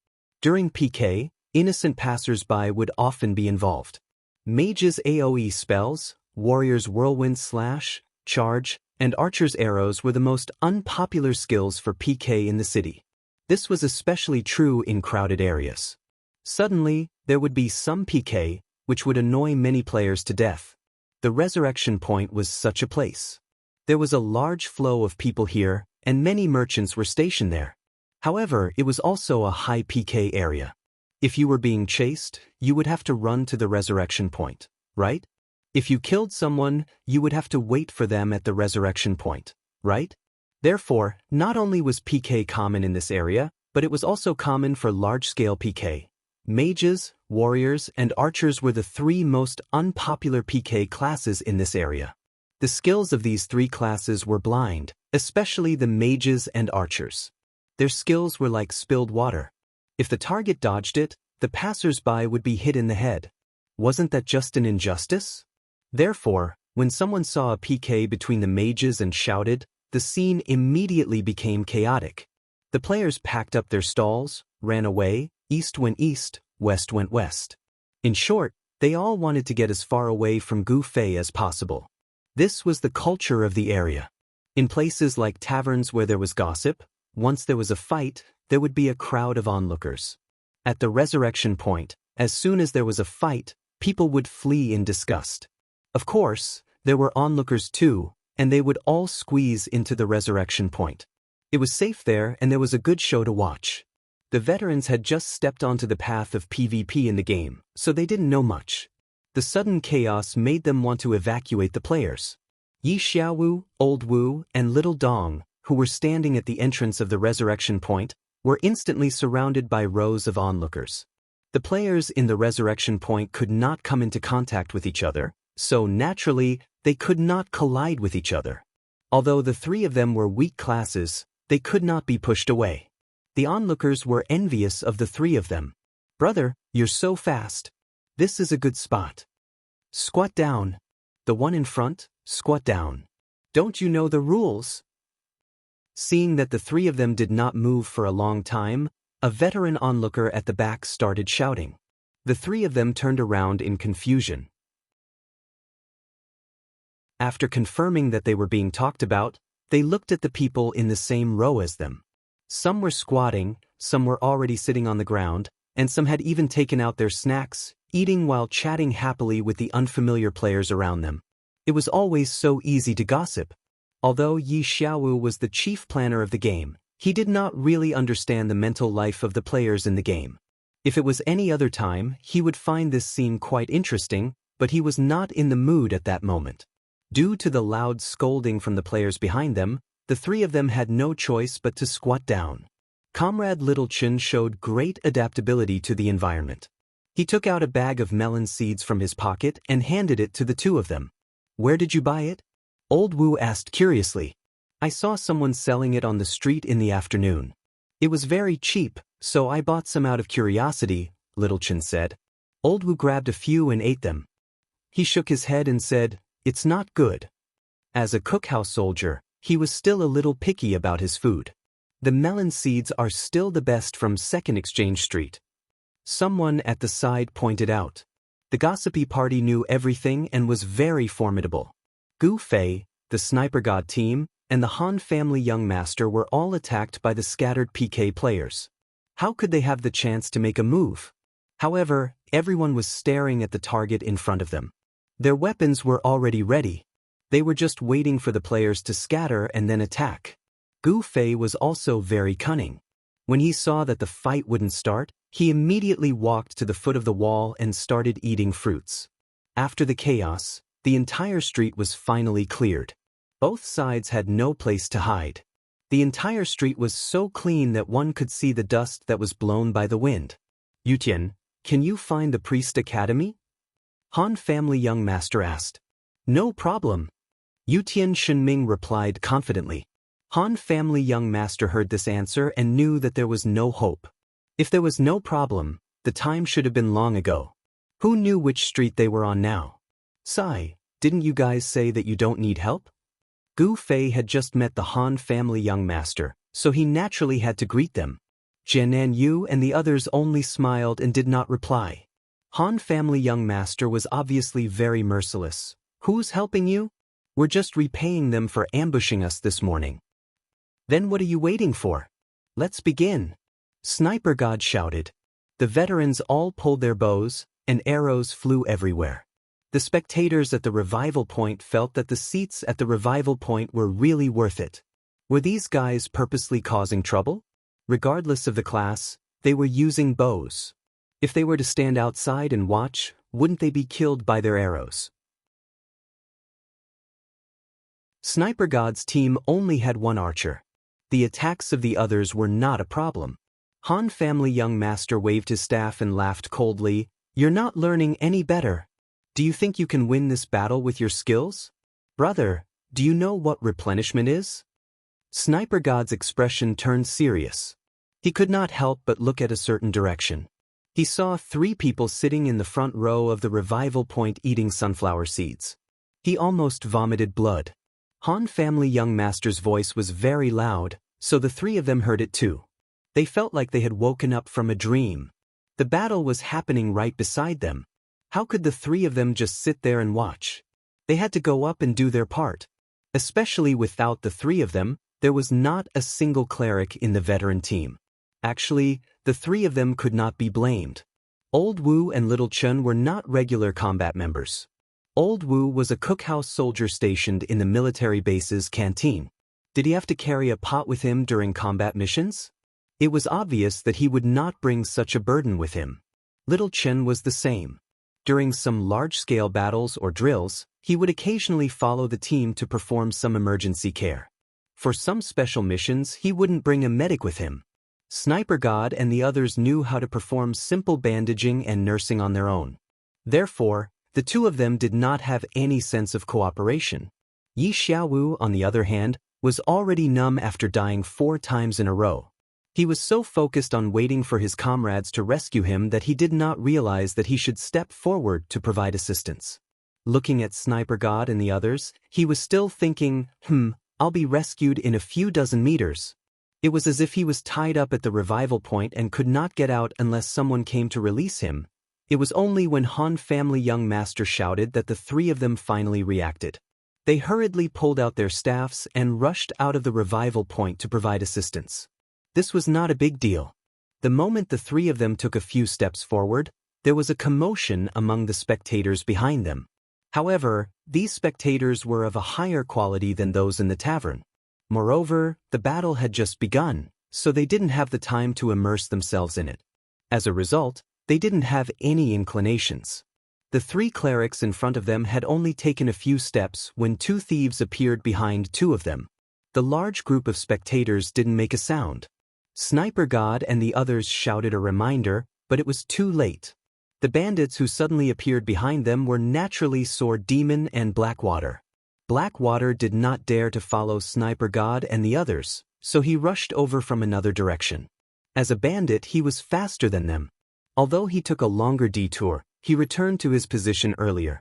During PK, innocent passers-by would often be involved. Mage's AoE spells, Warrior's Whirlwind Slash, Charge, and Archer's Arrows were the most unpopular skills for PK in the city. This was especially true in crowded areas. Suddenly, there would be some PK, which would annoy many players to death. The resurrection point was such a place. There was a large flow of people here, and many merchants were stationed there. However, it was also a high PK area. If you were being chased, you would have to run to the resurrection point, right? If you killed someone, you would have to wait for them at the resurrection point, right? Therefore, not only was PK common in this area, but it was also common for large-scale PK. Mages, warriors, and archers were the three most unpopular PK classes in this area. The skills of these three classes were blind, especially the mages and archers. Their skills were like spilled water. If the target dodged it, the passers-by would be hit in the head. Wasn't that just an injustice? Therefore, when someone saw a PK between the mages and shouted, the scene immediately became chaotic. The players packed up their stalls, ran away, east went east, west went west. In short, they all wanted to get as far away from Gu Fei as possible. This was the culture of the area. In places like taverns where there was gossip, once there was a fight, there would be a crowd of onlookers. At the resurrection point, as soon as there was a fight, people would flee in disgust. Of course, there were onlookers too, and they would all squeeze into the resurrection point. It was safe there and there was a good show to watch. The veterans had just stepped onto the path of PvP in the game, so they didn't know much. The sudden chaos made them want to evacuate the players. Yi Xiaowu, Old Wu, and Little Dong, who were standing at the entrance of the resurrection point, were instantly surrounded by rows of onlookers. The players in the resurrection point could not come into contact with each other, so naturally, they could not collide with each other. Although the three of them were weak classes, they could not be pushed away. The onlookers were envious of the three of them. "Brother, you're so fast. This is a good spot. Squat down. The one in front, squat down. Don't you know the rules?" Seeing that the three of them did not move for a long time, a veteran onlooker at the back started shouting. The three of them turned around in confusion. After confirming that they were being talked about, they looked at the people in the same row as them. Some were squatting, some were already sitting on the ground, and some had even taken out their snacks, eating while chatting happily with the unfamiliar players around them. It was always so easy to gossip. Although Yi Xiaowu was the chief planner of the game, he did not really understand the mental life of the players in the game. If it was any other time, he would find this scene quite interesting, but he was not in the mood at that moment. Due to the loud scolding from the players behind them, the three of them had no choice but to squat down. Comrade Little Chen showed great adaptability to the environment. He took out a bag of melon seeds from his pocket and handed it to the two of them. "Where did you buy it?" Old Wu asked curiously. "I saw someone selling it on the street in the afternoon. It was very cheap, so I bought some out of curiosity," Little Chen said. Old Wu grabbed a few and ate them. He shook his head and said, "It's not good." As a cookhouse soldier, he was still a little picky about his food. The melon seeds are still the best from Second Exchange Street. Someone at the side pointed out. The gossipy party knew everything and was very formidable. Gu Fei, the Sniper God team, and the Han family young master were all attacked by the scattered PK players. How could they have the chance to make a move? However, everyone was staring at the target in front of them. Their weapons were already ready. They were just waiting for the players to scatter and then attack. Gu Fei was also very cunning. When he saw that the fight wouldn't start, he immediately walked to the foot of the wall and started eating fruits. After the chaos, the entire street was finally cleared. Both sides had no place to hide. The entire street was so clean that one could see the dust that was blown by the wind. "Yutian, can you find the Priest Academy?" Han family young master asked. "No problem." Yutian Shenming replied confidently. Han family young master heard this answer and knew that there was no hope. If there was no problem, the time should have been long ago. Who knew which street they were on now? "Sai, didn't you guys say that you don't need help?" Gu Fei had just met the Han family young master, so he naturally had to greet them. Jianan Yu and the others only smiled and did not reply. Han family young master was obviously very merciless. "Who's helping you?" "We're just repaying them for ambushing us this morning." "Then what are you waiting for? Let's begin." Sniper God shouted. The veterans all pulled their bows, and arrows flew everywhere. The spectators at the revival point felt that the seats at the revival point were really worth it. Were these guys purposely causing trouble? Regardless of the class, they were using bows. If they were to stand outside and watch, wouldn't they be killed by their arrows? Sniper God's team only had one archer. The attacks of the others were not a problem. Han family young master waved his staff and laughed coldly. You're not learning any better. Do you think you can win this battle with your skills? Brother, do you know what replenishment is? Sniper God's expression turned serious. He could not help but look at a certain direction. He saw 3 people sitting in the front row of the revival point eating sunflower seeds. He almost vomited blood. Han family young master's voice was very loud, so the 3 of them heard it too. They felt like they had woken up from a dream. The battle was happening right beside them. How could the 3 of them just sit there and watch? They had to go up and do their part. Especially without the 3 of them, there was not a single cleric in the veteran team. Actually, the 3 of them could not be blamed. Old Wu and Little Chun were not regular combat members. Old Wu was a cookhouse soldier stationed in the military base's canteen. Did he have to carry a pot with him during combat missions? It was obvious that he would not bring such a burden with him. Little Chun was the same. During some large-scale battles or drills, he would occasionally follow the team to perform some emergency care. For some special missions, he wouldn't bring a medic with him. Sniper God and the others knew how to perform simple bandaging and nursing on their own. Therefore, the 2 of them did not have any sense of cooperation. Yi Xiaowu, on the other hand, was already numb after dying 4 times in a row. He was so focused on waiting for his comrades to rescue him that he did not realize that he should step forward to provide assistance. Looking at Sniper God and the others, he was still thinking, I'll be rescued in a few dozen meters. It was as if he was tied up at the revival point and could not get out unless someone came to release him. It was only when Han family young master shouted that the 3 of them finally reacted. They hurriedly pulled out their staffs and rushed out of the revival point to provide assistance. This was not a big deal. The moment the 3 of them took a few steps forward, there was a commotion among the spectators behind them. However, these spectators were of a higher quality than those in the tavern. Moreover, the battle had just begun, so they didn't have the time to immerse themselves in it. As a result, they didn't have any inclinations. The 3 clerics in front of them had only taken a few steps when 2 thieves appeared behind 2 of them. The large group of spectators didn't make a sound. Sniper God and the others shouted a reminder, but it was too late. The bandits who suddenly appeared behind them were naturally Sword Demon and Blackwater. Blackwater did not dare to follow Sniper God and the others, so he rushed over from another direction. As a bandit, he was faster than them. Although he took a longer detour, he returned to his position earlier.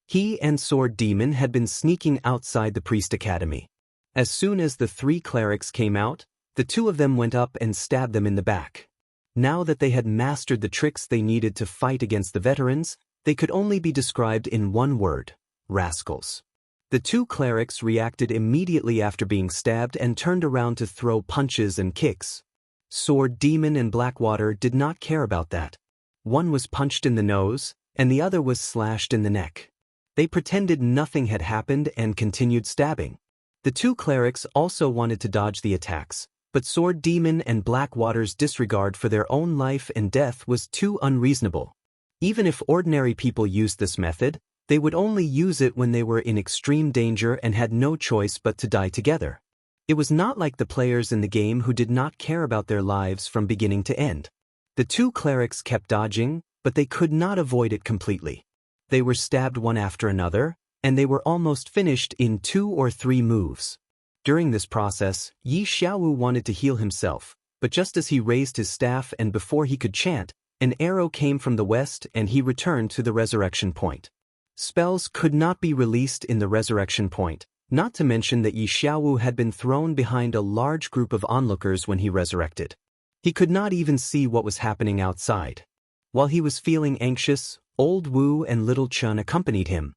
He and Sword Demon had been sneaking outside the Priest Academy. As soon as the 3 clerics came out, the 2 of them went up and stabbed them in the back. Now that they had mastered the tricks they needed to fight against the veterans, they could only be described in one word: rascals. The 2 clerics reacted immediately after being stabbed and turned around to throw punches and kicks. Sword Demon and Blackwater did not care about that. One was punched in the nose, and the other was slashed in the neck. They pretended nothing had happened and continued stabbing. The 2 clerics also wanted to dodge the attacks, but Sword Demon and Blackwater's disregard for their own life and death was too unreasonable. Even if ordinary people used this method, they would only use it when they were in extreme danger and had no choice but to die together. It was not like the players in the game who did not care about their lives from beginning to end. The 2 clerics kept dodging, but they could not avoid it completely. They were stabbed one after another, and they were almost finished in 2 or 3 moves. During this process, Yi Xiaowu wanted to heal himself, but just as he raised his staff and before he could chant, an arrow came from the west and he returned to the resurrection point. Spells could not be released in the resurrection point, not to mention that Yi Xiaowu had been thrown behind a large group of onlookers when he resurrected. He could not even see what was happening outside. While he was feeling anxious, Old Wu and Little Chun accompanied him.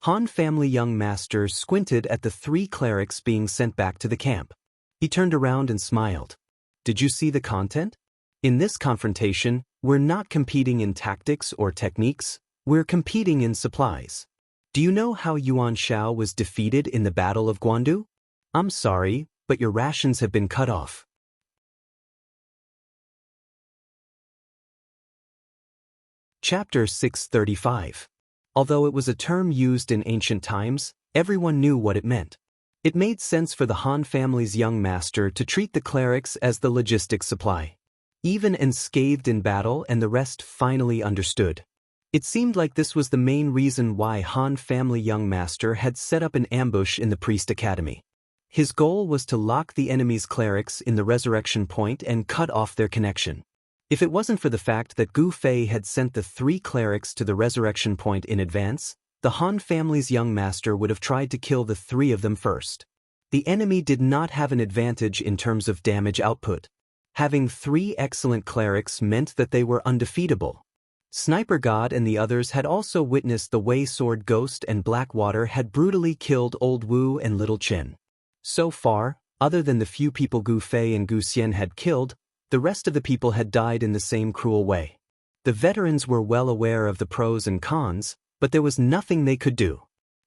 Han family young master squinted at the 3 clerics being sent back to the camp. He turned around and smiled. Did you see the content? In this confrontation, we're not competing in tactics or techniques, we're competing in supplies. Do you know how Yuan Shao was defeated in the Battle of Guandu? I'm sorry, but your rations have been cut off. Chapter 635. Although it was a term used in ancient times, everyone knew what it meant. It made sense for the Han family's young master to treat the clerics as the logistics supply. Even unscathed in battle, and the rest finally understood. It seemed like this was the main reason why Han family young master had set up an ambush in the priest academy. His goal was to lock the enemy's clerics in the resurrection point and cut off their connection. If it wasn't for the fact that Gu Fei had sent the 3 clerics to the resurrection point in advance, the Han family's young master would have tried to kill the 3 of them first. The enemy did not have an advantage in terms of damage output. Having 3 excellent clerics meant that they were undefeatable. Sniper God and the others had also witnessed the way Sword Ghost and Blackwater had brutally killed Old Wu and Little Chin. So far, other than the few people Gu Fei and Gu Xian had killed, the rest of the people had died in the same cruel way. The veterans were well aware of the pros and cons, but there was nothing they could do.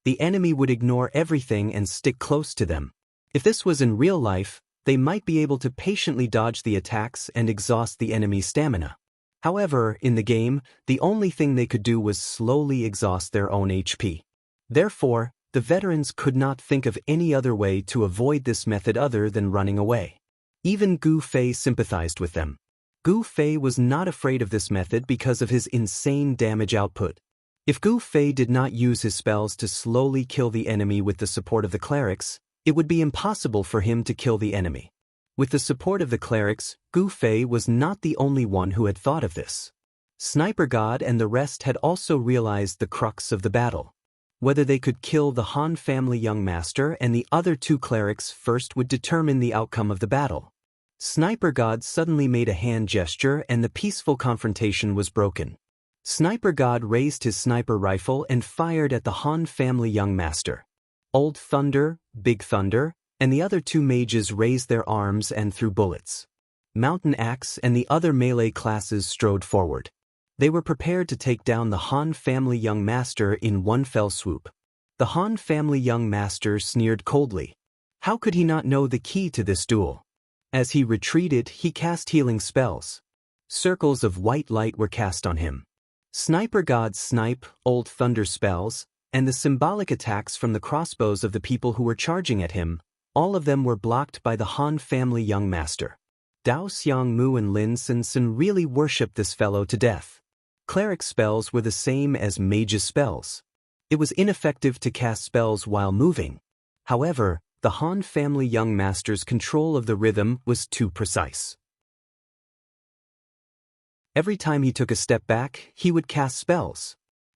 The enemy would ignore everything and stick close to them. If this was in real life, they might be able to patiently dodge the attacks and exhaust the enemy's stamina. However, in the game, the only thing they could do was slowly exhaust their own HP. Therefore, the veterans could not think of any other way to avoid this method other than running away. Even Gu Fei sympathized with them. Gu Fei was not afraid of this method because of his insane damage output. If Gu Fei did not use his spells to slowly kill the enemy with the support of the clerics, it would be impossible for him to kill the enemy. With the support of the clerics, Gu Fei was not the only one who had thought of this. Sniper God and the rest had also realized the crux of the battle. Whether they could kill the Han family young master and the other 2 clerics first would determine the outcome of the battle. Sniper God suddenly made a hand gesture and the peaceful confrontation was broken. Sniper God raised his sniper rifle and fired at the Han family young master. Old Thunder, Big Thunder, and the other 2 mages raised their arms and threw bullets. Mountain Axe and the other melee classes strode forward. They were prepared to take down the Han family young master in one fell swoop. The Han family young master sneered coldly. How could he not know the key to this duel? As he retreated, he cast healing spells. Circles of white light were cast on him. Sniper God snipe, Old Thunder spells, and the symbolic attacks from the crossbows of the people who were charging at him, all of them were blocked by the Han family young master. Dao Xiang Mu and Lin Sinsen really worshipped this fellow to death. Cleric spells were the same as Mage's spells. It was ineffective to cast spells while moving. However, the Han family young master's control of the rhythm was too precise. Every time he took a step back, he would cast spells.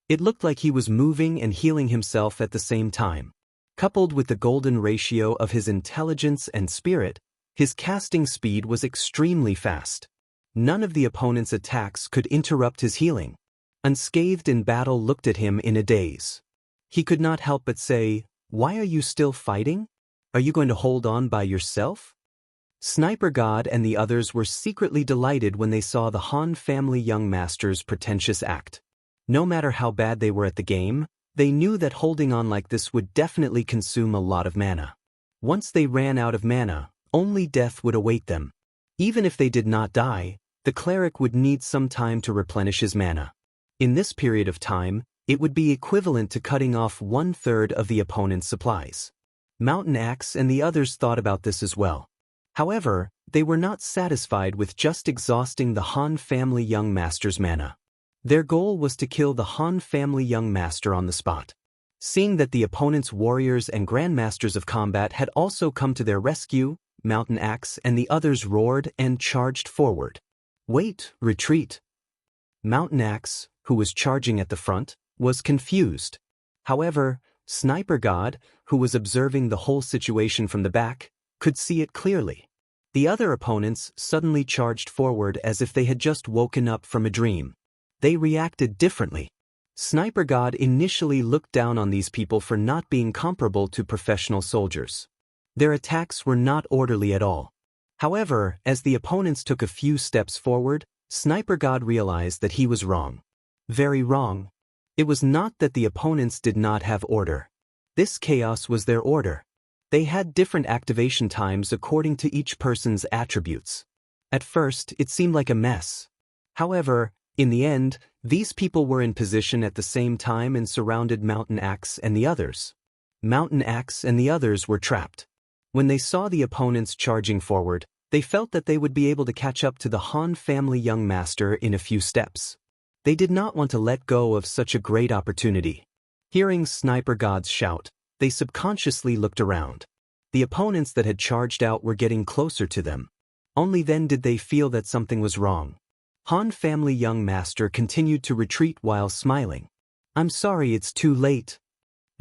It looked like he was moving and healing himself at the same time. Coupled with the golden ratio of his intelligence and spirit, his casting speed was extremely fast. None of the opponent's attacks could interrupt his healing. Unscathed in battle looked at him in a daze. He could not help but say, "Why are you still fighting? Are you going to hold on by yourself?" Sniper God and the others were secretly delighted when they saw the Han family young master's pretentious act. No matter how bad they were at the game, they knew that holding on like this would definitely consume a lot of mana. Once they ran out of mana, only death would await them. Even if they did not die, the cleric would need some time to replenish his mana. In this period of time, it would be equivalent to cutting off 1/3 of the opponent's supplies. Mountain Axe and the others thought about this as well. However, they were not satisfied with just exhausting the Han family young master's mana. Their goal was to kill the Han family young master on the spot. Seeing that the opponent's warriors and grandmasters of combat had also come to their rescue, Mountain Axe and the others roared and charged forward. "Wait, retreat." Mountain Axe, who was charging at the front, was confused. However, Sniper God, who was observing the whole situation from the back, could see it clearly. The other opponents suddenly charged forward as if they had just woken up from a dream. They reacted differently. Sniper God initially looked down on these people for not being comparable to professional soldiers. Their attacks were not orderly at all. However, as the opponents took a few steps forward, Sniper God realized that he was wrong. Very wrong. It was not that the opponents did not have order. This chaos was their order. They had different activation times according to each person's attributes. At first, it seemed like a mess. However, in the end, these people were in position at the same time and surrounded Mountain Axe and the others. Mountain Axe and the others were trapped. When they saw the opponents charging forward, they felt that they would be able to catch up to the Han family young master in a few steps. They did not want to let go of such a great opportunity. Hearing Sniper God's shout, they subconsciously looked around. The opponents that had charged out were getting closer to them. Only then did they feel that something was wrong. Han family young master continued to retreat while smiling. "I'm sorry, it's too late."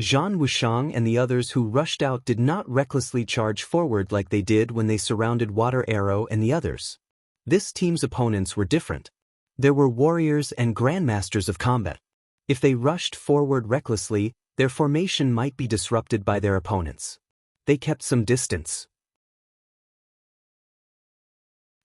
Zhan Wushang and the others who rushed out did not recklessly charge forward like they did when they surrounded Water Arrow and the others. This team's opponents were different. There were warriors and grandmasters of combat. If they rushed forward recklessly, their formation might be disrupted by their opponents. They kept some distance.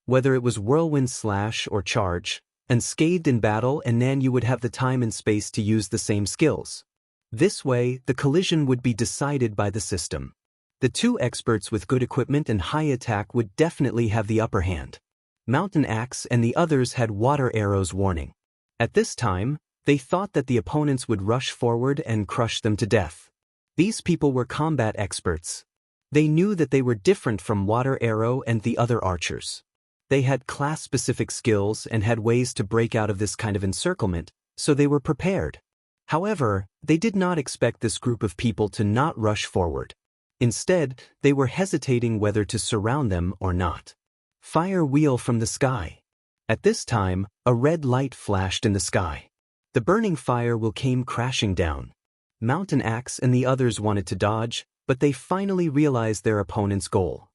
Whether it was whirlwind slash or charge, unscathed in battle, and then you would have the time and space to use the same skills. This way, the collision would be decided by the system. The two experts with good equipment and high attack would definitely have the upper hand. Mountain Axe and the others had Water Arrow's warning. At this time, they thought that the opponents would rush forward and crush them to death. These people were combat experts. They knew that they were different from Water Arrow and the other archers. They had class-specific skills and had ways to break out of this kind of encirclement, so they were prepared. However, they did not expect this group of people to not rush forward. Instead, they were hesitating whether to surround them or not. Fire wheel from the sky. At this time, a red light flashed in the sky. The burning fire wheel came crashing down. Mountain Axe and the others wanted to dodge, but they finally realized their opponent's goal.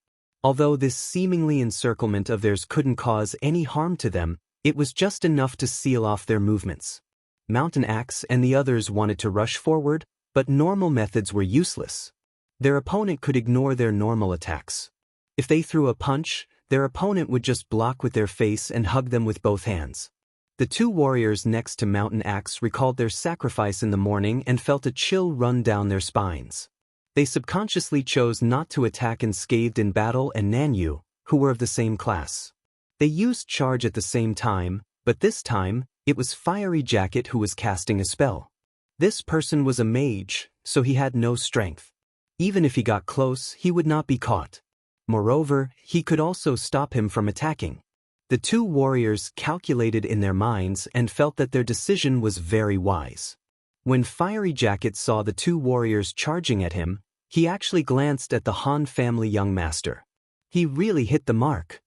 Although this seemingly encirclement of theirs couldn't cause any harm to them, it was just enough to seal off their movements. Mountain Axe and the others wanted to rush forward, but normal methods were useless. Their opponent could ignore their normal attacks. If they threw a punch, their opponent would just block with their face and hug them with both hands. The two warriors next to Mountain Axe recalled their sacrifice in the morning and felt a chill run down their spines. They subconsciously chose not to attack unscathed in battle and Nanyu, who were of the same class. They used charge at the same time, but this time, it was Fiery Jacket who was casting a spell. This person was a mage, so he had no strength. Even if he got close, he would not be caught. Moreover, he could also stop him from attacking. The two warriors calculated in their minds and felt that their decision was very wise. When Fiery Jacket saw the two warriors charging at him, he actually glanced at the Han family young master. He really hit the mark.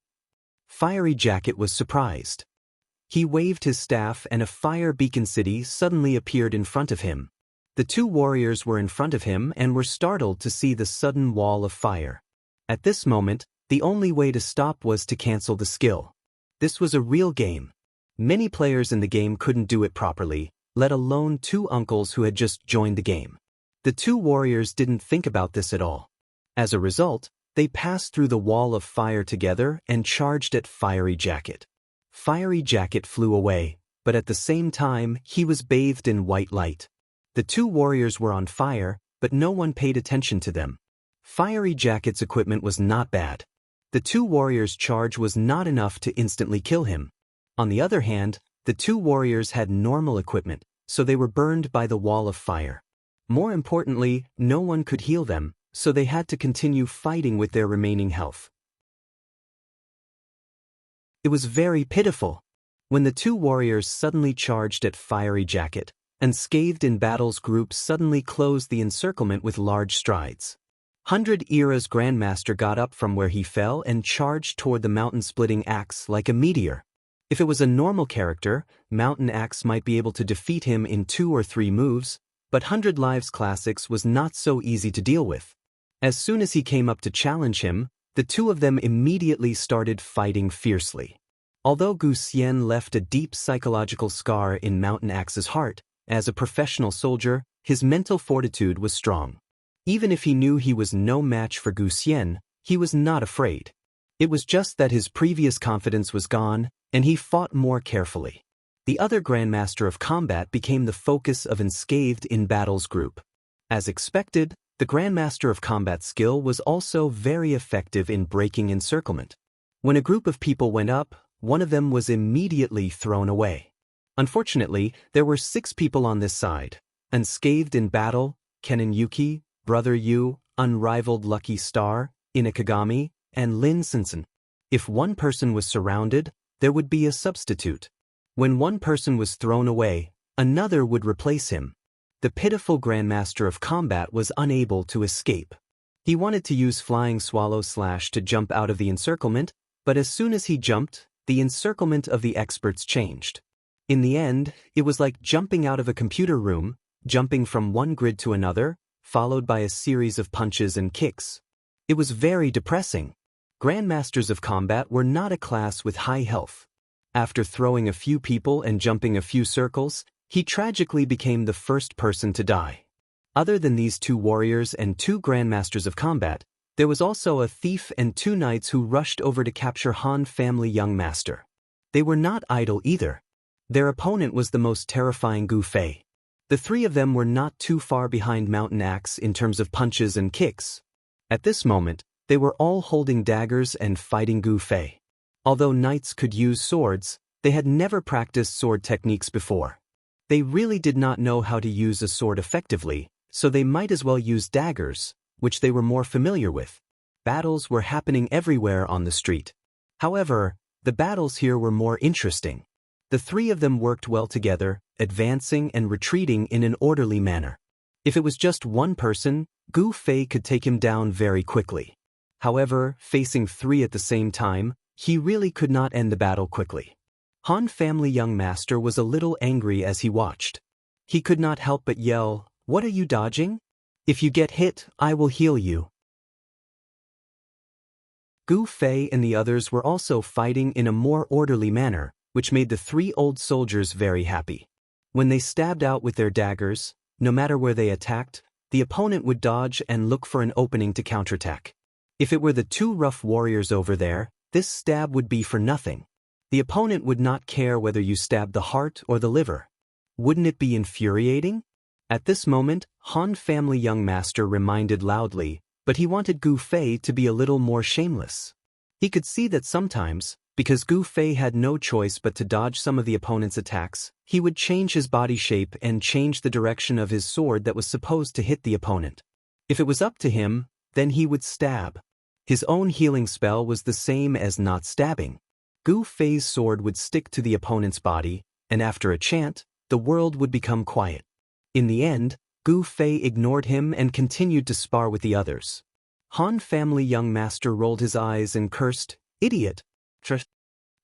Fiery Jacket was surprised. He waved his staff and a fire beacon city suddenly appeared in front of him. The two warriors were in front of him and were startled to see the sudden wall of fire. At this moment, the only way to stop was to cancel the skill. This was a real game. Many players in the game couldn't do it properly, let alone two uncles who had just joined the game. The two warriors didn't think about this at all. As a result, they passed through the wall of fire together and charged at Fiery Jacket. Fiery Jacket flew away, but at the same time, he was bathed in white light. The two warriors were on fire, but no one paid attention to them. Fiery Jacket's equipment was not bad. The two warriors' charge was not enough to instantly kill him. On the other hand, the two warriors had normal equipment, so they were burned by the wall of fire. More importantly, no one could heal them, so they had to continue fighting with their remaining health. It was very pitiful. When the two warriors suddenly charged at Fiery Jacket, unscathed in battle's group suddenly closed the encirclement with large strides. 100 Era's Grandmaster got up from where he fell and charged toward the mountain-splitting axe like a meteor. If it was a normal character, Mountain Axe might be able to defeat him in 2 or 3 moves, but 100 Lives Classics was not so easy to deal with. As soon as he came up to challenge him, the two of them immediately started fighting fiercely. Although Gu Xian left a deep psychological scar in Mountain Axe's heart, as a professional soldier, his mental fortitude was strong. Even if he knew he was no match for Gu Xian, he was not afraid. It was just that his previous confidence was gone, and he fought more carefully. The other Grandmaster of Combat became the focus of Unscathed in Battle's group. As expected, the Grandmaster of Combat skill was also very effective in breaking encirclement. When a group of people went up, one of them was immediately thrown away. Unfortunately, there were 6 people on this side: Unscathed in Battle, Kennen Yuki, Brother Yu, Unrivaled Lucky Star, Inakagami, and Lin Sensen. If one person was surrounded, there would be a substitute. When one person was thrown away, another would replace him. The pitiful Grandmaster of Combat was unable to escape. He wanted to use Flying Swallow Slash to jump out of the encirclement, but as soon as he jumped, the encirclement of the experts changed. In the end, it was like jumping out of a computer room, jumping from one grid to another, followed by a series of punches and kicks. It was very depressing. Grandmasters of Combat were not a class with high health. After throwing a few people and jumping a few circles, he tragically became the first person to die. Other than these 2 warriors and 2 Grandmasters of Combat, there was also a thief and 2 knights who rushed over to capture Han family young master. They were not idle either. Their opponent was the most terrifying Gu Fei. The 3 of them were not too far behind Mountain Axe in terms of punches and kicks. At this moment, they were all holding daggers and fighting Gu Fei. Although knights could use swords, they had never practiced sword techniques before. They really did not know how to use a sword effectively, so they might as well use daggers, which they were more familiar with. Battles were happening everywhere on the street. However, the battles here were more interesting. The 3 of them worked well together, advancing and retreating in an orderly manner. If it was just one person, Gu Fei could take him down very quickly. However, facing 3 at the same time, he really could not end the battle quickly. Han family young master was a little angry as he watched. He could not help but yell, "What are you dodging? If you get hit, I will heal you." Gu Fei and the others were also fighting in a more orderly manner, which made the 3 old soldiers very happy. When they stabbed out with their daggers, no matter where they attacked, the opponent would dodge and look for an opening to counterattack. If it were the 2 rough warriors over there, this stab would be for nothing. The opponent would not care whether you stabbed the heart or the liver. Wouldn't it be infuriating? At this moment, Han family young master reminded loudly, but he wanted Gu Fei to be a little more shameless. He could see that sometimes, because Gu Fei had no choice but to dodge some of the opponent's attacks, he would change his body shape and change the direction of his sword that was supposed to hit the opponent. If it was up to him, then he would stab. His own healing spell was the same as not stabbing. Gu Fei's sword would stick to the opponent's body, and after a chant, the world would become quiet. In the end, Gu Fei ignored him and continued to spar with the others. Han family young master rolled his eyes and cursed, "Idiot."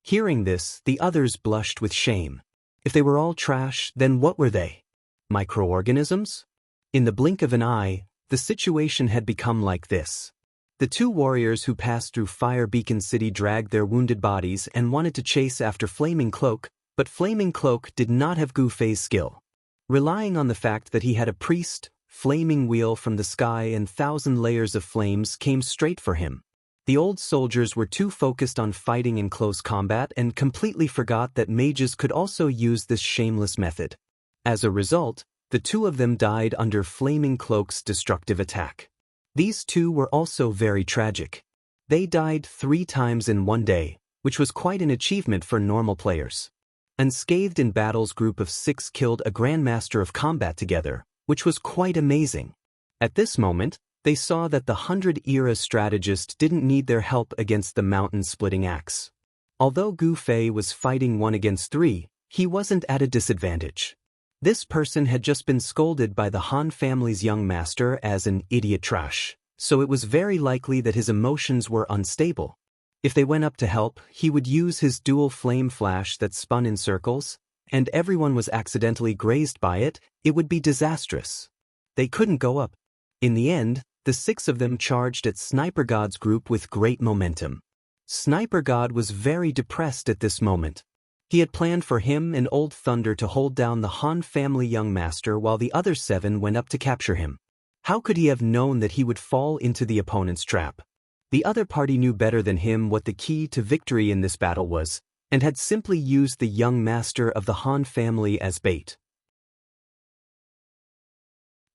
Hearing this, the others blushed with shame. If they were all trash, then what were they? Microorganisms? In the blink of an eye, the situation had become like this. The 2 warriors who passed through Fire Beacon City dragged their wounded bodies and wanted to chase after Flaming Cloak, but Flaming Cloak did not have Gu Fei's skill. Relying on the fact that he had a priest, flaming wheel from the sky and 1,000 layers of flames came straight for him. The old soldiers were too focused on fighting in close combat and completely forgot that mages could also use this shameless method. As a result, the 2 of them died under Flaming Cloak's destructive attack. These 2 were also very tragic. They died 3 times in one day, which was quite an achievement for normal players. Unscathed in Battle's group of 6 killed a Grandmaster of Combat together, which was quite amazing. At this moment, they saw that the 100-era strategist didn't need their help against the mountain-splitting axe. Although Gu Fei was fighting 1 against 3, he wasn't at a disadvantage. This person had just been scolded by the Han family's young master as an idiot trash, so it was very likely that his emotions were unstable. If they went up to help, he would use his dual flame flash that spun in circles, and everyone was accidentally grazed by it, it would be disastrous. They couldn't go up. In the end, the 6 of them charged at Sniper God's group with great momentum. Sniper God was very depressed at this moment. He had planned for him and Old Thunder to hold down the Han family young master while the other 7 went up to capture him. How could he have known that he would fall into the opponent's trap? The other party knew better than him what the key to victory in this battle was, and had simply used the young master of the Han family as bait.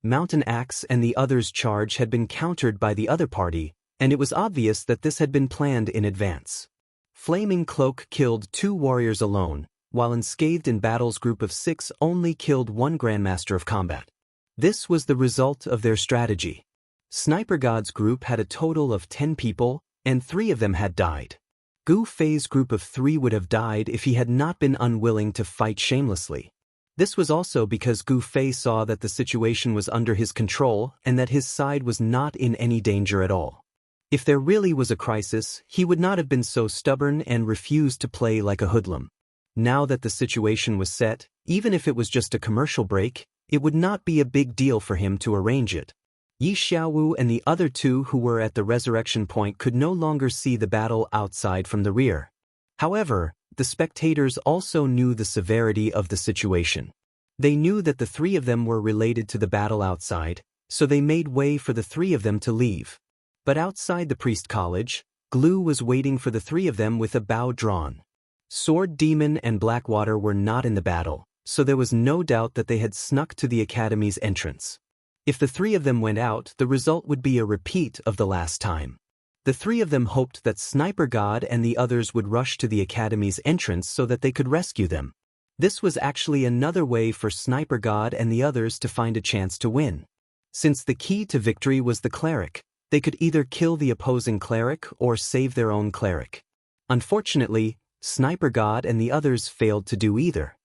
Mountain Axe and the others' charge had been countered by the other party, and it was obvious that this had been planned in advance. Flaming Cloak killed 2 warriors alone, while Unscathed in Battle's group of 6 only killed 1 Grandmaster of Combat. This was the result of their strategy. Sniper God's group had a total of 10 people, and 3 of them had died. Gu Fei's group of 3 would have died if he had not been unwilling to fight shamelessly. This was also because Gu Fei saw that the situation was under his control and that his side was not in any danger at all. If there really was a crisis, he would not have been so stubborn and refused to play like a hoodlum. Now that the situation was set, even if it was just a commercial break, it would not be a big deal for him to arrange it. Yi Xiaowu and the other 2 who were at the resurrection point could no longer see the battle outside from the rear. However, the spectators also knew the severity of the situation. They knew that the 3 of them were related to the battle outside, so they made way for the 3 of them to leave. But outside the priest college, Glue was waiting for the 3 of them with a bow drawn. Sword Demon and Blackwater were not in the battle, so there was no doubt that they had snuck to the academy's entrance. If the 3 of them went out, the result would be a repeat of the last time. The 3 of them hoped that Sniper God and the others would rush to the academy's entrance so that they could rescue them. This was actually another way for Sniper God and the others to find a chance to win. Since the key to victory was the cleric, they could either kill the opposing cleric or save their own cleric. Unfortunately, Sniper God and the others failed to do either.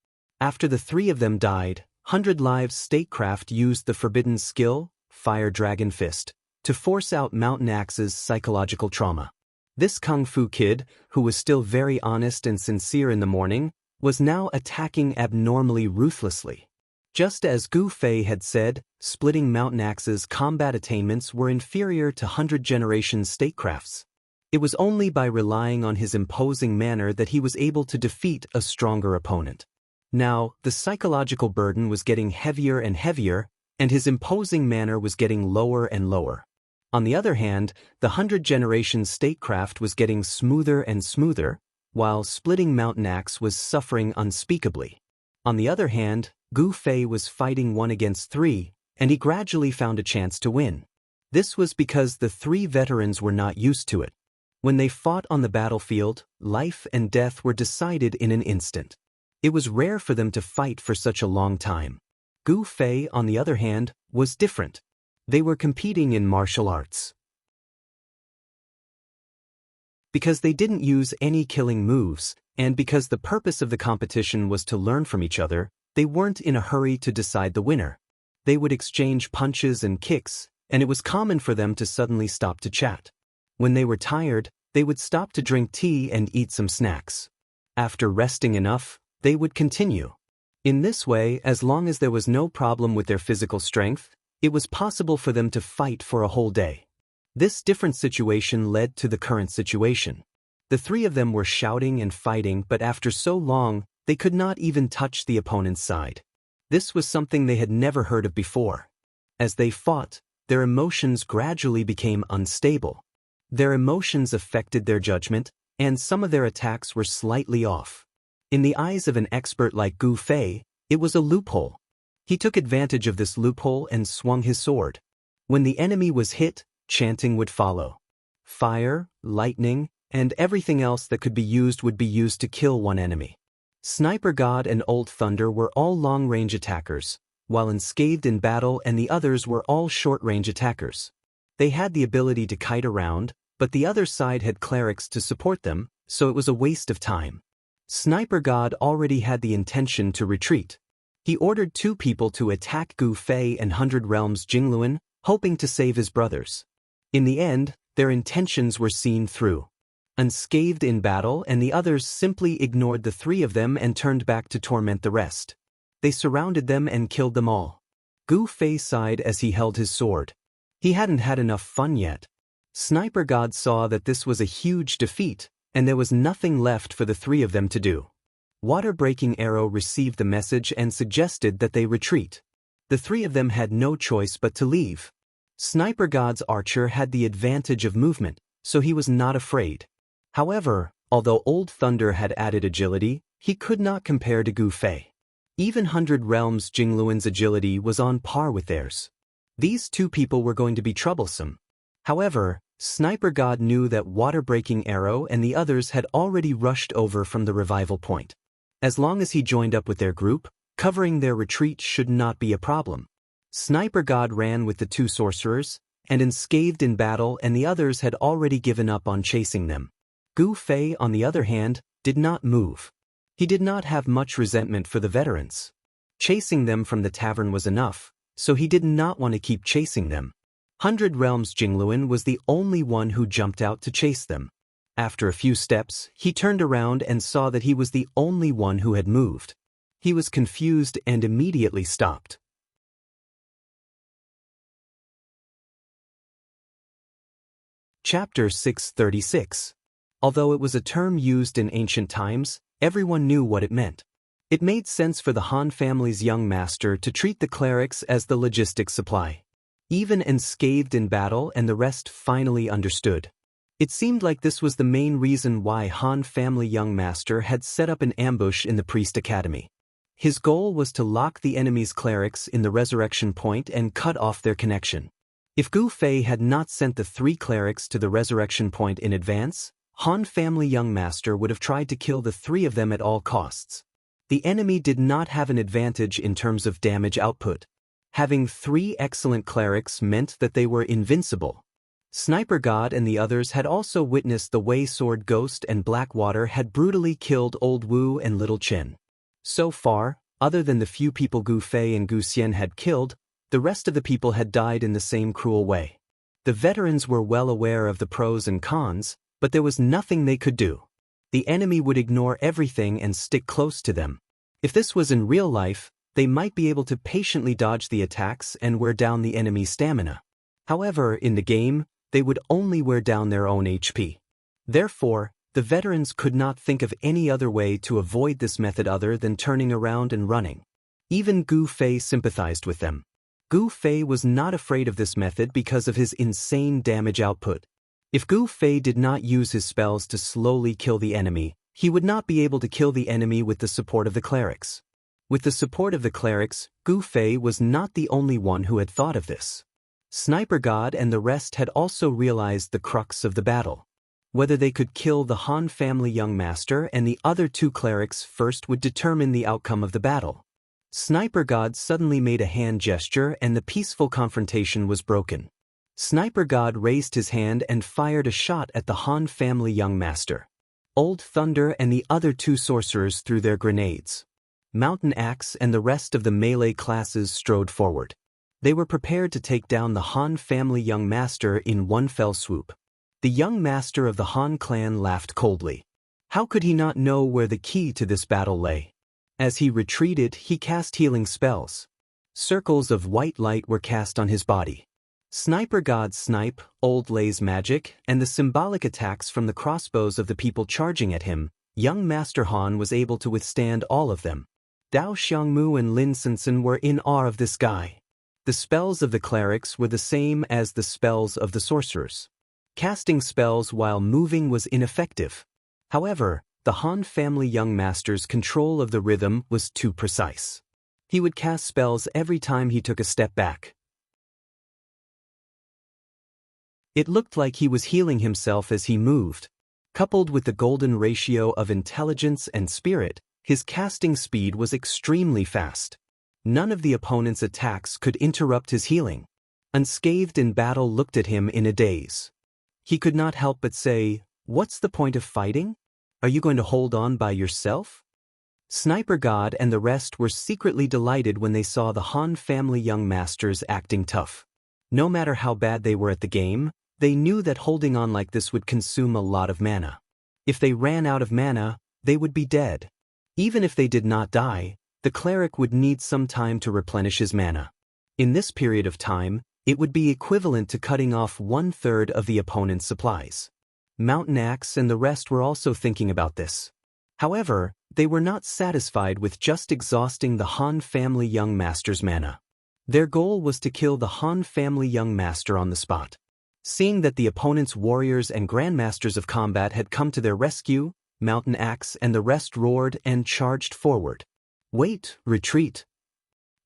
After the 3 of them died, 100 Lives Statecraft used the forbidden skill, Fire Dragon Fist, to force out Mountain Axe's psychological trauma. This Kung Fu kid, who was still very honest and sincere in the morning, was now attacking abnormally ruthlessly. Just as Gu Fei had said, splitting Mountain Axe's combat attainments were inferior to 100 Generation Statecrafts. It was only by relying on his imposing manner that he was able to defeat a stronger opponent. Now, the psychological burden was getting heavier and heavier, and his imposing manner was getting lower and lower. On the other hand, the 100 Generation Statecraft was getting smoother and smoother, while splitting Mountain Axe was suffering unspeakably. On the other hand, Gu Fei was fighting 1 against 3, and he gradually found a chance to win. This was because the 3 veterans were not used to it. When they fought on the battlefield, life and death were decided in an instant. It was rare for them to fight for such a long time. Gu Fei, on the other hand, was different. They were competing in martial arts. Because they didn't use any killing moves, and because the purpose of the competition was to learn from each other, they weren't in a hurry to decide the winner. They would exchange punches and kicks, and it was common for them to suddenly stop to chat. When they were tired, they would stop to drink tea and eat some snacks. After resting enough, they would continue. In this way, as long as there was no problem with their physical strength, it was possible for them to fight for a whole day. This different situation led to the current situation. The 3 of them were shouting and fighting, but after so long, they could not even touch the opponent's side. This was something they had never heard of before. As they fought, their emotions gradually became unstable. Their emotions affected their judgment, and some of their attacks were slightly off. In the eyes of an expert like Gu Fei, it was a loophole. He took advantage of this loophole and swung his sword. When the enemy was hit, chanting would follow. Fire, lightning, and everything else that could be used would be used to kill one enemy. Sniper God and Old Thunder were all long-range attackers, while Unscathed in Battle and the others were all short-range attackers. They had the ability to kite around, but the other side had clerics to support them, so it was a waste of time. Sniper God already had the intention to retreat. He ordered 2 people to attack Gu Fei and 100 Realms Jingluan, hoping to save his brothers. In the end, their intentions were seen through. Unscathed in Battle and the others simply ignored the 3 of them and turned back to torment the rest. They surrounded them and killed them all. Gu Fei sighed as he held his sword. He hadn't had enough fun yet. Sniper God saw that this was a huge defeat, and there was nothing left for the 3 of them to do. Water-breaking Arrow received the message and suggested that they retreat. The 3 of them had no choice but to leave. Sniper God's archer had the advantage of movement, so he was not afraid. However, Although Old Thunder had added agility, he could not compare to Gu Fei. Even 100 Realms Jingluan's agility was on par with theirs. These two people were going to be troublesome. However, Sniper God knew that Water-Breaking Arrow and the others had already rushed over from the revival point. As long as he joined up with their group, covering their retreat should not be a problem. Sniper God ran with the two sorcerers, and unscathed in battle, and the others had already given up on chasing them. Gu Fei, on the other hand, did not move. He did not have much resentment for the veterans. Chasing them from the tavern was enough, so he did not want to keep chasing them. 100 Realms Jingluan was the only one who jumped out to chase them. After a few steps, he turned around and saw that he was the only one who had moved. He was confused and immediately stopped. Chapter 636. Although it was a term used in ancient times, everyone knew what it meant. It made sense for the Han family's young master to treat the clerics as the logistics supply. Even unscathed in battle, and the rest finally understood. It seemed like this was the main reason why Han family young master had set up an ambush in the Priest Academy. His goal was to lock the enemy's clerics in the resurrection point and cut off their connection. If Gu Fei had not sent the 3 clerics to the resurrection point in advance, Han family young master would have tried to kill the 3 of them at all costs. The enemy did not have an advantage in terms of damage output. Having 3 excellent clerics meant that they were invincible. Sniper God and the others had also witnessed the way Sword Ghost and Blackwater had brutally killed Old Wu and Little Chen. So far, other than the few people Gu Fei and Gu Xian had killed, the rest of the people had died in the same cruel way. The veterans were well aware of the pros and cons, but there was nothing they could do. The enemy would ignore everything and stick close to them. If this was in real life, they might be able to patiently dodge the attacks and wear down the enemy's stamina. However, in the game, they would only wear down their own HP. Therefore, the veterans could not think of any other way to avoid this method other than turning around and running. Even Gu Fei sympathized with them. Gu Fei was not afraid of this method because of his insane damage output. If Gu Fei did not use his spells to slowly kill the enemy, he would not be able to kill the enemy with the support of the clerics. With the support of the clerics, Gu Fei was not the only one who had thought of this. Sniper God and the rest had also realized the crux of the battle. Whether they could kill the Han family young master and the other 2 clerics first would determine the outcome of the battle. Sniper God suddenly made a hand gesture and the peaceful confrontation was broken. Sniper God raised his hand and fired a shot at the Han family young master. Old Thunder and the other 2 sorcerers threw their grenades. Mountain Axe and the rest of the melee classes strode forward. They were prepared to take down the Han family young master in one fell swoop. The young master of the Han clan laughed coldly. How could he not know where the key to this battle lay? As he retreated, he cast healing spells. Circles of white light were cast on his body. Sniper God Snipe, Old Lay's magic, and the symbolic attacks from the crossbows of the people charging at him, young Master Han was able to withstand all of them. Dao Xiangmu and Lin Sensen were in awe of this guy. The spells of the clerics were the same as the spells of the sorcerers. Casting spells while moving was ineffective. However, the Han family young master's control of the rhythm was too precise. He would cast spells every time he took a step back. It looked like he was healing himself as he moved. Coupled with the golden ratio of intelligence and spirit, his casting speed was extremely fast. None of the opponent's attacks could interrupt his healing. Unscathed in battle looked at him in a daze. He could not help but say, "What's the point of fighting? Are you going to hold on by yourself?" Sniper God and the rest were secretly delighted when they saw the Han family young masters acting tough. No matter how bad they were at the game, they knew that holding on like this would consume a lot of mana. If they ran out of mana, they would be dead. Even if they did not die, the cleric would need some time to replenish his mana. In this period of time, it would be equivalent to cutting off 1/3 of the opponent's supplies. Mountain Axe and the rest were also thinking about this. However, they were not satisfied with just exhausting the Han family young master's mana. Their goal was to kill the Han family young master on the spot. Seeing that the opponent's warriors and grandmasters of combat had come to their rescue, Mountain Axe and the rest roared and charged forward. Wait, retreat.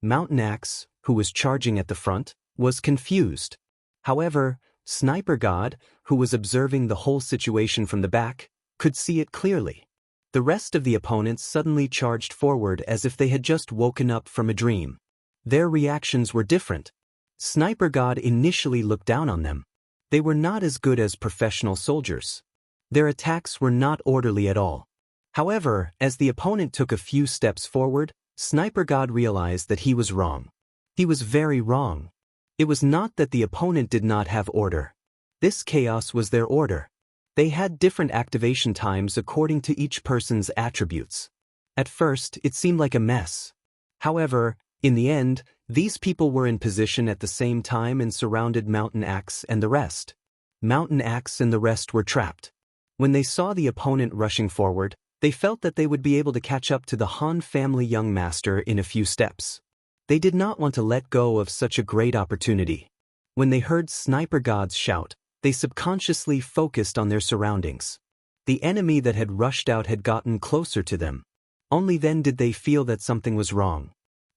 Mountain Axe, who was charging at the front, was confused. However, Sniper God, who was observing the whole situation from the back, could see it clearly. The rest of the opponents suddenly charged forward as if they had just woken up from a dream. Their reactions were different. Sniper God initially looked down on them. They were not as good as professional soldiers. Their attacks were not orderly at all. However, as the opponent took a few steps forward, Sniper God realized that he was wrong. He was very wrong. It was not that the opponent did not have order. This chaos was their order. They had different activation times according to each person's attributes. At first, it seemed like a mess. However, in the end, these people were in position at the same time and surrounded Mountain Axe and the rest. Mountain Axe and the rest were trapped. When they saw the opponent rushing forward, they felt that they would be able to catch up to the Han family young master in a few steps. They did not want to let go of such a great opportunity. When they heard Sniper God's shout, they subconsciously focused on their surroundings. The enemy that had rushed out had gotten closer to them. Only then did they feel that something was wrong.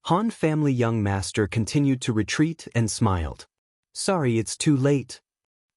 Han family young master continued to retreat and smiled. Sorry, it's too late.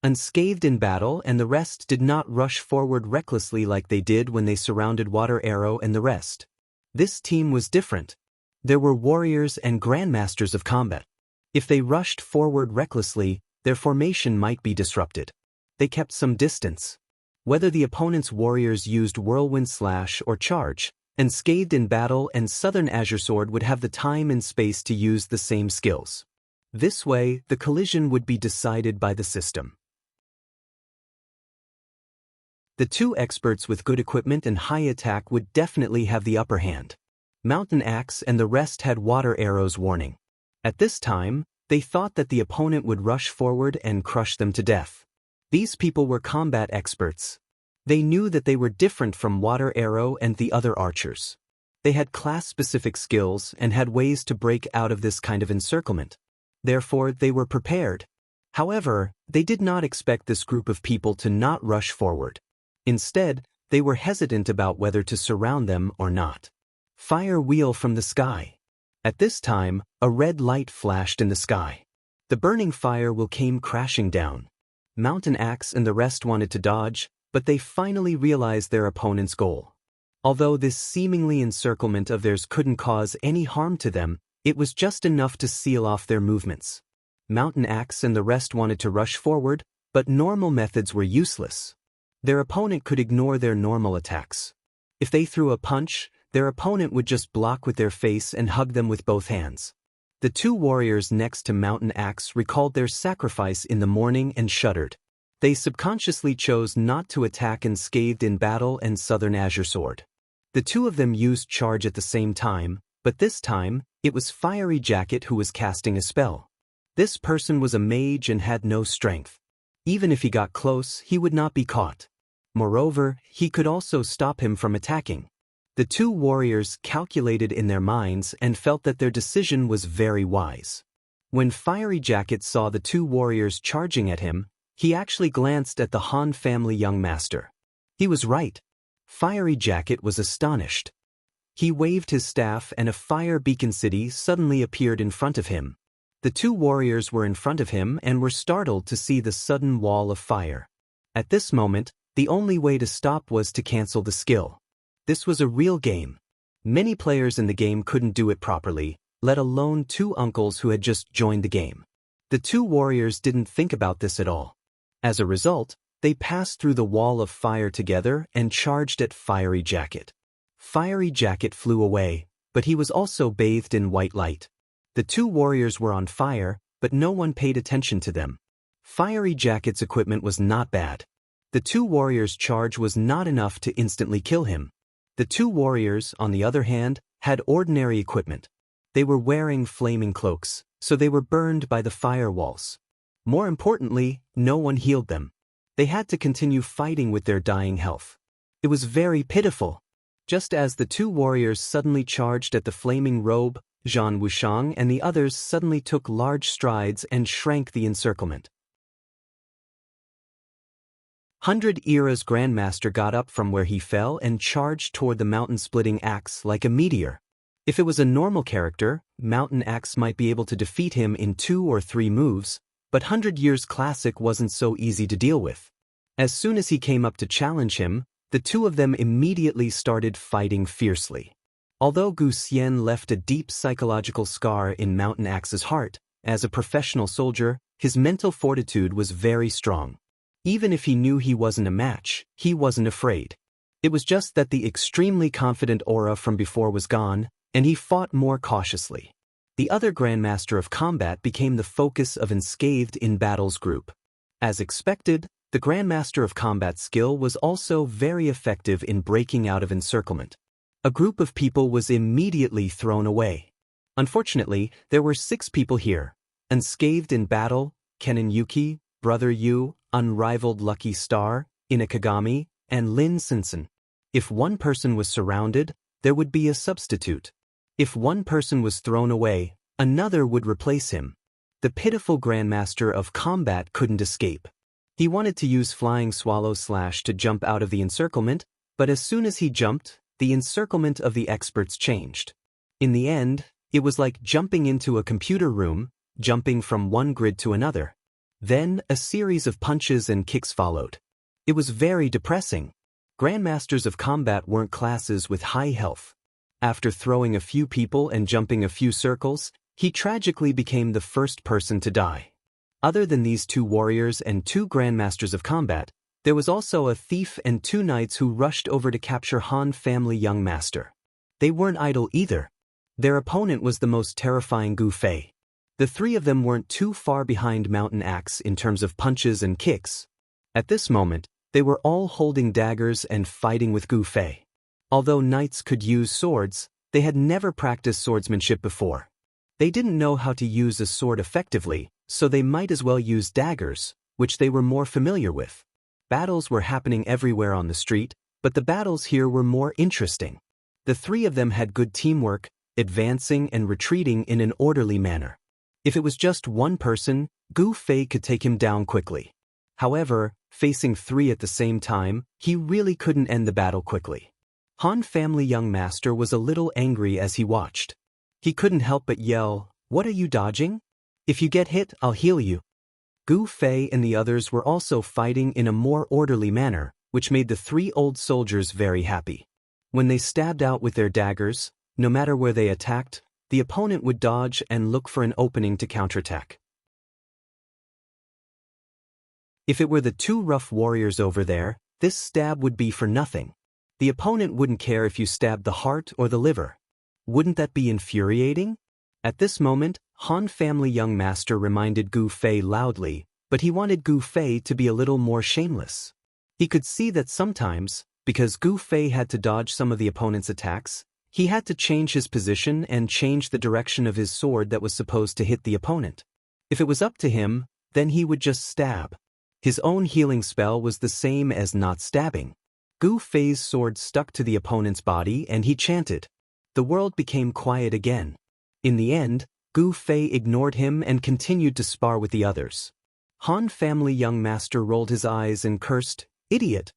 Unscathed in battle, and the rest did not rush forward recklessly like they did when they surrounded Water Arrow and the rest. This team was different. There were warriors and grandmasters of combat. If they rushed forward recklessly, their formation might be disrupted. They kept some distance. Whether the opponent's warriors used Whirlwind Slash or Charge, Unscathed in battle and Southern Azure Sword would have the time and space to use the same skills. This way, the collision would be decided by the system. The two experts with good equipment and high attack would definitely have the upper hand. Mountain Axe and the rest had Water Arrow's warning. At this time, they thought that the opponent would rush forward and crush them to death. These people were combat experts. They knew that they were different from Water Arrow and the other archers. They had class-specific skills and had ways to break out of this kind of encirclement. Therefore, they were prepared. However, they did not expect this group of people to not rush forward. Instead, they were hesitant about whether to surround them or not. Fire wheel from the sky. At this time, a red light flashed in the sky. The burning fire wheel came crashing down. Mountain Axe and the rest wanted to dodge, but they finally realized their opponent's goal. Although this seemingly encirclement of theirs couldn't cause any harm to them, it was just enough to seal off their movements. Mountain Axe and the rest wanted to rush forward, but normal methods were useless. Their opponent could ignore their normal attacks. If they threw a punch, their opponent would just block with their face and hug them with both hands. The two warriors next to Mountain Axe recalled their sacrifice in the morning and shuddered. They subconsciously chose not to attack Unscathed in battle and Southern Azure Sword. The two of them used Charge at the same time, but this time, it was Fiery Jacket who was casting a spell. This person was a mage and had no strength. Even if he got close, he would not be caught. Moreover, he could also stop him from attacking. The two warriors calculated in their minds and felt that their decision was very wise. When Fiery Jacket saw the two warriors charging at him, he actually glanced at the Han family young master. He was right. Fiery Jacket was astonished. He waved his staff and a fire beacon city suddenly appeared in front of him. The two warriors were in front of him and were startled to see the sudden wall of fire. At this moment, the only way to stop was to cancel the skill. This was a real game. Many players in the game couldn't do it properly, let alone two uncles who had just joined the game. The two warriors didn't think about this at all. As a result, they passed through the wall of fire together and charged at Fiery Jacket. Fiery Jacket flew away, but he was also bathed in white light. The two warriors were on fire, but no one paid attention to them. Fiery Jacket's equipment was not bad. The two warriors' charge was not enough to instantly kill him. The two warriors, on the other hand, had ordinary equipment. They were wearing flaming cloaks, so they were burned by the firewalls. More importantly, no one healed them. They had to continue fighting with their dying health. It was very pitiful. Just as the two warriors suddenly charged at the flaming robe, Zhan Wushang and the others suddenly took large strides and shrank the encirclement. 100 Era's Grandmaster got up from where he fell and charged toward the mountain-splitting axe like a meteor. If it was a normal character, Mountain Axe might be able to defeat him in 2 or 3 moves, but 100 Years Classic wasn't so easy to deal with. As soon as he came up to challenge him, the two of them immediately started fighting fiercely. Although Gu Xian left a deep psychological scar in Mountain Axe's heart, as a professional soldier, his mental fortitude was very strong. Even if he knew he wasn't a match, he wasn't afraid. It was just that the extremely confident aura from before was gone, and he fought more cautiously. The other Grandmaster of Combat became the focus of Unscathed in Battle's group. As expected, the Grandmaster of Combat's skill was also very effective in breaking out of encirclement. A group of people was immediately thrown away. Unfortunately, there were 6 people here: Unscathed in Battle, Kennen Yuki, Brother Yu, Unrivaled Lucky Star, Inakagami, and Lin Sinsen. If one person was surrounded, there would be a substitute. If one person was thrown away, another would replace him. The pitiful Grandmaster of Combat couldn't escape. He wanted to use Flying Swallow Slash to jump out of the encirclement, but as soon as he jumped, the encirclement of the experts changed. In the end, it was like jumping into a computer room, jumping from one grid to another. Then, a series of punches and kicks followed. It was very depressing. Grandmasters of Combat weren't classes with high health. After throwing a few people and jumping a few circles, he tragically became the first person to die. Other than these 2 warriors and 2 Grandmasters of Combat, there was also a thief and 2 knights who rushed over to capture Han family young master. They weren't idle either. Their opponent was the most terrifying Gu Fei. The 3 of them weren't too far behind Mountain Axe in terms of punches and kicks. At this moment, they were all holding daggers and fighting with Gu Fei. Although knights could use swords, they had never practiced swordsmanship before. They didn't know how to use a sword effectively, so they might as well use daggers, which they were more familiar with. Battles were happening everywhere on the street, but the battles here were more interesting. The 3 of them had good teamwork, advancing and retreating in an orderly manner. If it was just one person, Gu Fei could take him down quickly. However, facing 3 at the same time, he really couldn't end the battle quickly. Han family young master was a little angry as he watched. He couldn't help but yell, "What are you dodging? If you get hit, I'll heal you." Gu Fei and the others were also fighting in a more orderly manner, which made the 3 old soldiers very happy. When they stabbed out with their daggers, no matter where they attacked, the opponent would dodge and look for an opening to counterattack. If it were the 2 rough warriors over there, this stab would be for nothing. The opponent wouldn't care if you stabbed the heart or the liver. Wouldn't that be infuriating? At this moment, Han family young master reminded Gu Fei loudly, but he wanted Gu Fei to be a little more shameless. He could see that sometimes, because Gu Fei had to dodge some of the opponent's attacks, he had to change his position and change the direction of his sword that was supposed to hit the opponent. If it was up to him, then he would just stab. His own healing spell was the same as not stabbing. Gu Fei's sword stuck to the opponent's body and he chanted. The world became quiet again. In the end, Gu Fei ignored him and continued to spar with the others. Han family young master rolled his eyes and cursed, "Idiot."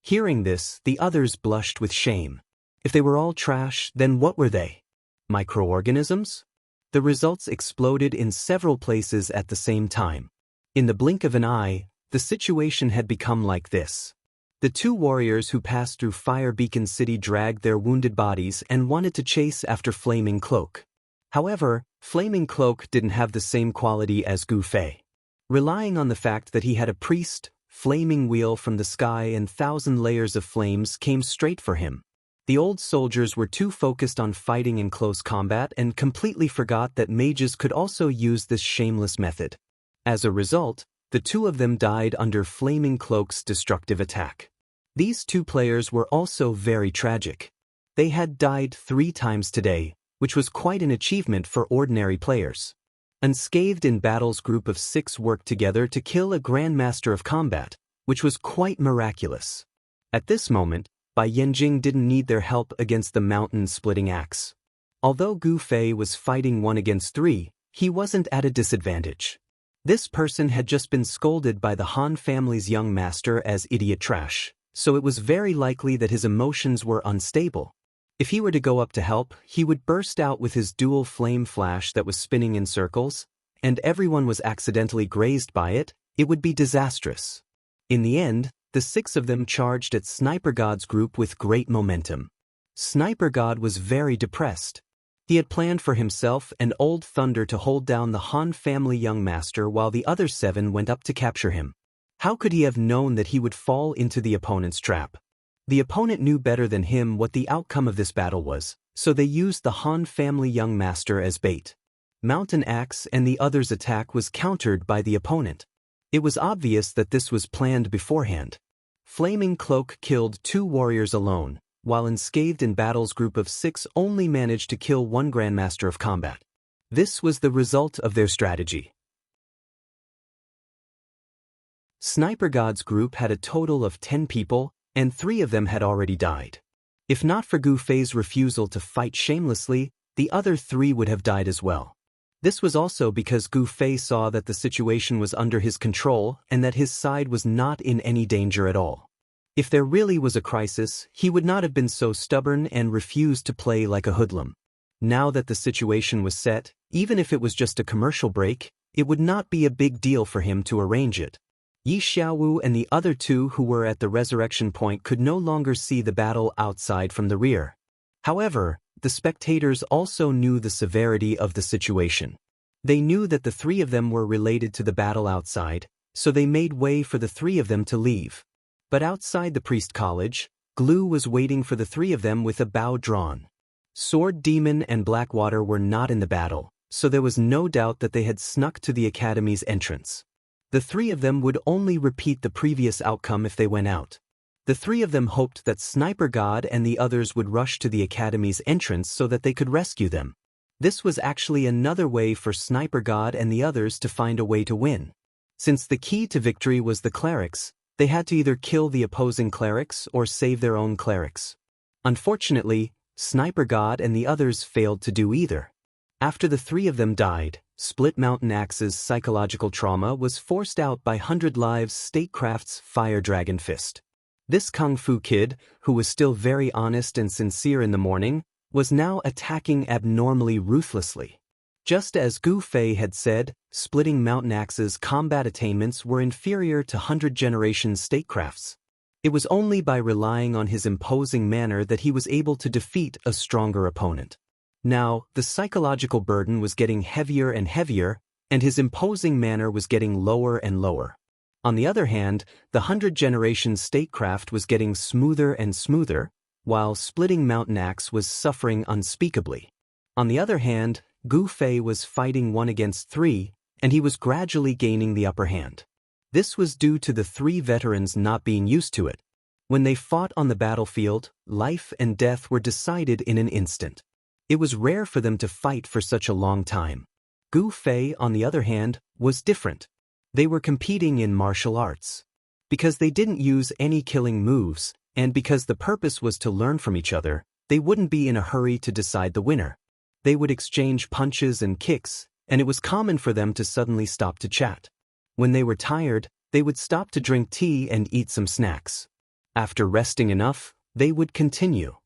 Hearing this, the others blushed with shame. If they were all trash, then what were they? Microorganisms? The results exploded in several places at the same time. In the blink of an eye, the situation had become like this. The 2 warriors who passed through Fire Beacon City dragged their wounded bodies and wanted to chase after Flaming Cloak. However, Flaming Cloak didn't have the same quality as Gu Fei. Relying on the fact that he had a priest, Flaming Wheel from the sky and 1,000 layers of flames came straight for him. The old soldiers were too focused on fighting in close combat and completely forgot that mages could also use this shameless method. As a result, the 2 of them died under Flaming Cloak's destructive attack. These 2 players were also very tragic. They had died 3 times today, which was quite an achievement for ordinary players. Unscathed in Battle's group of 6 worked together to kill a Grandmaster of Combat, which was quite miraculous. At this moment, Bai Yanjing didn't need their help against the mountain-splitting axe. Although Gu Fei was fighting 1 against 3, he wasn't at a disadvantage. This person had just been scolded by the Han family's young master as idiot trash, so it was very likely that his emotions were unstable. If he were to go up to help, he would burst out with his dual flame flash that was spinning in circles, and everyone was accidentally grazed by it. It would be disastrous. In the end, the 6 of them charged at Sniper God's group with great momentum. Sniper God was very depressed. He had planned for himself and Old Thunder to hold down the Han family young master while the other 7 went up to capture him. How could he have known that he would fall into the opponent's trap? The opponent knew better than him what the outcome of this battle was, so they used the Han family young master as bait. Mountain Axe and the others' attack was countered by the opponent. It was obvious that this was planned beforehand. Flaming Cloak killed 2 warriors alone, while Unscathed in Battle's group of 6 only managed to kill 1 Grandmaster of Combat. This was the result of their strategy. Sniper God's group had a total of 10 people, and 3 of them had already died. If not for Gu Fei's refusal to fight shamelessly, the other 3 would have died as well. This was also because Gu Fei saw that the situation was under his control and that his side was not in any danger at all. If there really was a crisis, he would not have been so stubborn and refused to play like a hoodlum. Now that the situation was set, even if it was just a commercial break, it would not be a big deal for him to arrange it. Yi Xiaowu and the other 2 who were at the resurrection point could no longer see the battle outside from the rear. However, the spectators also knew the severity of the situation. They knew that the 3 of them were related to the battle outside, so they made way for the 3 of them to leave. But outside the priest college, Glue was waiting for the 3 of them with a bow drawn. Sword Demon and Blackwater were not in the battle, so there was no doubt that they had snuck to the academy's entrance. The 3 of them would only repeat the previous outcome if they went out. The 3 of them hoped that Sniper God and the others would rush to the academy's entrance so that they could rescue them. This was actually another way for Sniper God and the others to find a way to win. Since the key to victory was the clerics, they had to either kill the opposing clerics or save their own clerics. Unfortunately, Sniper God and the others failed to do either. After the 3 of them died, Split Mountain Axe's psychological trauma was forced out by 100 Lives Statecraft's Fire Dragon Fist. This Kung Fu kid, who was still very honest and sincere in the morning, was now attacking abnormally ruthlessly. Just as Gu Fei had said, Splitting Mountain Axe's combat attainments were inferior to 100 Generation Statecraft's. It was only by relying on his imposing manner that he was able to defeat a stronger opponent. Now, the psychological burden was getting heavier and heavier, and his imposing manner was getting lower and lower. On the other hand, the 100 Generation Statecraft was getting smoother and smoother, while Splitting Mountain Axe was suffering unspeakably. On the other hand, Gu Fei was fighting 1 against 3, and he was gradually gaining the upper hand. This was due to the 3 veterans not being used to it. When they fought on the battlefield, life and death were decided in an instant. It was rare for them to fight for such a long time. Gu Fei, on the other hand, was different. They were competing in martial arts. Because they didn't use any killing moves, and because the purpose was to learn from each other, they wouldn't be in a hurry to decide the winner. They would exchange punches and kicks, and it was common for them to suddenly stop to chat. When they were tired, they would stop to drink tea and eat some snacks. After resting enough, they would continue.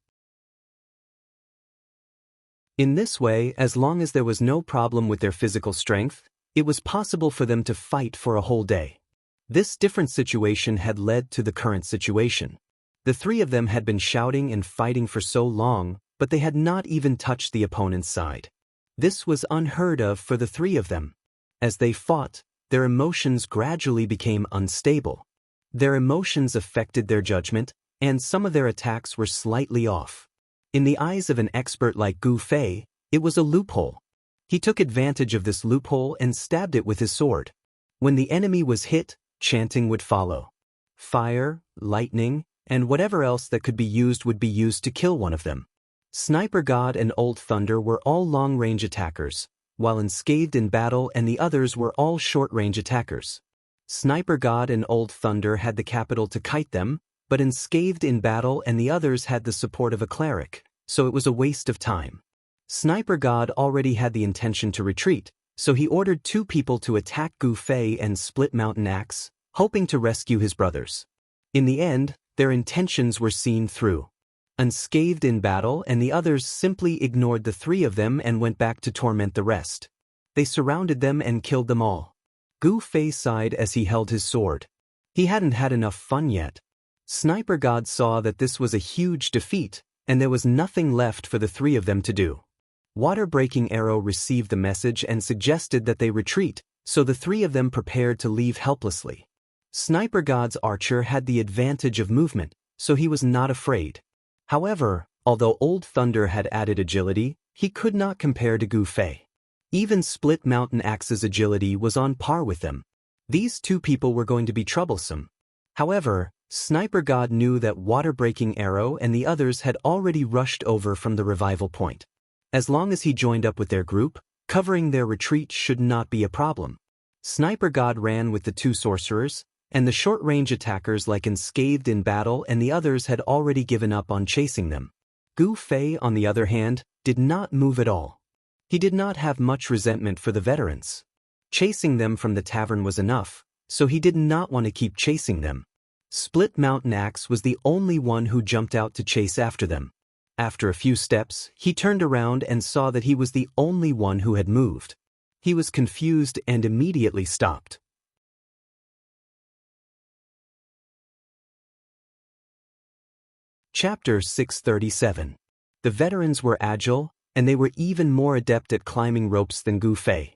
In this way, as long as there was no problem with their physical strength, it was possible for them to fight for a whole day. This different situation had led to the current situation. The 3 of them had been shouting and fighting for so long, but they had not even touched the opponent's side. This was unheard of for the 3 of them. As they fought, their emotions gradually became unstable. Their emotions affected their judgment, and some of their attacks were slightly off. In the eyes of an expert like Gu Fei, it was a loophole. He took advantage of this loophole and stabbed it with his sword. When the enemy was hit, chanting would follow. Fire, lightning, and whatever else that could be used would be used to kill one of them. Sniper God and Old Thunder were all long-range attackers, while Unscathed in Battle and the others were all short-range attackers. Sniper God and Old Thunder had the capital to kite them, but Unscathed in Battle and the others had the support of a cleric, so it was a waste of time. Sniper God already had the intention to retreat, so he ordered 2 people to attack Gu Fei and Split Mountain Axe, hoping to rescue his brothers. In the end, their intentions were seen through. Unscathed in battle, and the others simply ignored the 3 of them and went back to torment the rest. They surrounded them and killed them all. Gu Fei sighed as he held his sword. He hadn't had enough fun yet. Sniper God saw that this was a huge defeat, and there was nothing left for the 3 of them to do. Water-breaking Arrow received the message and suggested that they retreat, so the 3 of them prepared to leave helplessly. Sniper God's archer had the advantage of movement, so he was not afraid. However, although Old Thunder had added agility, he could not compare to Gu Fei. Even Split Mountain Axe's agility was on par with them. These 2 people were going to be troublesome. However, Sniper God knew that Water-breaking Arrow and the others had already rushed over from the revival point. As long as he joined up with their group, covering their retreat should not be a problem. Sniper God ran with the 2 sorcerers, and the short-range attackers like Unscathed in battle, and the others had already given up on chasing them. Gu Fei, on the other hand, did not move at all. He did not have much resentment for the veterans. Chasing them from the tavern was enough, so he did not want to keep chasing them. Split Mountain Axe was the only one who jumped out to chase after them. After a few steps, he turned around and saw that he was the only one who had moved. He was confused and immediately stopped. Chapter 637. The veterans were agile, and they were even more adept at climbing ropes than Gu Fei.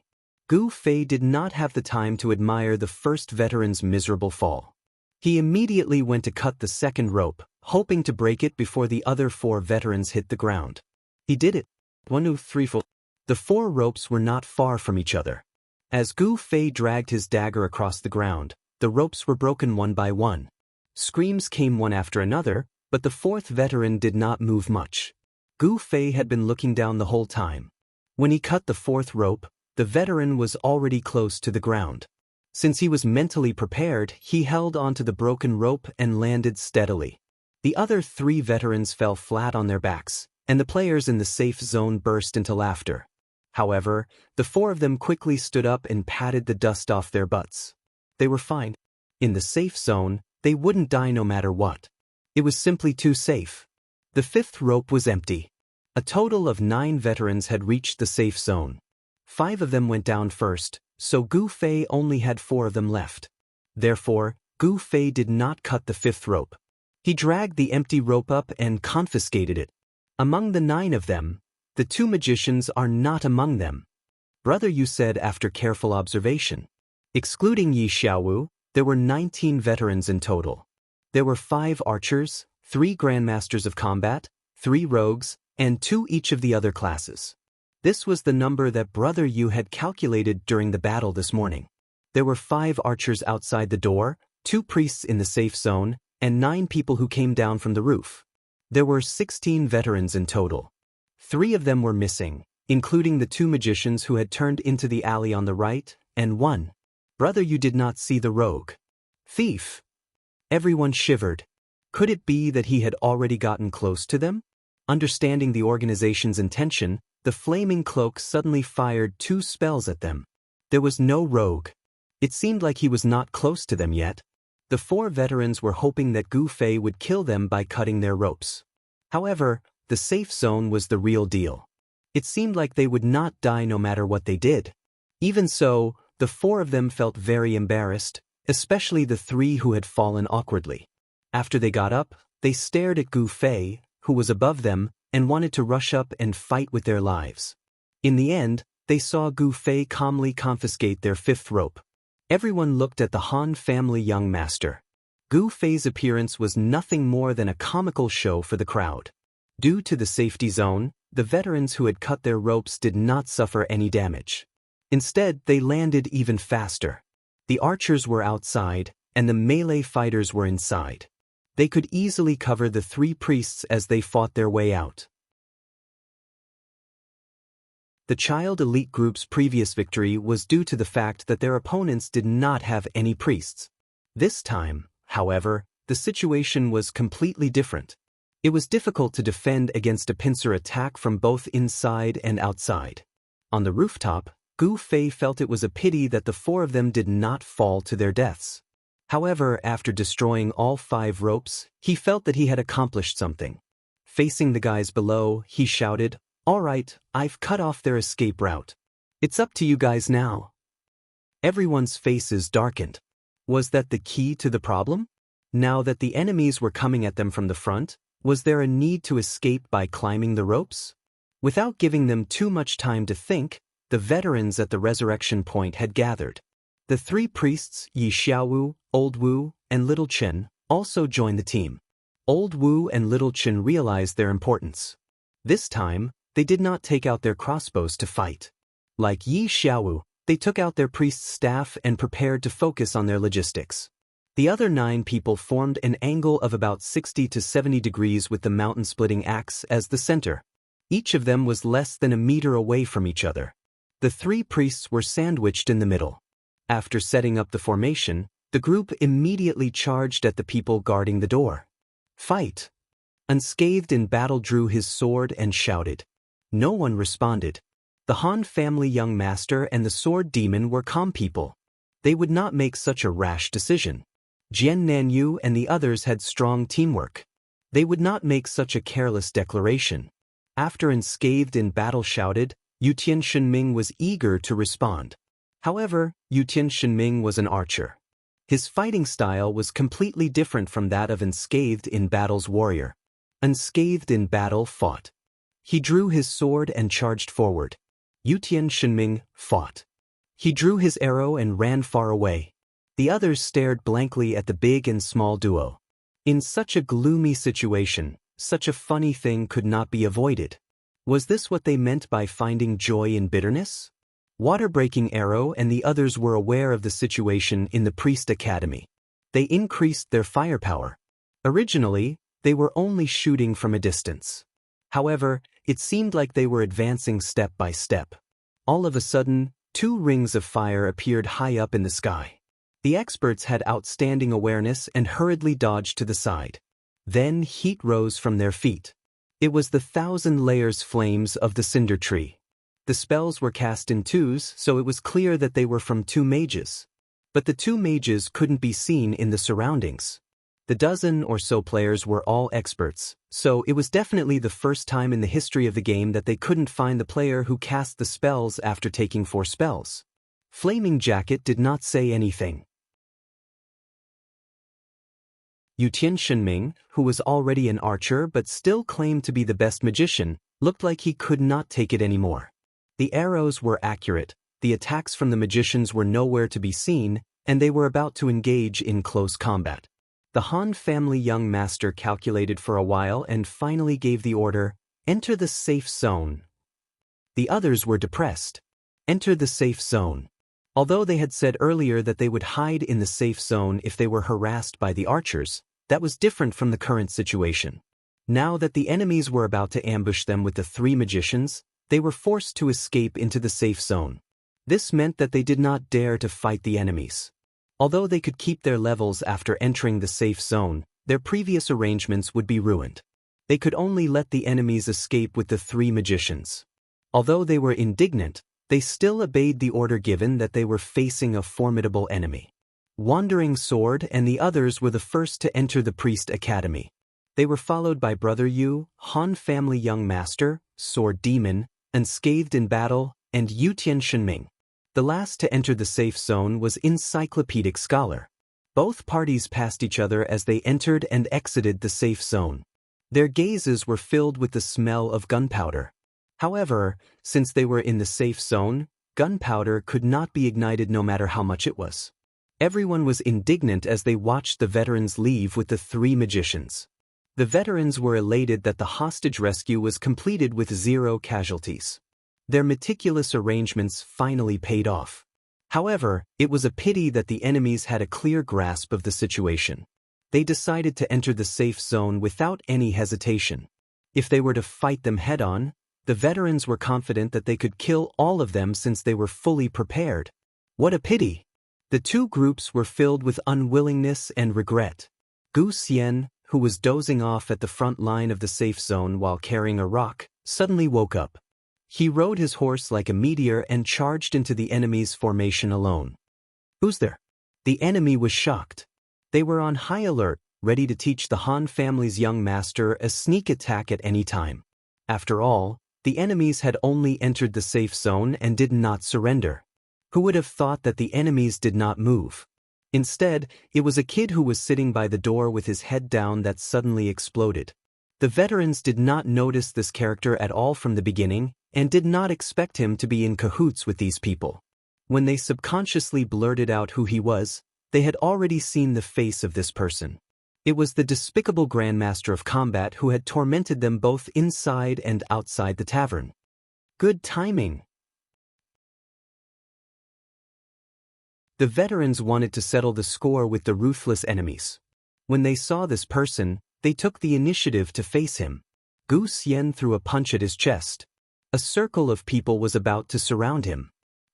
Gu Fei did not have the time to admire the first veteran's miserable fall. He immediately went to cut the second rope, hoping to break it before the other 4 veterans hit the ground. He did it. 1, 2, 3, 4. The 4 ropes were not far from each other. As Gu Fei dragged his dagger across the ground, the ropes were broken one by one. Screams came one after another, but the 4th veteran did not move much. Gu Fei had been looking down the whole time. When he cut the 4th rope, the veteran was already close to the ground. Since he was mentally prepared, he held onto the broken rope and landed steadily. The other 3 veterans fell flat on their backs, and the players in the safe zone burst into laughter. However, the 4 of them quickly stood up and patted the dust off their butts. They were fine. In the safe zone, they wouldn't die no matter what. It was simply too safe. The 5th rope was empty. A total of 9 veterans had reached the safe zone. 5 of them went down first, so Gu Fei only had 4 of them left. Therefore, Gu Fei did not cut the 5th rope. He dragged the empty rope up and confiscated it. Among the 9 of them, the 2 magicians are not among them. Brother Yu said after careful observation. Excluding Yi Xiaowu, there were 19 veterans in total. There were 5 archers, 3 grandmasters of combat, 3 rogues, and 2 each of the other classes. This was the number that Brother Yu had calculated during the battle this morning. There were 5 archers outside the door, 2 priests in the safe zone, and 9 people who came down from the roof. There were 16 veterans in total. 3 of them were missing, including the 2 magicians who had turned into the alley on the right, and 1. Brother Yu did not see the rogue. Thief! Everyone shivered. Could it be that he had already gotten close to them? Understanding the organization's intention, the flaming cloak suddenly fired 2 spells at them. There was no rogue. It seemed like he was not close to them yet. The 4 veterans were hoping that Gu Fei would kill them by cutting their ropes. However, the safe zone was the real deal. It seemed like they would not die no matter what they did. Even so, the 4 of them felt very embarrassed, especially the 3 who had fallen awkwardly. After they got up, they stared at Gu Fei, who was above them, and wanted to rush up and fight with their lives. In the end, they saw Gu Fei calmly confiscate their 5th rope. Everyone looked at the Han family young master. Gu Fei's appearance was nothing more than a comical show for the crowd. Due to the safety zone, the veterans who had cut their ropes did not suffer any damage. Instead, they landed even faster. The archers were outside, and the melee fighters were inside. They could easily cover the 3 priests as they fought their way out. The Child Elite Group's previous victory was due to the fact that their opponents did not have any priests. This time, however, the situation was completely different. It was difficult to defend against a pincer attack from both inside and outside. On the rooftop, Gu Fei felt it was a pity that the four of them did not fall to their deaths. However, after destroying all 5 ropes, he felt that he had accomplished something. Facing the guys below, he shouted, "All right, I've cut off their escape route. It's up to you guys now." Everyone's faces darkened. Was that the key to the problem? Now that the enemies were coming at them from the front, was there a need to escape by climbing the ropes? Without giving them too much time to think, the veterans at the resurrection point had gathered. The 3 priests, Yi Xiaowu, Old Wu, and Little Chen, also joined the team. Old Wu and Little Chen realized their importance. This time, they did not take out their crossbows to fight. Like Yi Xiaowu, they took out their priest's staff and prepared to focus on their logistics. The other 9 people formed an angle of about 60 to 70 degrees with the mountain-splitting axe as the center. Each of them was less than a meter away from each other. The 3 priests were sandwiched in the middle. After setting up the formation, the group immediately charged at the people guarding the door. "Fight!" Unscathed in battle drew his sword and shouted. No one responded. The Han family young master and the sword demon were calm people. They would not make such a rash decision. Jian Nanyu and the others had strong teamwork. They would not make such a careless declaration. After unscathed in battle shouted, Yutian Shenming was eager to respond. However, Yutian Shenming was an archer. His fighting style was completely different from that of unscathed in battle's warrior. Unscathed in battle fought. He drew his sword and charged forward. Yutian Shenming fought. He drew his arrow and ran far away. The others stared blankly at the big and small duo. In such a gloomy situation, such a funny thing could not be avoided. Was this what they meant by finding joy in bitterness? Water-breaking arrow and the others were aware of the situation in the priest academy. They increased their firepower. Originally, they were only shooting from a distance. However, it seemed like they were advancing step by step. All of a sudden, 2 rings of fire appeared high up in the sky. The experts had outstanding awareness and hurriedly dodged to the side. Then heat rose from their feet. It was the 1,000 layers flames of the cinder tree. The spells were cast in 2s, so it was clear that they were from 2 mages. But the 2 mages couldn't be seen in the surroundings. The dozen or so players were all experts, so it was definitely the first time in the history of the game that they couldn't find the player who cast the spells after taking 4 spells. Flaming Jacket did not say anything. Yutian Shenming, who was already an archer but still claimed to be the best magician, looked like he could not take it anymore. The arrows were accurate, the attacks from the magicians were nowhere to be seen, and they were about to engage in close combat. The Han family young master calculated for a while and finally gave the order, "Enter the safe zone." The others were depressed. Enter the safe zone. Although they had said earlier that they would hide in the safe zone if they were harassed by the archers, that was different from the current situation. Now that the enemies were about to ambush them with the 3 magicians, they were forced to escape into the safe zone. This meant that they did not dare to fight the enemies. Although they could keep their levels after entering the safe zone, their previous arrangements would be ruined. They could only let the enemies escape with the 3 magicians. Although they were indignant, they still obeyed the order given that they were facing a formidable enemy. Wandering Sword and the others were the first to enter the priest academy. They were followed by Brother Yu, Han family young master, sword demon, unscathed in battle, and Yutian Shenming. The last to enter the safe zone was Encyclopedic Scholar. Both parties passed each other as they entered and exited the safe zone. Their gazes were filled with the smell of gunpowder. However, since they were in the safe zone, gunpowder could not be ignited no matter how much it was. Everyone was indignant as they watched the veterans leave with the 3 magicians. The veterans were elated that the hostage rescue was completed with 0 casualties. Their meticulous arrangements finally paid off. However, it was a pity that the enemies had a clear grasp of the situation. They decided to enter the safe zone without any hesitation. If they were to fight them head-on, the veterans were confident that they could kill all of them since they were fully prepared. What a pity! The 2 groups were filled with unwillingness and regret. Gu Xian, who was dozing off at the front line of the safe zone while carrying a rock, suddenly woke up. He rode his horse like a meteor and charged into the enemy's formation alone. "Who's there?" The enemy was shocked. They were on high alert, ready to teach the Han family's young master a sneak attack at any time. After all, the enemies had only entered the safe zone and did not surrender. Who would have thought that the enemies did not move? Instead, it was a kid who was sitting by the door with his head down that suddenly exploded. The veterans did not notice this character at all from the beginning, and did not expect him to be in cahoots with these people. When they subconsciously blurted out who he was, they had already seen the face of this person. It was the despicable Grandmaster of Combat who had tormented them both inside and outside the tavern. Good timing. The veterans wanted to settle the score with the ruthless enemies. When they saw this person, they took the initiative to face him. Gu Xian threw a punch at his chest. A circle of people was about to surround him.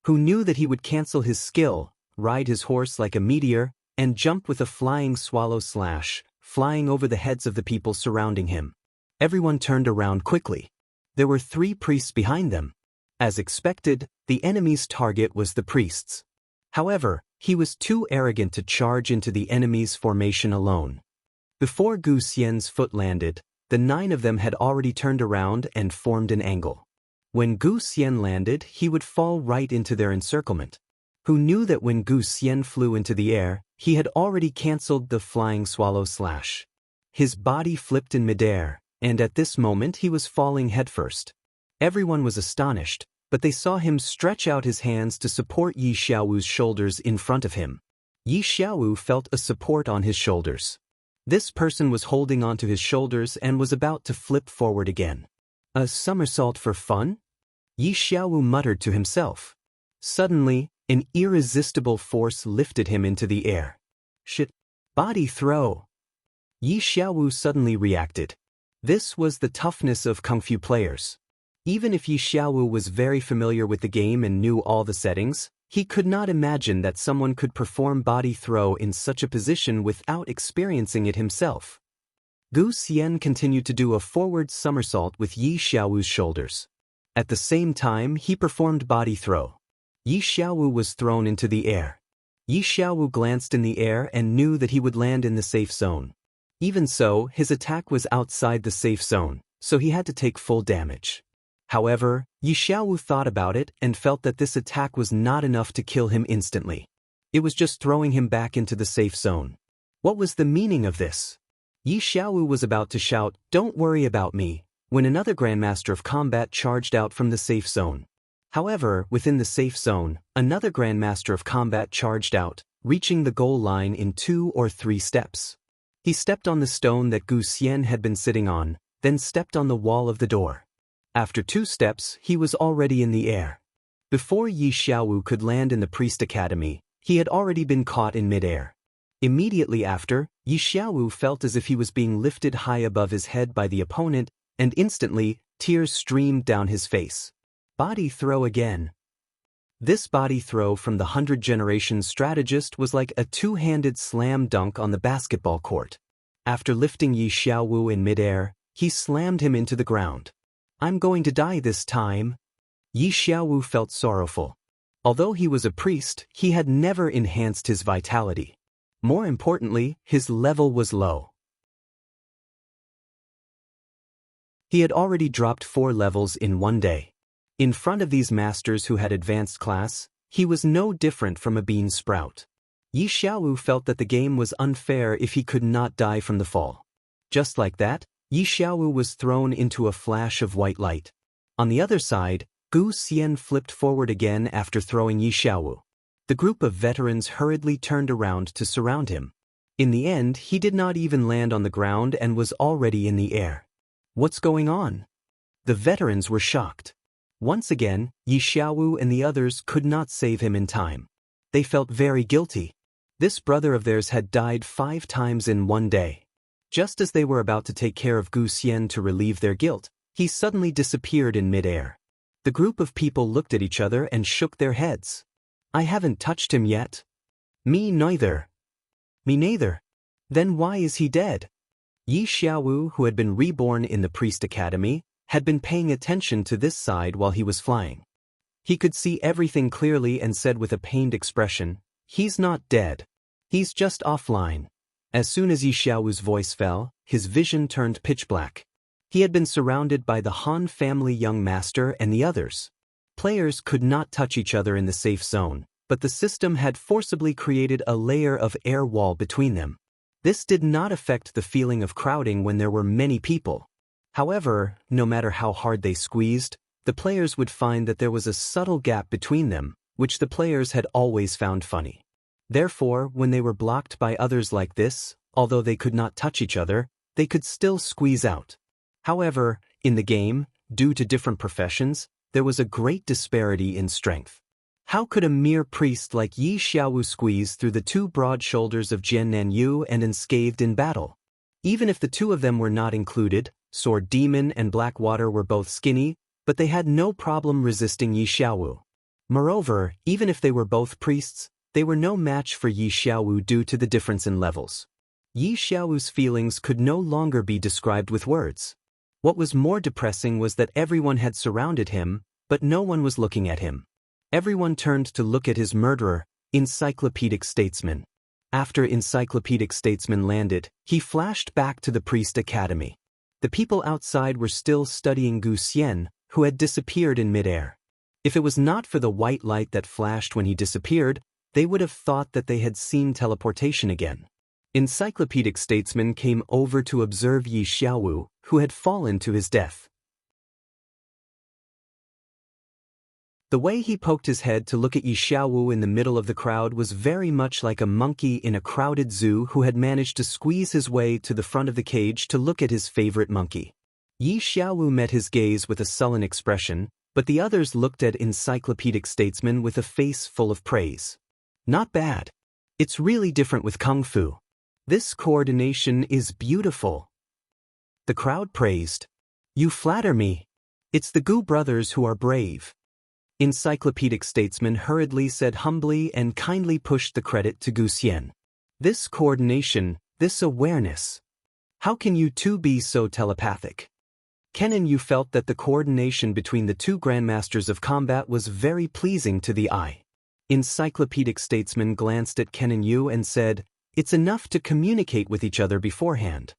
Who knew that he would cancel his skill, ride his horse like a meteor, and jump with a flying swallow slash, flying over the heads of the people surrounding him. Everyone turned around quickly. There were 3 priests behind them. As expected, the enemy's target was the priests. However, he was too arrogant to charge into the enemy's formation alone. Before Gu Xian's foot landed, the 9 of them had already turned around and formed an angle. When Gu Xian landed, he would fall right into their encirclement. Who knew that when Gu Xian flew into the air, he had already cancelled the flying swallow slash. His body flipped in midair, and at this moment he was falling headfirst. Everyone was astonished, but they saw him stretch out his hands to support Yi Xiaowu's shoulders in front of him. Yi Xiaowu felt a support on his shoulders. This person was holding onto his shoulders and was about to flip forward again. A somersault for fun? Yi Xiaowu muttered to himself. Suddenly, an irresistible force lifted him into the air. Shit! Body throw! Yi Xiaowu suddenly reacted. This was the toughness of Kung Fu players. Even if Yi Xiaowu was very familiar with the game and knew all the settings, he could not imagine that someone could perform body throw in such a position without experiencing it himself. Gu Xian continued to do a forward somersault with Yi Xiaowu's shoulders. At the same time, he performed body throw. Yi Xiaowu was thrown into the air. Yi Xiaowu glanced in the air and knew that he would land in the safe zone. Even so, his attack was outside the safe zone, so he had to take full damage. However, Yi Xiaowu thought about it and felt that this attack was not enough to kill him instantly. It was just throwing him back into the safe zone. What was the meaning of this? Yi Xiaowu was about to shout, "Don't worry about me," when another Grandmaster of Combat charged out from the safe zone. However, within the safe zone, another Grandmaster of Combat charged out, reaching the goal line in 2 or 3 steps. He stepped on the stone that Gu Xian had been sitting on, then stepped on the wall of the door. After 2 steps, he was already in the air. Before Yi Xiaowu could land in the Priest Academy, he had already been caught in midair. Immediately after, Yi Xiaowu felt as if he was being lifted high above his head by the opponent, and instantly, tears streamed down his face. Body throw again. This body throw from the 100 Generation strategist was like a 2-handed slam dunk on the basketball court. After lifting Yi Xiaowu in midair, he slammed him into the ground. "I'm going to die this time." Yi Xiaowu felt sorrowful. Although he was a priest, he had never enhanced his vitality. More importantly, his level was low. He had already dropped 4 levels in one day. In front of these masters who had advanced class, he was no different from a bean sprout. Yi Xiaowu felt that the game was unfair if he could not die from the fall. Just like that, Yi Xiaowu was thrown into a flash of white light. On the other side, Gu Xian flipped forward again after throwing Yi Xiaowu. The group of veterans hurriedly turned around to surround him. In the end, he did not even land on the ground and was already in the air. What's going on? The veterans were shocked. Once again, Yi Xiaowu and the others could not save him in time. They felt very guilty. This brother of theirs had died 5 times in one day. Just as they were about to take care of Gu Xian to relieve their guilt, he suddenly disappeared in midair. The group of people looked at each other and shook their heads. "I haven't touched him yet." "Me neither." "Me neither." "Then why is he dead?" Yi Xiaowu, who had been reborn in the Priest Academy, had been paying attention to this side while he was flying. He could see everything clearly and said with a pained expression, "He's not dead. He's just offline." As soon as Yi Xiaowu's voice fell, his vision turned pitch black. He had been surrounded by the Han family young master and the others. Players could not touch each other in the safe zone, but the system had forcibly created a layer of air wall between them. This did not affect the feeling of crowding when there were many people. However, no matter how hard they squeezed, the players would find that there was a subtle gap between them, which the players had always found funny. Therefore, when they were blocked by others like this, although they could not touch each other, they could still squeeze out. However, in the game, due to different professions, there was a great disparity in strength. How could a mere priest like Yi Xiaowu squeeze through the two broad shoulders of Jian Nanyu and unscathed in battle? Even if the two of them were not included, Sword Demon and Blackwater were both skinny, but they had no problem resisting Yi Xiaowu. Moreover, even if they were both priests, they were no match for Yi Xiaowu due to the difference in levels. Yi Xiaowu's feelings could no longer be described with words. What was more depressing was that everyone had surrounded him, but no one was looking at him. Everyone turned to look at his murderer, Encyclopedic Statesman. After Encyclopedic Statesman landed, he flashed back to the Priest Academy. The people outside were still studying Gu Xian, who had disappeared in midair. If it was not for the white light that flashed when he disappeared, they would have thought that they had seen teleportation again. Encyclopedic Statesman came over to observe Yi Xiaowu, who had fallen to his death. The way he poked his head to look at Yi Xiaowu in the middle of the crowd was very much like a monkey in a crowded zoo who had managed to squeeze his way to the front of the cage to look at his favorite monkey. Yi Xiaowu met his gaze with a sullen expression, but the others looked at Encyclopedic Statesman with a face full of praise. Not bad. It's really different with Kung Fu. This coordination is beautiful. The crowd praised. You flatter me. It's the Gu brothers who are brave. Encyclopedic Statesman hurriedly said humbly and kindly pushed the credit to Gu Xian. This coordination, this awareness. How can you two be so telepathic? Kenan Yu felt that the coordination between the two grandmasters of combat was very pleasing to the eye. Encyclopedic Statesman glanced at Kenan Yu and said, "It's enough to communicate with each other beforehand."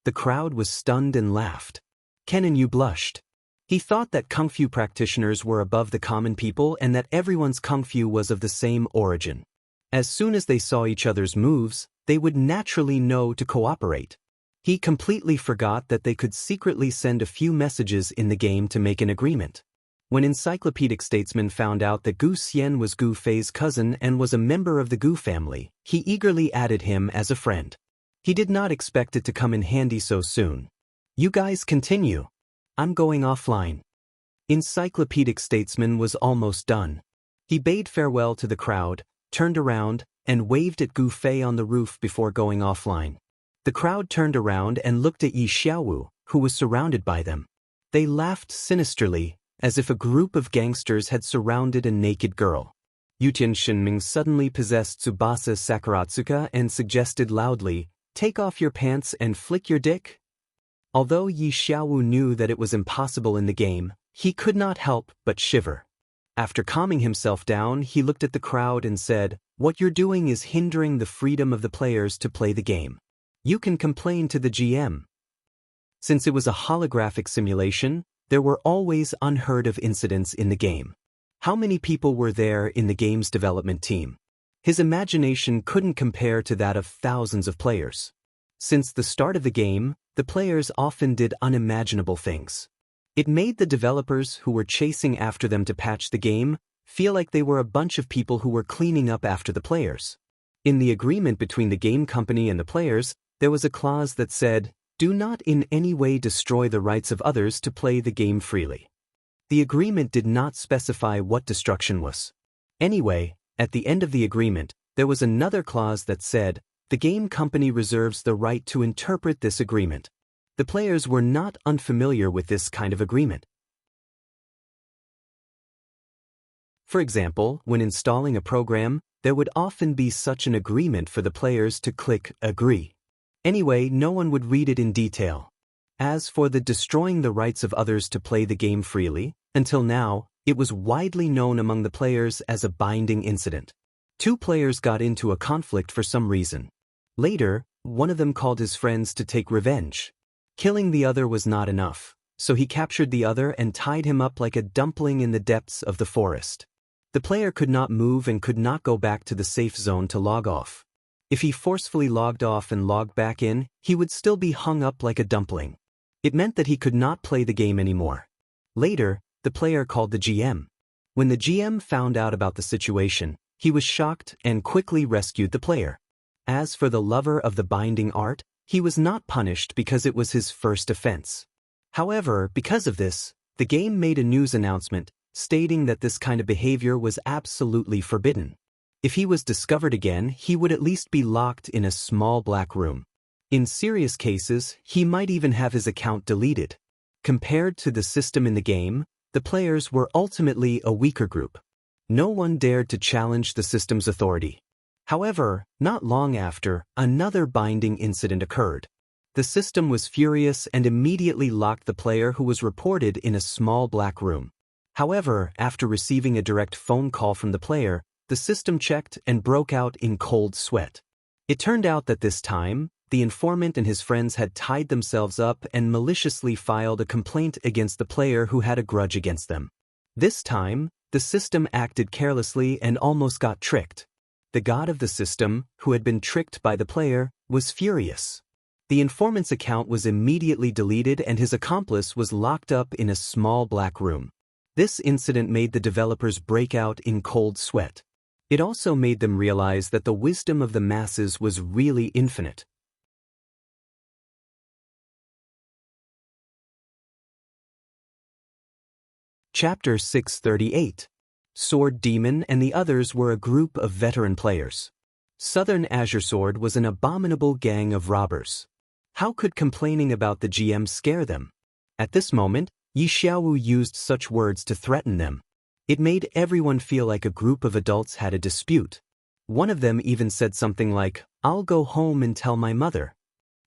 The crowd was stunned and laughed. Kenan Yu blushed. He thought that Kung Fu practitioners were above the common people and that everyone's Kung Fu was of the same origin. As soon as they saw each other's moves, they would naturally know to cooperate. He completely forgot that they could secretly send a few messages in the game to make an agreement. When Encyclopedic Statesman found out that Gu Xian was Gu Fei's cousin and was a member of the Gu family, he eagerly added him as a friend. He did not expect it to come in handy so soon. You guys continue. I'm going offline. Encyclopedic Statesman was almost done. He bade farewell to the crowd, turned around, and waved at Gu Fei on the roof before going offline. The crowd turned around and looked at Yi Xiaowu, who was surrounded by them. They laughed sinisterly, as if a group of gangsters had surrounded a naked girl. Yutian Shinming suddenly possessed Tsubasa Sakaratsuka and suggested loudly, "Take off your pants and flick your dick?" Although Yi Xiaowu knew that it was impossible in the game, he could not help but shiver. After calming himself down, he looked at the crowd and said, "What you're doing is hindering the freedom of the players to play the game. You can complain to the GM." Since it was a holographic simulation, there were always unheard of incidents in the game. How many people were there in the game's development team? His imagination couldn't compare to that of thousands of players. Since the start of the game, the players often did unimaginable things. It made the developers who were chasing after them to patch the game feel like they were a bunch of people who were cleaning up after the players. In the agreement between the game company and the players, there was a clause that said, "Do not in any way destroy the rights of others to play the game freely." The agreement did not specify what destruction was. Anyway, at the end of the agreement, there was another clause that said, "The game company reserves the right to interpret this agreement." The players were not unfamiliar with this kind of agreement. For example, when installing a program, there would often be such an agreement for the players to click Agree. Anyway, no one would read it in detail. As for the destroying the rights of others to play the game freely, until now, it was widely known among the players as a binding incident. Two players got into a conflict for some reason. Later, one of them called his friends to take revenge. Killing the other was not enough, so he captured the other and tied him up like a dumpling in the depths of the forest. The player could not move and could not go back to the safe zone to log off. If he forcefully logged off and logged back in, he would still be hung up like a dumpling. It meant that he could not play the game anymore. Later, the player called the GM. When the GM found out about the situation, he was shocked and quickly rescued the player. As for the lover of the binding art, he was not punished because it was his first offense. However, because of this, the game made a news announcement stating that this kind of behavior was absolutely forbidden. If he was discovered again, he would at least be locked in a small black room. In serious cases, he might even have his account deleted. Compared to the system in the game, the players were ultimately a weaker group. No one dared to challenge the system's authority. However, not long after, another binding incident occurred. The system was furious and immediately locked the player who was reported in a small black room. However, after receiving a direct phone call from the player, the system checked and broke out in cold sweat. It turned out that this time, the informant and his friends had tied themselves up and maliciously filed a complaint against the player who had a grudge against them. This time, the system acted carelessly and almost got tricked. The god of the system, who had been tricked by the player, was furious. The informant's account was immediately deleted and his accomplice was locked up in a small black room. This incident made the developers break out in cold sweat. It also made them realize that the wisdom of the masses was really infinite. Chapter 638. Sword Demon and the others were a group of veteran players. Southern Azure Sword was an abominable gang of robbers. How could complaining about the GM scare them? At this moment, Yi Xiaowu used such words to threaten them. It made everyone feel like a group of adults had a dispute. One of them even said something like, "I'll go home and tell my mother."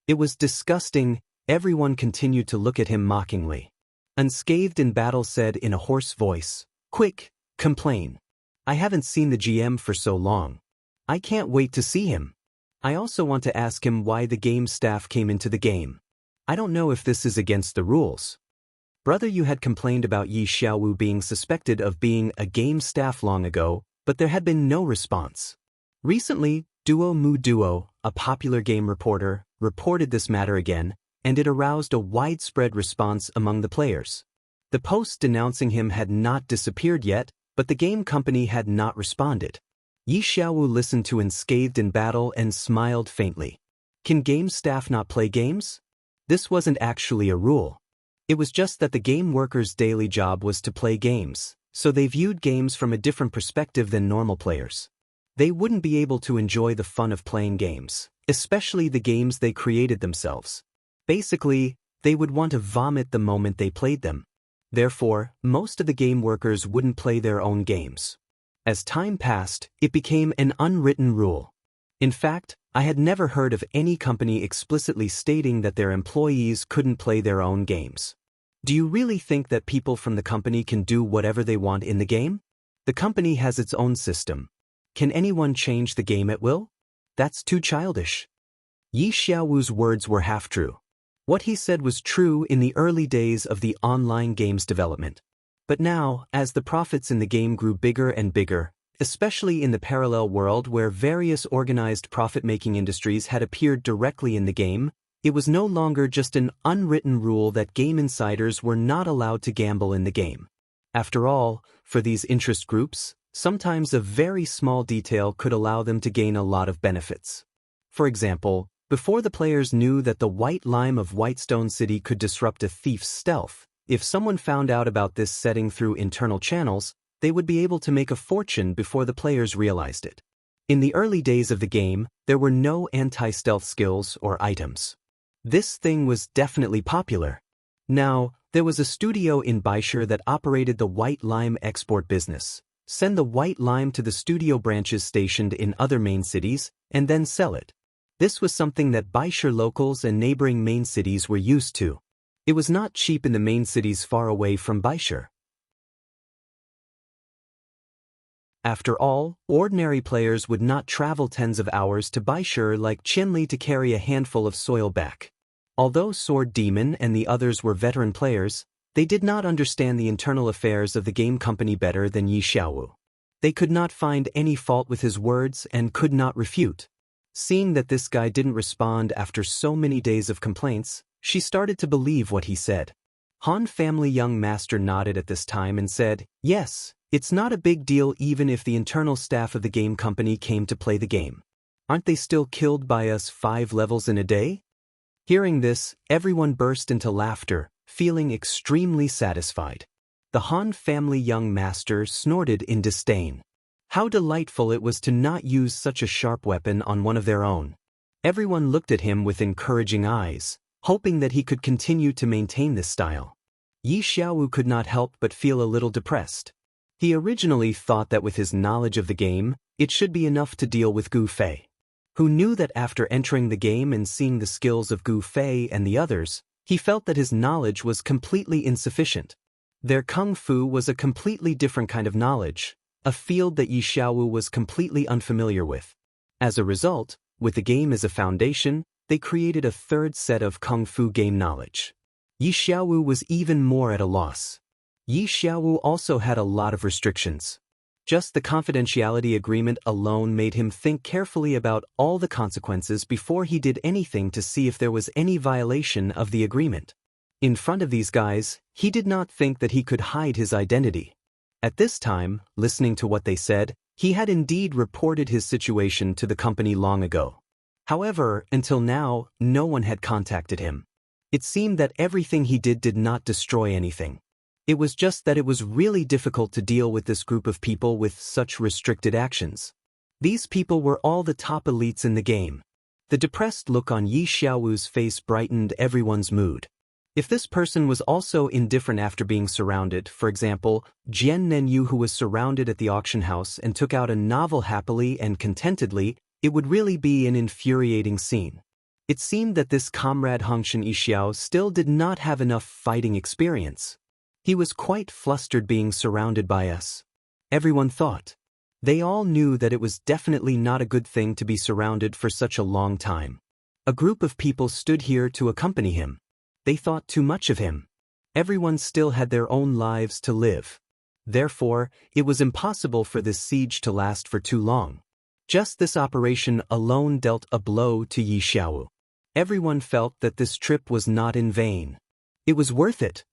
It was disgusting. Everyone continued to look at him mockingly. Unscathed in Battle said in a hoarse voice, "Quick, complain. I haven't seen the GM for so long. I can't wait to see him. I also want to ask him why the game staff came into the game. I don't know if this is against the rules." Brother Yu had complained about Yi Xiaowu being suspected of being a game staff long ago, but there had been no response. Recently, Duo Mu Duo, a popular game reporter, reported this matter again, and it aroused a widespread response among the players. The posts denouncing him had not disappeared yet, but the game company had not responded. Yi Xiaowu listened to Unscathed in Battle and smiled faintly. Can game staff not play games? This wasn't actually a rule. It was just that the game workers' daily job was to play games, so they viewed games from a different perspective than normal players. They wouldn't be able to enjoy the fun of playing games, especially the games they created themselves. Basically, they would want to vomit the moment they played them. Therefore, most of the game workers wouldn't play their own games. As time passed, it became an unwritten rule. In fact, I had never heard of any company explicitly stating that their employees couldn't play their own games. Do you really think that people from the company can do whatever they want in the game? The company has its own system. Can anyone change the game at will? That's too childish. Yi Xiaowu's words were half true. What he said was true in the early days of the online games development. But now, as the profits in the game grew bigger and bigger, especially in the parallel world where various organized profit-making industries had appeared directly in the game, it was no longer just an unwritten rule that game insiders were not allowed to gamble in the game. After all, for these interest groups, sometimes a very small detail could allow them to gain a lot of benefits. For example, before the players knew that the white lime of Whitestone City could disrupt a thief's stealth, if someone found out about this setting through internal channels, they would be able to make a fortune before the players realized it. In the early days of the game, there were no anti-stealth skills or items. This thing was definitely popular. Now, there was a studio in Baishur that operated the white lime export business. Send the white lime to the studio branches stationed in other main cities, and then sell it. This was something that Baishur locals and neighboring main cities were used to. It was not cheap in the main cities far away from Baishur. After all, ordinary players would not travel tens of hours to Baishur like Chinli to carry a handful of soil back. Although Sword Demon and the others were veteran players, they did not understand the internal affairs of the game company better than Yi Xiaowu. They could not find any fault with his words and could not refute. Seeing that this guy didn't respond after so many days of complaints, she started to believe what he said. Han family young master nodded at this time and said, "Yes, it's not a big deal even if the internal staff of the game company came to play the game. Aren't they still killed by us 5 levels in a day?" Hearing this, everyone burst into laughter, feeling extremely satisfied. The Han family young master snorted in disdain. How delightful it was to not use such a sharp weapon on one of their own. Everyone looked at him with encouraging eyes, hoping that he could continue to maintain this style. Yi Xiaowu could not help but feel a little depressed. He originally thought that with his knowledge of the game, it should be enough to deal with Gu Fei. Who knew that after entering the game and seeing the skills of Gu Fei and the others, he felt that his knowledge was completely insufficient. Their kung fu was a completely different kind of knowledge, a field that Yi Xiaowu was completely unfamiliar with. As a result, with the game as a foundation, they created a third set of kung fu game knowledge. Yi Xiaowu was even more at a loss. Yi Xiaowu also had a lot of restrictions. Just the confidentiality agreement alone made him think carefully about all the consequences before he did anything to see if there was any violation of the agreement. In front of these guys, he did not think that he could hide his identity. At this time, listening to what they said, he had indeed reported his situation to the company long ago. However, until now, no one had contacted him. It seemed that everything he did not destroy anything. It was just that it was really difficult to deal with this group of people with such restricted actions. These people were all the top elites in the game. The depressed look on Yi Xiaowu's face brightened everyone's mood. If this person was also indifferent after being surrounded, for example, Jian Nenyu who was surrounded at the auction house and took out a novel happily and contentedly, it would really be an infuriating scene. It seemed that this comrade Hongshan Yixiao still did not have enough fighting experience. He was quite flustered being surrounded by us. Everyone thought. They all knew that it was definitely not a good thing to be surrounded for such a long time. A group of people stood here to accompany him. They thought too much of him. Everyone still had their own lives to live. Therefore, it was impossible for this siege to last for too long. Just this operation alone dealt a blow to Yi Xiaowu. Everyone felt that this trip was not in vain. It was worth it.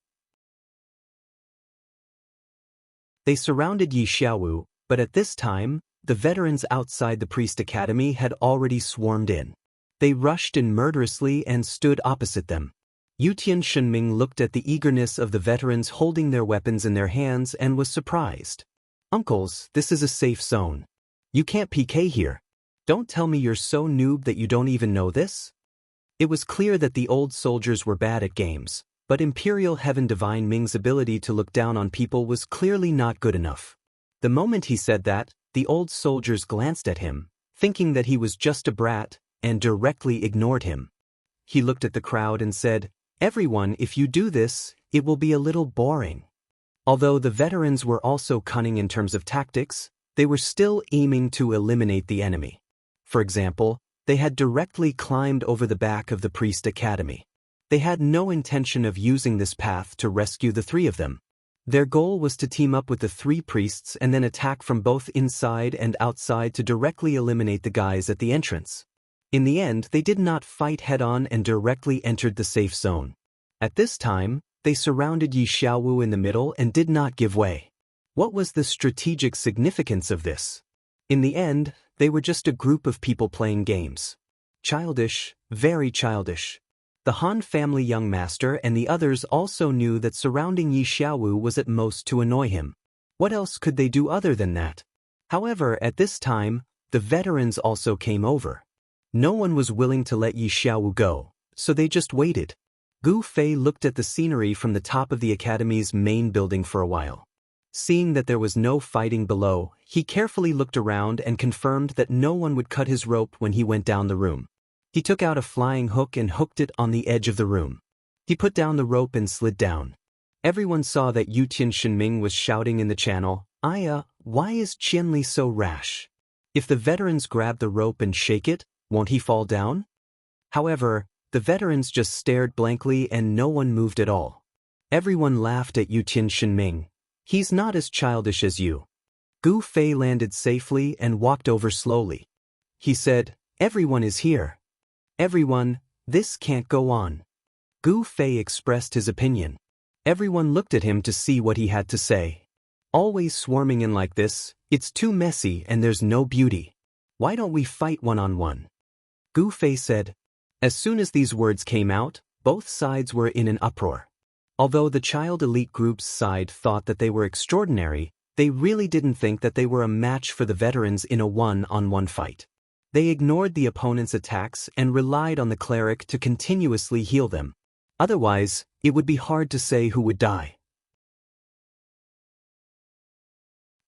They surrounded Yi Xiaowu, but at this time, the veterans outside the priest academy had already swarmed in. They rushed in murderously and stood opposite them. Yutian Shunming looked at the eagerness of the veterans holding their weapons in their hands and was surprised. "Uncles, this is a safe zone. You can't PK here. Don't tell me you're so noob that you don't even know this?" It was clear that the old soldiers were bad at games, but Imperial Heaven Divine Ming's ability to look down on people was clearly not good enough. The moment he said that, the old soldiers glanced at him, thinking that he was just a brat, and directly ignored him. He looked at the crowd and said, "Everyone, if you do this, it will be a little boring." Although the veterans were also cunning in terms of tactics, they were still aiming to eliminate the enemy. For example, they had directly climbed over the back of the priest academy. They had no intention of using this path to rescue the 3 of them. Their goal was to team up with the 3 priests and then attack from both inside and outside to directly eliminate the guys at the entrance. In the end, they did not fight head-on and directly entered the safe zone. At this time, they surrounded Yi Xiaowu in the middle and did not give way. What was the strategic significance of this? In the end, they were just a group of people playing games. Childish, very childish. The Han family young master and the others also knew that surrounding Yi Xiaowu was at most to annoy him. What else could they do other than that? However, at this time, the veterans also came over. No one was willing to let Yi Xiaowu go, so they just waited. Gu Fei looked at the scenery from the top of the academy's main building for a while. Seeing that there was no fighting below, he carefully looked around and confirmed that no one would cut his rope when he went down the room. He took out a flying hook and hooked it on the edge of the room. He put down the rope and slid down. Everyone saw that Yu Shinming was shouting in the channel, why is Qianli so rash? If the veterans grab the rope and shake it, won't he fall down? However, the veterans just stared blankly and no one moved at all. Everyone laughed at Yu Shinming. He's not as childish as you. Gu Fei landed safely and walked over slowly. He said, everyone is here. Everyone, this can't go on. Gu Fei expressed his opinion. Everyone looked at him to see what he had to say. Always swarming in like this, it's too messy and there's no beauty. Why don't we fight one-on-one? Gu Fei said. As soon as these words came out, both sides were in an uproar. Although the child elite group's side thought that they were extraordinary, they really didn't think that they were a match for the veterans in a one-on-one fight. They ignored the opponent's attacks and relied on the cleric to continuously heal them. Otherwise, it would be hard to say who would die.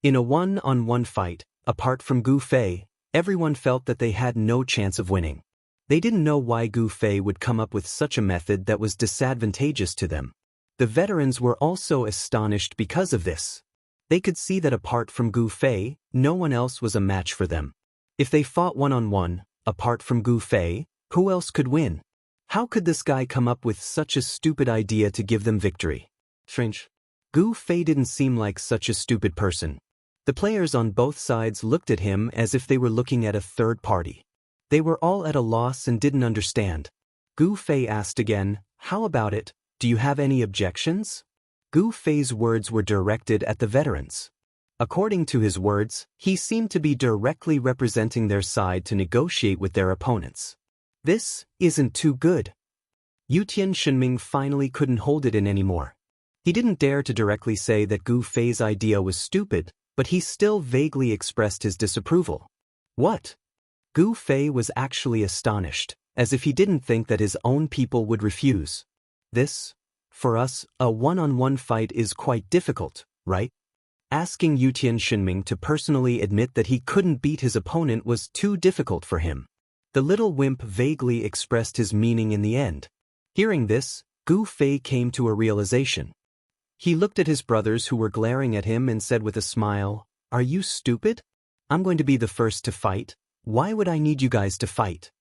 In a one-on-one fight, apart from Gu Fei, everyone felt that they had no chance of winning. They didn't know why Gu Fei would come up with such a method that was disadvantageous to them. The veterans were also astonished because of this. They could see that apart from Gu Fei, no one else was a match for them. If they fought one-on-one, apart from Gu Fei, who else could win? How could this guy come up with such a stupid idea to give them victory? Strange. Gu Fei didn't seem like such a stupid person. The players on both sides looked at him as if they were looking at a third party. They were all at a loss and didn't understand. Gu Fei asked again, how about it? Do you have any objections? Gu Fei's words were directed at the veterans. According to his words, he seemed to be directly representing their side to negotiate with their opponents. This isn't too good. Yu Shinming finally couldn't hold it in anymore. He didn't dare to directly say that Gu Fei's idea was stupid, but he still vaguely expressed his disapproval. What? Gu Fei was actually astonished, as if he didn't think that his own people would refuse. This, for us, a one-on-one fight is quite difficult, right? Asking Yu Shinming to personally admit that he couldn't beat his opponent was too difficult for him. The little wimp vaguely expressed his meaning in the end. Hearing this, Gu Fei came to a realization. He looked at his brothers who were glaring at him and said with a smile, "Are you stupid? I'm going to be the first to fight. Why would I need you guys to fight?"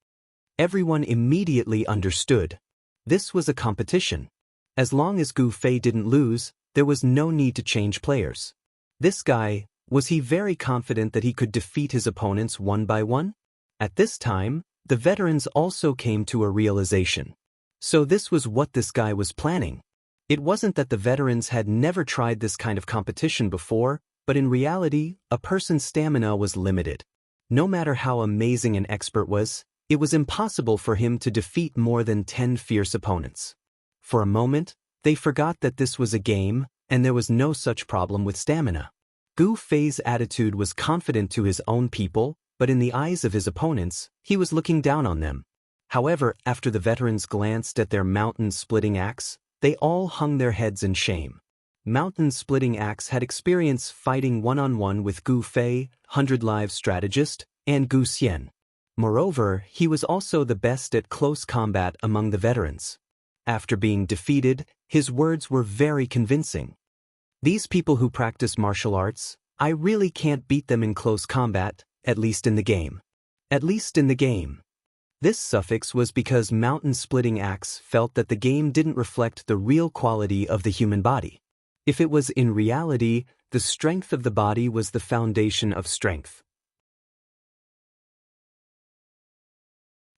Everyone immediately understood. This was a competition. As long as Gu Fei didn't lose, there was no need to change players. This guy, was he very confident that he could defeat his opponents one by one? At this time, the veterans also came to a realization. So this was what this guy was planning. It wasn't that the veterans had never tried this kind of competition before, but in reality, a person's stamina was limited. No matter how amazing an expert was, it was impossible for him to defeat more than 10 fierce opponents. For a moment, they forgot that this was a game, and there was no such problem with stamina. Gu Fei's attitude was confident to his own people, but in the eyes of his opponents, he was looking down on them. However, after the veterans glanced at their mountain-splitting axe, they all hung their heads in shame. Mountain-splitting axe had experience fighting one-on-one with Gu Fei, 100 Lives strategist, and Gu Xian. Moreover, he was also the best at close combat among the veterans. After being defeated, his words were very convincing. These people who practice martial arts, I really can't beat them in close combat, at least in the game. At least in the game. This suffix was because mountain-splitting axe felt that the game didn't reflect the real quality of the human body. If it was in reality, the strength of the body was the foundation of strength.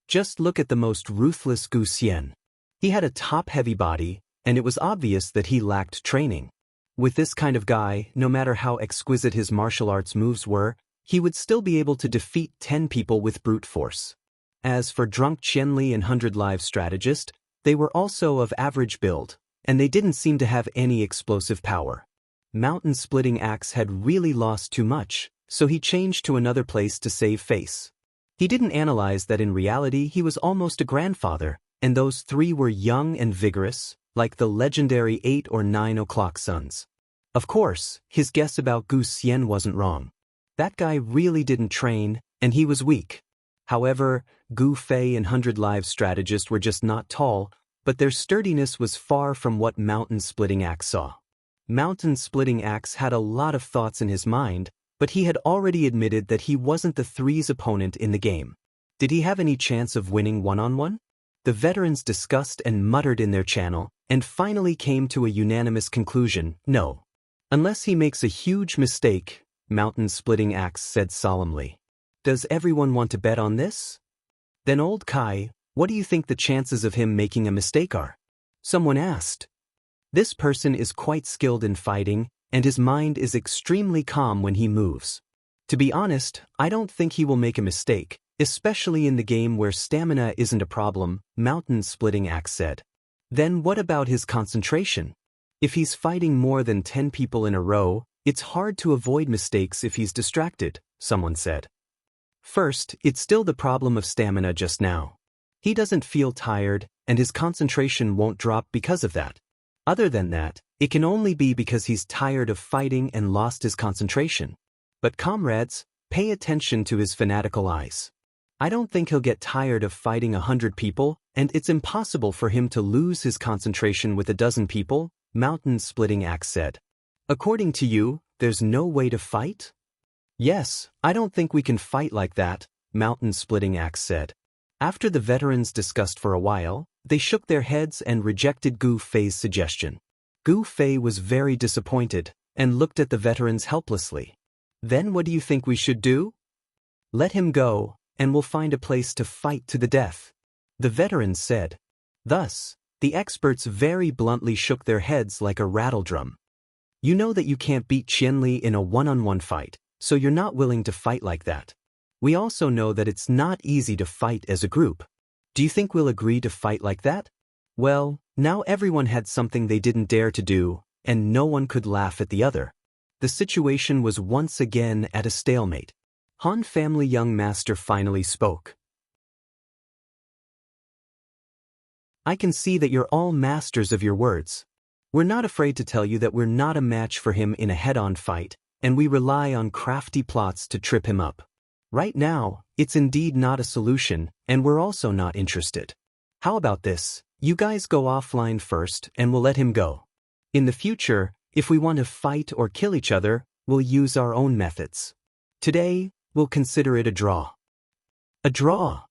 Just look at the most ruthless Gu Xian. He had a top-heavy body, and it was obvious that he lacked training. With this kind of guy, no matter how exquisite his martial arts moves were, he would still be able to defeat 10 people with brute force. As for Drunk Qianli and 100 Lives strategist, they were also of average build, and they didn't seem to have any explosive power. Mountain-splitting axe had really lost too much, so he changed to another place to save face. He didn't analyze that in reality he was almost a grandfather, and those three were young and vigorous, like the legendary 8 or 9 o'clock suns. Of course, his guess about Gu Xian wasn't wrong. That guy really didn't train, and he was weak. However, Gu Fei and 100 Lives strategist were just not tall, but their sturdiness was far from what Mountain Splitting Axe saw. Mountain Splitting Axe had a lot of thoughts in his mind, but he had already admitted that he wasn't the three's opponent in the game. Did he have any chance of winning one-on-one? The veterans discussed and muttered in their channel, and finally came to a unanimous conclusion: no. Unless he makes a huge mistake, Mountain Splitting Axe said solemnly. Does everyone want to bet on this? Then old Kai, what do you think the chances of him making a mistake are? Someone asked. This person is quite skilled in fighting, and his mind is extremely calm when he moves. To be honest, I don't think he will make a mistake, especially in the game where stamina isn't a problem, Mountain Splitting Axe said. Then what about his concentration? If he's fighting more than 10 people in a row, it's hard to avoid mistakes if he's distracted, someone said. First, it's still the problem of stamina just now. He doesn't feel tired, and his concentration won't drop because of that. Other than that, it can only be because he's tired of fighting and lost his concentration. But comrades, pay attention to his fanatical eyes. I don't think he'll get tired of fighting 100 people, and it's impossible for him to lose his concentration with a dozen people, Mountain Splitting Axe said. According to you, there's no way to fight? Yes, I don't think we can fight like that, Mountain Splitting Axe said. After the veterans discussed for a while, they shook their heads and rejected Gu Fei's suggestion. Gu Fei was very disappointed, and looked at the veterans helplessly. Then what do you think we should do? Let him go, and we'll find a place to fight to the death, the veterans said. Thus, the experts very bluntly shook their heads like a rattledrum. You know that you can't beat Qianli in a one-on-one fight, so you're not willing to fight like that. We also know that it's not easy to fight as a group. Do you think we'll agree to fight like that? Well, now everyone had something they didn't dare to do, and no one could laugh at the other. The situation was once again at a stalemate. Han family young master finally spoke. I can see that you're all masters of your words. We're not afraid to tell you that we're not a match for him in a head-on fight, and we rely on crafty plots to trip him up. Right now, it's indeed not a solution, and we're also not interested. How about this? You guys go offline first, and we'll let him go. In the future, if we want to fight or kill each other, we'll use our own methods. Today, we'll consider it a draw. A draw!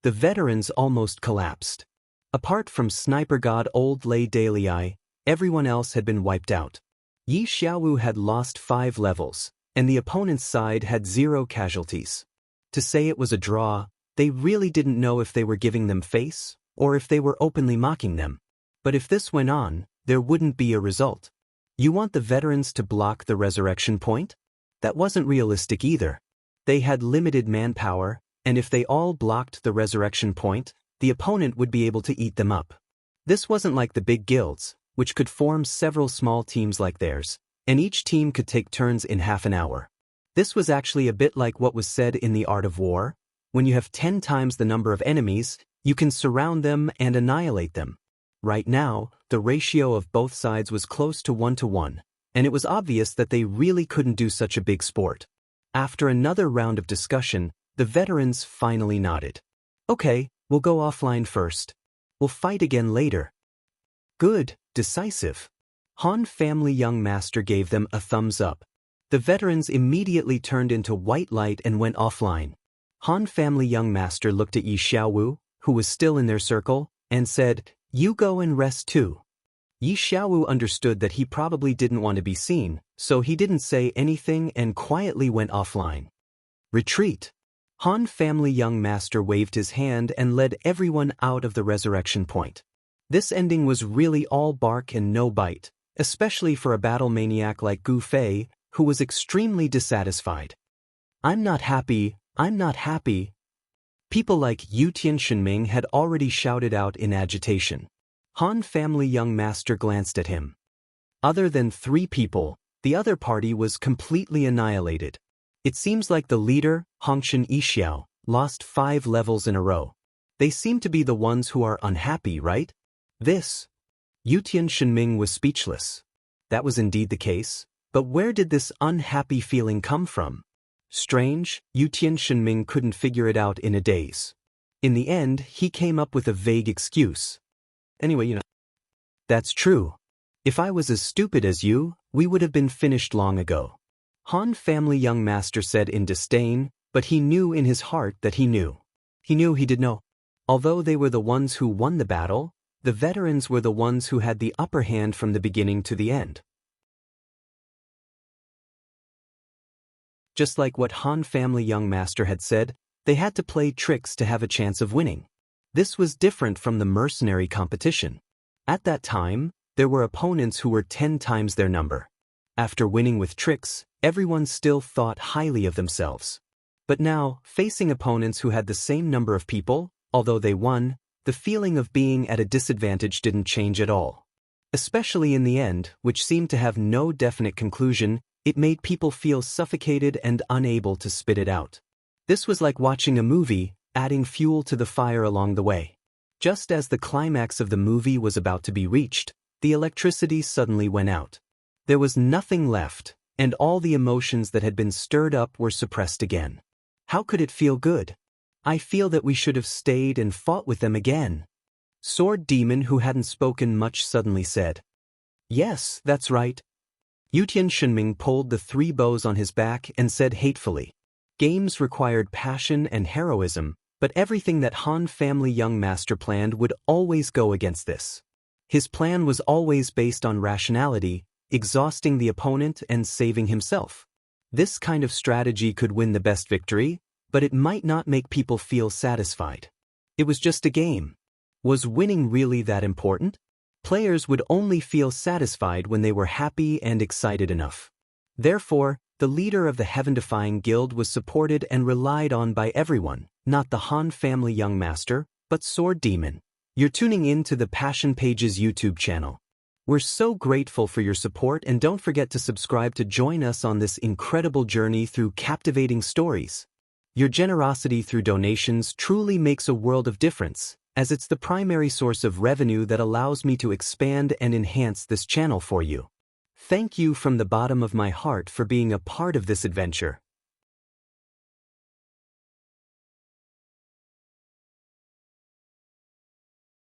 The veterans almost collapsed. Apart from sniper god Old Lei Dalei, everyone else had been wiped out. Yi Xiaowu had lost 5 levels, and the opponent's side had 0 casualties. To say it was a draw, they really didn't know if they were giving them face, or if they were openly mocking them. But if this went on, there wouldn't be a result. You want the veterans to block the resurrection point? That wasn't realistic either. They had limited manpower, and if they all blocked the resurrection point, the opponent would be able to eat them up. This wasn't like the big guilds, which could form several small teams like theirs, and each team could take turns in half an hour. This was actually a bit like what was said in The Art of War. When you have 10 times the number of enemies, you can surround them and annihilate them. Right now, the ratio of both sides was close to 1-to-1, and it was obvious that they really couldn't do such a big sport. After another round of discussion, the veterans finally nodded. Okay, we'll go offline first. We'll fight again later. Good, decisive. Han family young master gave them a thumbs up. The veterans immediately turned into white light and went offline. Han family young master looked at Yi Xiaowu, who was still in their circle, and said, "You go and rest too." Yi Xiaowu understood that he probably didn't want to be seen, so he didn't say anything and quietly went offline. Retreat. Han family young master waved his hand and led everyone out of the resurrection point. This ending was really all bark and no bite, especially for a battle maniac like Gu Fei, who was extremely dissatisfied. I'm not happy. People like Yutian Shenming had already shouted out in agitation. Han family young master glanced at him. Other than 3 people, the other party was completely annihilated. It seems like the leader, Hongshan Yixiao, lost 5 levels in a row. They seem to be the ones who are unhappy, right? Yutian Shenming was speechless. That was indeed the case, but where did this unhappy feeling come from? Strange, Yutian Shenming couldn't figure it out in a daze. In the end, he came up with a vague excuse. Anyway. That's true. If I was as stupid as you, we would have been finished long ago. Han family young master said in disdain, but he knew in his heart that he knew. He knew he did know. Although they were the ones who won the battle, the veterans were the ones who had the upper hand from the beginning to the end. Just like what Han family young master had said, they had to play tricks to have a chance of winning. This was different from the mercenary competition. At that time, there were opponents who were 10 times their number. After winning with tricks, everyone still thought highly of themselves. But now, facing opponents who had the same number of people, although they won, the feeling of being at a disadvantage didn't change at all. Especially in the end, which seemed to have no definite conclusion, it made people feel suffocated and unable to spit it out. This was like watching a movie, adding fuel to the fire along the way. Just as the climax of the movie was about to be reached, the electricity suddenly went out. There was nothing left, and all the emotions that had been stirred up were suppressed again. How could it feel good? I feel that we should have stayed and fought with them again. Sword Demon, who hadn't spoken much, suddenly said. Yes, that's right. Yutian Shenming pulled the 3 bows on his back and said hatefully. Games required passion and heroism, but everything that Han family young master planned would always go against this. His plan was always based on rationality, exhausting the opponent and saving himself. This kind of strategy could win the best victory, but it might not make people feel satisfied. It was just a game. Was winning really that important? Players would only feel satisfied when they were happy and excited enough. Therefore, the leader of the Heaven-defying guild was supported and relied on by everyone, not the Han family young master, but Sword Demon. You're tuning in to the Passion Pages YouTube channel. We're so grateful for your support, and don't forget to subscribe to join us on this incredible journey through captivating stories. Your generosity through donations truly makes a world of difference, as it's the primary source of revenue that allows me to expand and enhance this channel for you. Thank you from the bottom of my heart for being a part of this adventure.